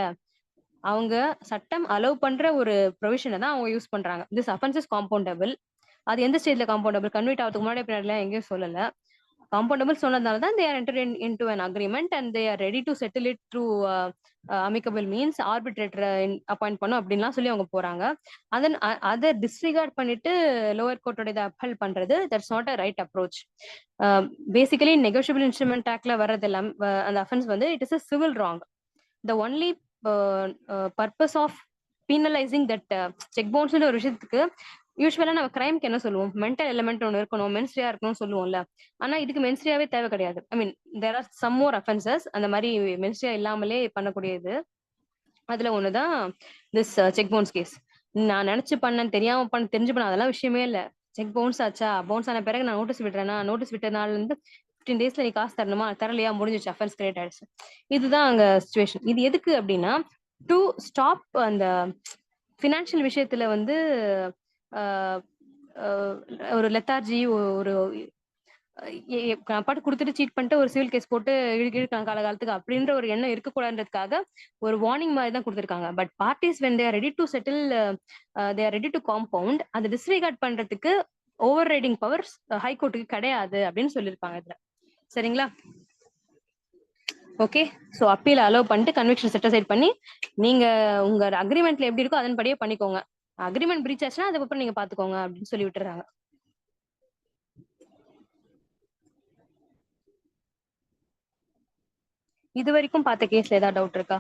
அவங்க சட்டம் அலோவ் பண்ற ஒரு ப்ரொவிஷனை தான் அவங்க யூஸ் பண்றாங்க. This offence is compoundable. அது எந்த ஸ்டேஜ்ல காம்பவுண்டபிள், கன்விட் ஆகிறதுக்கு முன்னாடி பின்னாடி எங்கேயும் சொல்லல. காம்பவுண்டபிள் சொன்னதால தான் they are entered into an agreement and they are ready to settle it through amicable means, ஆர்பிட்ரேட்டரை அப்பாயிண்ட் பண்ணும் அப்படின்லாம் சொல்லி அவங்க போறாங்க. அதை டிஸ்ரிகார்ட் பண்ணிட்டு லோவர் கோர்ட்டோட இதை அப்ஹெல்ட் பண்றது, that's not a right approach. Basically negotiable instrument ஆக்ட்ல வர்றது எல்லாம் அந்த அஃபென்ஸ் வந்து it is a civil wrong. The only purpose of penalizing that cheque பவுன்ஸ்ன்ற ஒரு விஷயத்துக்கு யூஸ்வலா நம்ம கிரைம்க்கு என்ன சொல்லுவோம், மென்டல் எலிமெண்ட் ஒன்று இருக்கணும், மென்ஸ்ட்ரியா இருக்கணும்னு சொல்லுவோம்ல. ஆனா இதுக்கு மென்ஸ்ட்ரியாவே தேவை கிடையாது. I mean there are some more offences அந்த மாதிரி மென்ஸ்ட்ரியா இல்லாமலே பண்ணக்கூடியது. அதுல ஒண்ணுதான் திஸ் செக் பவுன்ஸ் கேஸ். நான் நினைச்சு பண்ணேன், தெரியாம தெரிஞ்சு பண்ண அதெல்லாம் விஷயமே இல்ல. செக் பவுன்ஸ் ஆச்சா, பவுன்ஸ் ஆன பிறகு நான் நோட்டீஸ் விடுறேன்னா, நோட்டீஸ் விட்டனால இருந்து 15 daysல நீ காசு தரணுமா, தரலையா, முடிஞ்சிச்சு, அஃபென்ஸ் கிரியேட் ஆயிடுச்சு. இதுதான் அங்க சிச்சுவேஷன். இது எதுக்கு அப்படின்னா, டு ஸ்டாப் அந்த பினான்சியல் விஷயத்துல வந்து ஒரு லெத்தார்ஜி, ஒரு பாட்டு கொடுத்துட்டு சீட் பண்ணிட்டு ஒரு சிவில் கேஸ் போட்டு இழுக்காங்க காலகாலத்துக்கு அப்படின்ற ஒரு எண்ணம் இருக்கக்கூடாதுன்றதுக்காக ஒரு வார்னிங் மாதிரி தான் கொடுத்துருக்காங்க. But parties when they are ready to settle, they are ready to compound, அதை டிஸ்ரிகார்ட் பண்றதுக்கு ஓவர் ரைடிங் பவர்ஸ் ஹைகோர்ட்டுக்கு கிடையாது அப்படின்னு சொல்லியிருப்பாங்க இதுல. சரிங்களா? ஓகே. ஸோ அப்பீல் அலோவ் பண்ணிட்டு கன்விக்ஷன் செட்டில் பண்ணி நீங்க உங்க அக்ரிமெண்ட்ல எப்படி இருக்கோ அதன்படியே பண்ணிக்கோங்க. அக்ரிமெண்ட் பிரீச் ஆச்சுன்னா அதுக்கப்புறம் நீங்க பாத்துக்கோங்க அப்படின்னு சொல்லி விட்டுறாங்க. இது வரைக்கும் பார்த்த கேஸ்ல ஏதாவது டவுட் இருக்கா?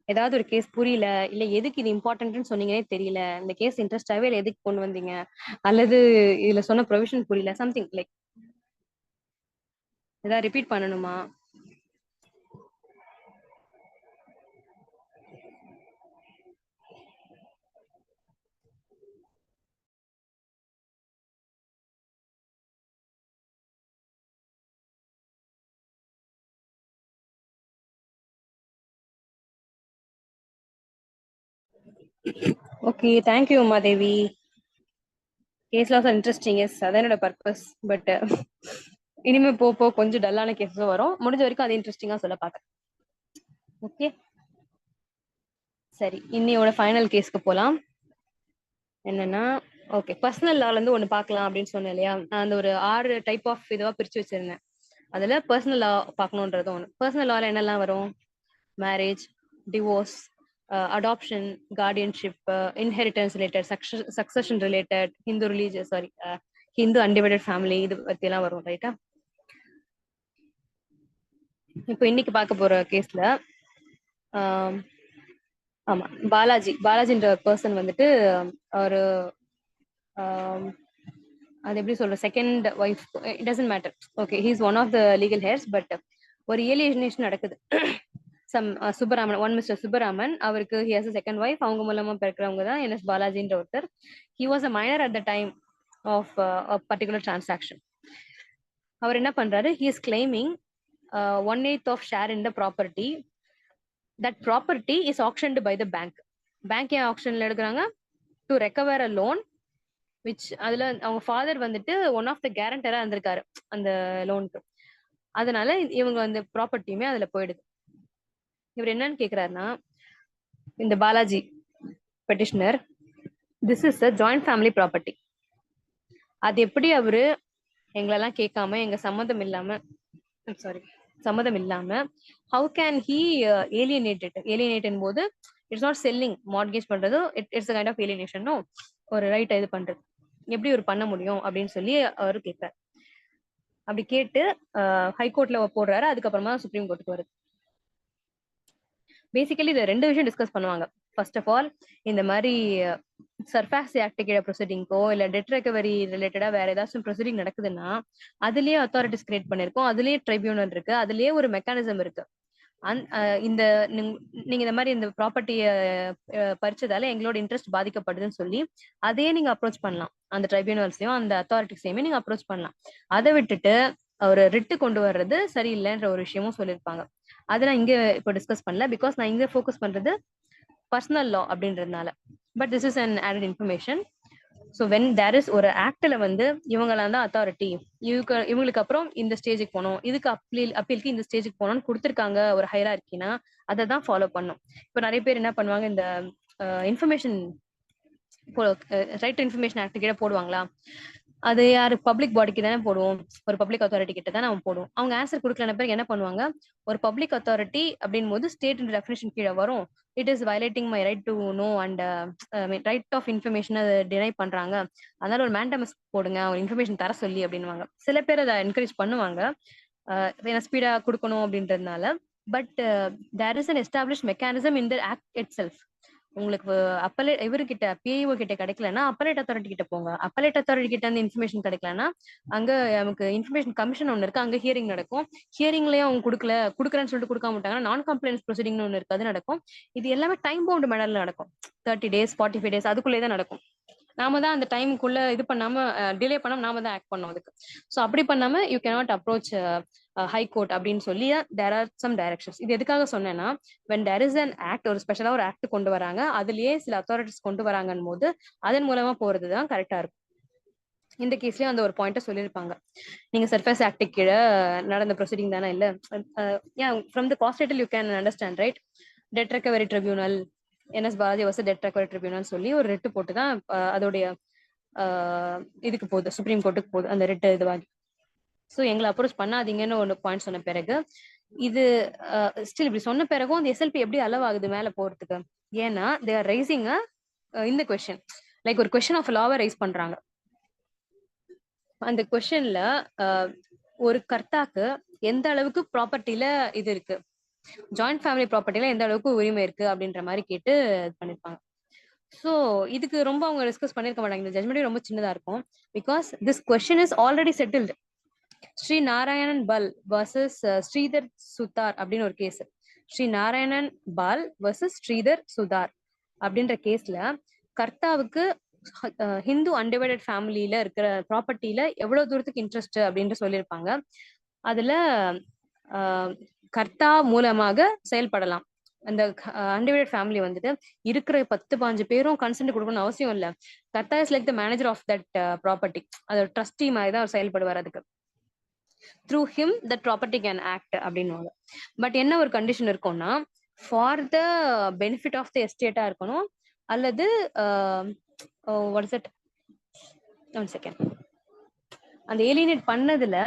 ஏதாவது ஒரு கேஸ் புரியல, இல்ல எதுக்கு இது இம்பார்ட்டன்ட்னு சொன்னீங்கன்னே தெரியல, இந்த கேஸ் இன்ட்ரெஸ்டாவே இல்ல எதுக்கு கொண்டு வந்தீங்க, அல்லது இதுல சொன்ன ப்ரொவிஷன் புரியல, சம்திங் லைக் ஏதாவது ரிப்பீட் பண்ணணுமா? Okay, thank you Umadevi. கேஸ்ல ஆல்சோ இன்ட்ரெஸ்டிங், எஸ், அதான் என்னோட பர்பஸ். பட் இனிமே போ கொஞ்சம் டல்லான கேஸும் வரும், முடிஞ்ச வரைக்கும் அது இன்ட்ரெஸ்டிங்கா சொல்ல பாக்குறேன். ஓகே, சரி, இன்னையோட ஃபைனல் கேஸ்க்கு போலாம். என்னன்னா, ஓகே, பர்சனல் லால இருந்து ஒண்ணு பார்க்கலாம் அப்படின்னு சொன்னேன் இல்லையா, நான் அந்த ஒரு 6 டைப் ஆஃப் இதுவா பிரிச்சு வச்சிருந்தேன். அதுல பர்சனல் லா பார்க்கணுன்றது ஒண்ணு. பர்சனல் லால என்னெல்லாம் வரும், marriage, divorce, adoption, guardianship, inheritance related, succession related, Hindu religious, sorry, Hindu undivided family, இது பத்தி எல்லாம் வரும். ரைட்டா? இப்போ இன்னைக்கு பார்க்க போற கேஸ்ல ஆமா, பாலாஜின்ற பர்சன் வந்துட்டு ஒரு அது எப்படி சொல்ற, second wife, it doesn't matter. Okay, he is one of the legal heirs. But ஒரு ஏலியனேஷன் நடக்குது. Some Subbaraman, one mister Subbaraman, அவருக்கு he has a second wife. அவங்க மூலமா பிறக்கிறவங்க தான் என்எஸ் பாலாஜின்ற ஒருத்தர். He was a minor at the time of a particular transaction. அவர் என்ன பண்றாரு, he is claiming 1/8 of share in the property. That property is auctioned by the bank. Bank ஏன் ஆக்ஷன்ல எடுக்கிறாங்க? To recover a loan which அதுல அவங்க father வந்துட்டு one of த கேரண்டரா இருந்திருக்காரு அந்த லோனுக்கு. அதனால இவங்க அந்த ப்ராப்பர்ட்டியுமே அதுல போயிடுது. இவர் என்னன்னு கேக்குறாருன்னா, இந்த Balaji petitioner, this is a joint family property. அது எப்படி அவரு எங்களெல்லாம் கேட்காம எங்க சம்மதம் இல்லாம ஹவு கேன் ஹி ஏலியனேட் போது இட்ஸ் நாட் செல்லிங், மார்ட்கேஜ் பண்றது இட்ஸ் கைண்ட் ஆஃப் ஏலியனேஷன். ஒரு ரைட் இது பண்றது எப்படி ஒரு பண்ண முடியும் அப்படின்னு சொல்லி அவரு கேட்கிறார். அப்படி கேட்டு ஹைகோர்ட்ல போடுறாரு. அதுக்கப்புறமா சுப்ரீம் கோர்ட்டுக்கு வருது. பேசிக்கலி இதை 2 விஷயம் டிஸ்கஸ் பண்ணுவாங்க. ஃபர்ஸ்ட் ஆஃப் ஆல், இந்த மாதிரி சர்ஃபாக்சி ஆக்ட் கீழே ப்ரொசீடிங்கோ இல்ல டெட் ரெக்கவரி ரிலேட்டடா வேற ஏதாச்சும் ப்ரொசீடிங் நடக்குதுன்னா அதுலயே அத்தாரிட்டிஸ் கிரியேட் பண்ணிருக்கோம், அதுலயே ட்ரைபியூனல் இருக்கு, அதுலயே ஒரு மெக்கானிசம் இருக்கு. இந்த நீங்க இந்த மாதிரி இந்த ப்ராப்பர்ட்டிய பறிச்சதால எங்களோட இன்ட்ரெஸ்ட் பாதிக்கப்படுதுன்னு சொல்லி அதையே நீங்க அப்ரோச் பண்ணலாம். அந்த ட்ரைபியூனல்ஸையும் அந்த அத்தாரிட்டிஸையுமே நீங்க அப்ரோச் பண்ணலாம். அதை விட்டுட்டு ஒரு ரிட்டு கொண்டு வர்றது சரியில்லைன்ற ஒரு விஷயமும் சொல்லியிருப்பாங்க. அதை நான் இங்க இப்போ டிஸ்கஸ் பண்ணல, பிகாஸ் நான் இங்க ஃபோக்கஸ் பண்றது பர்சனல் லா அப்படின்றதுனால. But this is an added information. So when there is ஒரு ஆக்ட்ல வந்து இவங்களாம் தான் அத்தாரிட்டி, இவங்களுக்கு அப்புறம் இந்த ஸ்டேஜுக்கு போகணும், இதுக்கு அப்பீலுக்கு இந்த ஸ்டேஜுக்கு போகணும்னு கொடுத்துருக்காங்க ஒரு ஹைரார்க்கினா அதை தான் ஃபாலோ பண்ணும். இப்போ நிறைய பேர் என்ன பண்ணுவாங்க, இந்த information right to information act கீழே போடுவாங்களா, அது யாரு பப்ளிக் பாடிக்கு தானே போடுவோம், ஒரு பப்ளிக் அத்தாரிட்டி கிட்ட தான் நம்ம போடுவோம். அவங்க ஆன்சர் கொடுக்கலன பிறகு என்ன பண்ணுவாங்க, ஒரு பப்ளிக் அத்தாரிட்டி அப்படின் போது ஸ்டேட் டெஃபினிஷன் கீழே வரும், it is violating my right to know and right of information அதை டினை பண்றாங்க, அதனால ஒரு மேண்டமஸ் போடுங்க ஒரு இன்ஃபர்மேஷன் தர சொல்லி அப்படின்வாங்க. சில பேர் அதை என்கரேஜ் பண்ணுவாங்க ஸ்பீடா கொடுக்கணும் அப்படின்றதுனால. But there is an establish mechanism in the act itself. உங்களுக்கு இவர்கிட்ட பிஐஓ கிட்ட கிடைக்கலன்னா அப்பலேட் அத்தாரிட்டி கிட்ட போங்க. அப்பலேட் அத்தாரிட்டி கிட்ட இருந்து இன்ஃபர்மேஷன் கிடைக்கலன்னா அங்க நமக்கு இன்ஃபர்மேஷன் கமிஷன் ஒன்று இருக்கு, அங்க ஹியரிங் நடக்கும். ஹியரிங்லயும் அவங்க கொடுக்குறேன்னு சொல்லிட்டு கொடுக்காம விட்டாங்கன்னா நான் கம்ப்ளைண்ட்ஸ் ப்ரொசீடிங்னு ஒன்று இருக்கு, அது நடக்கும். இது எல்லாமே டைம் பவுண்ட் மெடல்ல நடக்கும். 30 days 45 days அதுக்குள்ளே தான் நடக்கும். நாம தான் அந்த டைமுக்குள்ள இது பண்ணாம டிலே பண்ணாம நாம தான் ஆக்ட் பண்ணோம் அதுக்கு. ஸோ அப்படி பண்ணாம you cannot approach high court அப்படின்னு சொல்லி தேர் ஆர் சம் டைரக்ஷன்ஸ். இது எதுக்காக சொன்னேன்னா, when there is an act, ஒரு ஸ்பெஷலா ஒரு ஆக்ட் கொண்டு வராங்க, அதுலயே சில அத்தாரிட்டிஸ் கொண்டு வராங்கன்னு போது அதன் மூலமா போறதுதான் கரெக்டா இருக்கும். இந்த கேஸ்லயும் அந்த ஒரு பாயிண்ட சொல்லியிருப்பாங்க, நீங்க சர்ஃபேஸ் ஆக்ட் கீழே நடந்த ப்ரொசீடிங் தானே இல்ல, from the cause title you can understand right. Debt recovery tribunal NS Balaji versus debt recovery tribunal சொல்லி ஒரு ரிட்டு போட்டு தான் அதோடைய இதுக்கு போகுது, சுப்ரீம் கோர்ட்டுக்கு போகுது அந்த ரிட்டு இதுவாகி. ஸோ எங்களை அப்ரோச் பண்ணாதீங்கன்னு ஒரு பாயிண்ட் சொன்ன பிறகு இது ஸ்டில் இப்படி சொன்ன பிறகும் அந்த SLP எப்படி அலவ் ஆகுது மேல போறதுக்கு, ஏன்னா தே ஆர் ரைசிங் இந்த கொஸ்டின், லைக் ஒரு கொஸ்டின் ஆஃப் லாவை ரைஸ் பண்றாங்க. அந்த கொஸ்டின்ல ஒரு கர்த்தாக்கு எந்த அளவுக்கு ப்ராப்பர்ட்டில இது இருக்கு, ஜாயிண்ட் ஃபேமிலி ப்ராப்பர்ட்டில எந்த அளவுக்கு உரிமை இருக்கு அப்படின்ற மாதிரி கேட்டு இது பண்ணிருப்பாங்க. ஸோ இதுக்கு ரொம்ப அவங்க டிஸ்கஸ் பண்ணிருக்க மாட்டாங்க, இந்த ஜட்மெண்ட் ரொம்ப சின்னதா இருக்கும். Because this question is already settled. Sri Narayanan Pal versus Sridhar Sudhar அப்படின்னு ஒரு கேஸ். ஸ்ரீ நாராயணன் பால் வர்சஸ் ஸ்ரீதர் சுதார் அப்படின்ற கேஸ்ல கர்த்தாவுக்கு ஹிந்து அன்டிவைடட் ஃபேமிலியில இருக்கிற ப்ராப்பர்ட்டியில எவ்வளவு தூரத்துக்கு இன்ட்ரெஸ்ட் அப்படின்னு சொல்லியிருப்பாங்க. அதுல கர்த்தா மூலமாக செயல்படலாம். அந்த அன்டிவைடட் ஃபேமிலி வந்துட்டு இருக்கிற 10-15 பேரும் கன்சென்ட் கொடுக்கணும்னு அவசியம் இல்லை. Karta is like the manager of that property, அது ட்ரஸ்டி மாதிரி தான் செயல்படுவார். அதுக்கு through him that property can act அப்படின்னுவாங்க. பட் என்ன ஒரு கண்டிஷன் இருக்கும்னா, for the benefit of the எஸ்டேட்டா இருக்கணும், அல்லது what is it, one second, அந்த ஏலியனேட் பண்ணதுல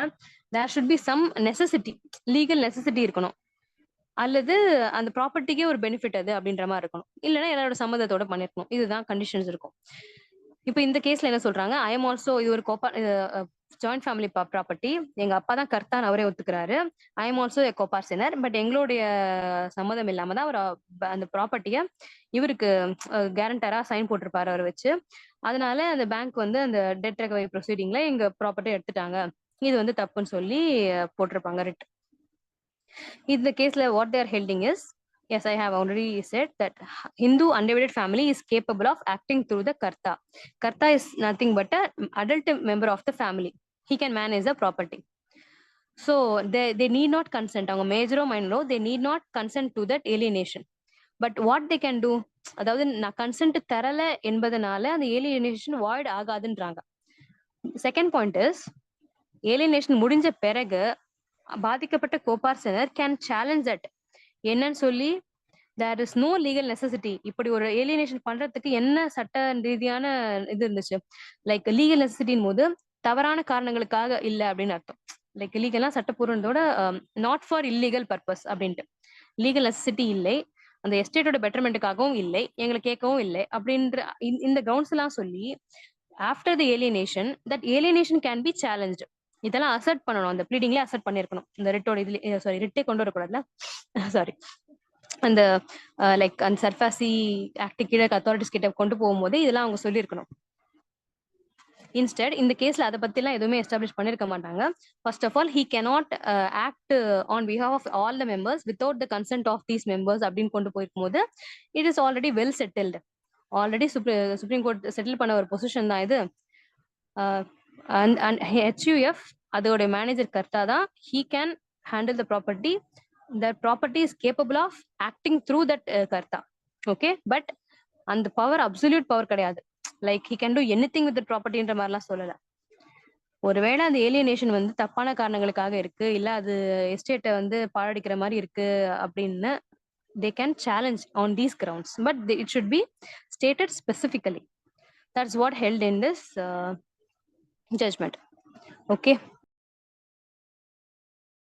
there should be some necessity, legal necessity இருக்கணும், அல்லது அந்த ப்ராப்பர்ட்டிக்கே ஒரு பெனிஃபிட் அது அப்படின்ற மாதிரி இருக்கணும், இல்லைன்னா எல்லாரோட சம்மதத்தோட பண்ணிருக்கணும். இதுதான் கண்டிஷன்ஸ் இருக்கும். இப்போ இந்த கேஸ்ல என்ன சொல்றாங்க, ஐ எம் ஆல்சோ, இது ஒரு ஜாயிண்ட் ஃபேமிலி ப்ராப்பர்ட்டி, எங்க அப்பா தான் கர்த்தான் அவரே ஒத்துக்கிறாரு, I am also a coparcener, but எங்களுடைய சம்மதம் இல்லாம தான் அவர் அந்த ப்ராப்பர்ட்டிய இவருக்கு கேரண்டரா சைன் போட்டிருப்பாரு அவர் வச்சு. அதனால அந்த பேங்க் வந்து அந்த டெட் ரெக்கவரி ப்ரொசீடிங்ல எங்க ப்ராப்பர்ட்டி எடுத்துட்டாங்க, இது வந்து தப்புன்னு சொல்லி போட்டிருப்பாங்க ரிட். இந்த கேஸ்ல what they are holding is, yes, I have already said that Hindu undivided family is capable of acting through the karta. Karta is nothing but a adult member of the family. He can manage the property. So they need not consent. அவங்க மேஜரோ மைனரோ they need not consent to that alienation. But what they can do, அதாவது நான் consent தரல என்பதனால அந்த alienation void ஆகாதுன்றாங்க. Second point is alienation முடிஞ்ச பிறகு பாதிக்கப்பட்ட கோபார்சனர் கேன் சேலஞ்ச் தட் என்னன்னு சொல்லி there is no legal necessity. இப்படி ஒரு ஏலியனேஷன் பண்றதுக்கு என்ன சட்ட ரீதியான இது இருந்துச்சு, லைக் லீகல் நெசசிட்டின் போது தவறான காரணங்களுக்காக இல்ல அப்படின்னு அர்த்தம். லைக் லீகலா சட்டப்பூர்வத்தோட நாட் ஃபார் இல்லீகல் பர்பஸ் அப்படின்ட்டு. லீகல் நெசசிட்டி இல்லை, அந்த எஸ்டேட்டோட பெட்டர்மெண்ட்டுக்காகவும் இல்லை, எங்களை கேட்கவும் இல்லை அப்படின்ற இந்த கிரவுண்ட்ஸ் எல்லாம் சொல்லி after the alienation that alienation can be challenge. இதெல்லாம் அசர்ட் பண்ணணும், அந்த ப்ளீடிங்ல அசர்ட் பண்ணிருக்கணும். இந்த ரிட்டோட இதுல சாரி ரிட்டே கொண்டு வரக்கூடாதுல சாரி அந்த லைக் அந்த சர்ஃபாசி ஆக்ட் கீழே அத்தாரிட்டிஸ் கிட்ட கொண்டு போகும்போது இதெல்லாம் அவங்க சொல்லியிருக்கணும். இன்ஸ்டெட் இந்த கேஸ்ல அதை பத்தி எல்லாம் எதுவுமே எஸ்டாப்ளிஷ் பண்ணிருக்க மாட்டாங்க. First of all he cannot act on behalf of all the members without the consent of these members அப்படின்னு கொண்டு போயிருக்கும் போது it is already well settled. Already supreme court settle பண்ண ஒரு பொசிஷன் தான் இது. HUF அதோட மேனேஜர் கர்த்தா தான். He can handle the property. That property is capable of acting through that karta. Okay, but அந்த பவர் அப்சல்யூட் பவர் கிடையாது. Like he can do anything with the property என்ற மாதிரிலாம் சொல்லல. ஒருவேளை அந்த ஏலியனேஷன் வந்து தப்பான காரணங்களுக்காக இருக்கு, இல்ல அது எஸ்டேட்டை வந்து பாழடிக்கிற மாதிரி இருக்கு அப்படின்னு they can challenge on these grounds, but it should be stated specifically. That's what held in this judgment. Okay.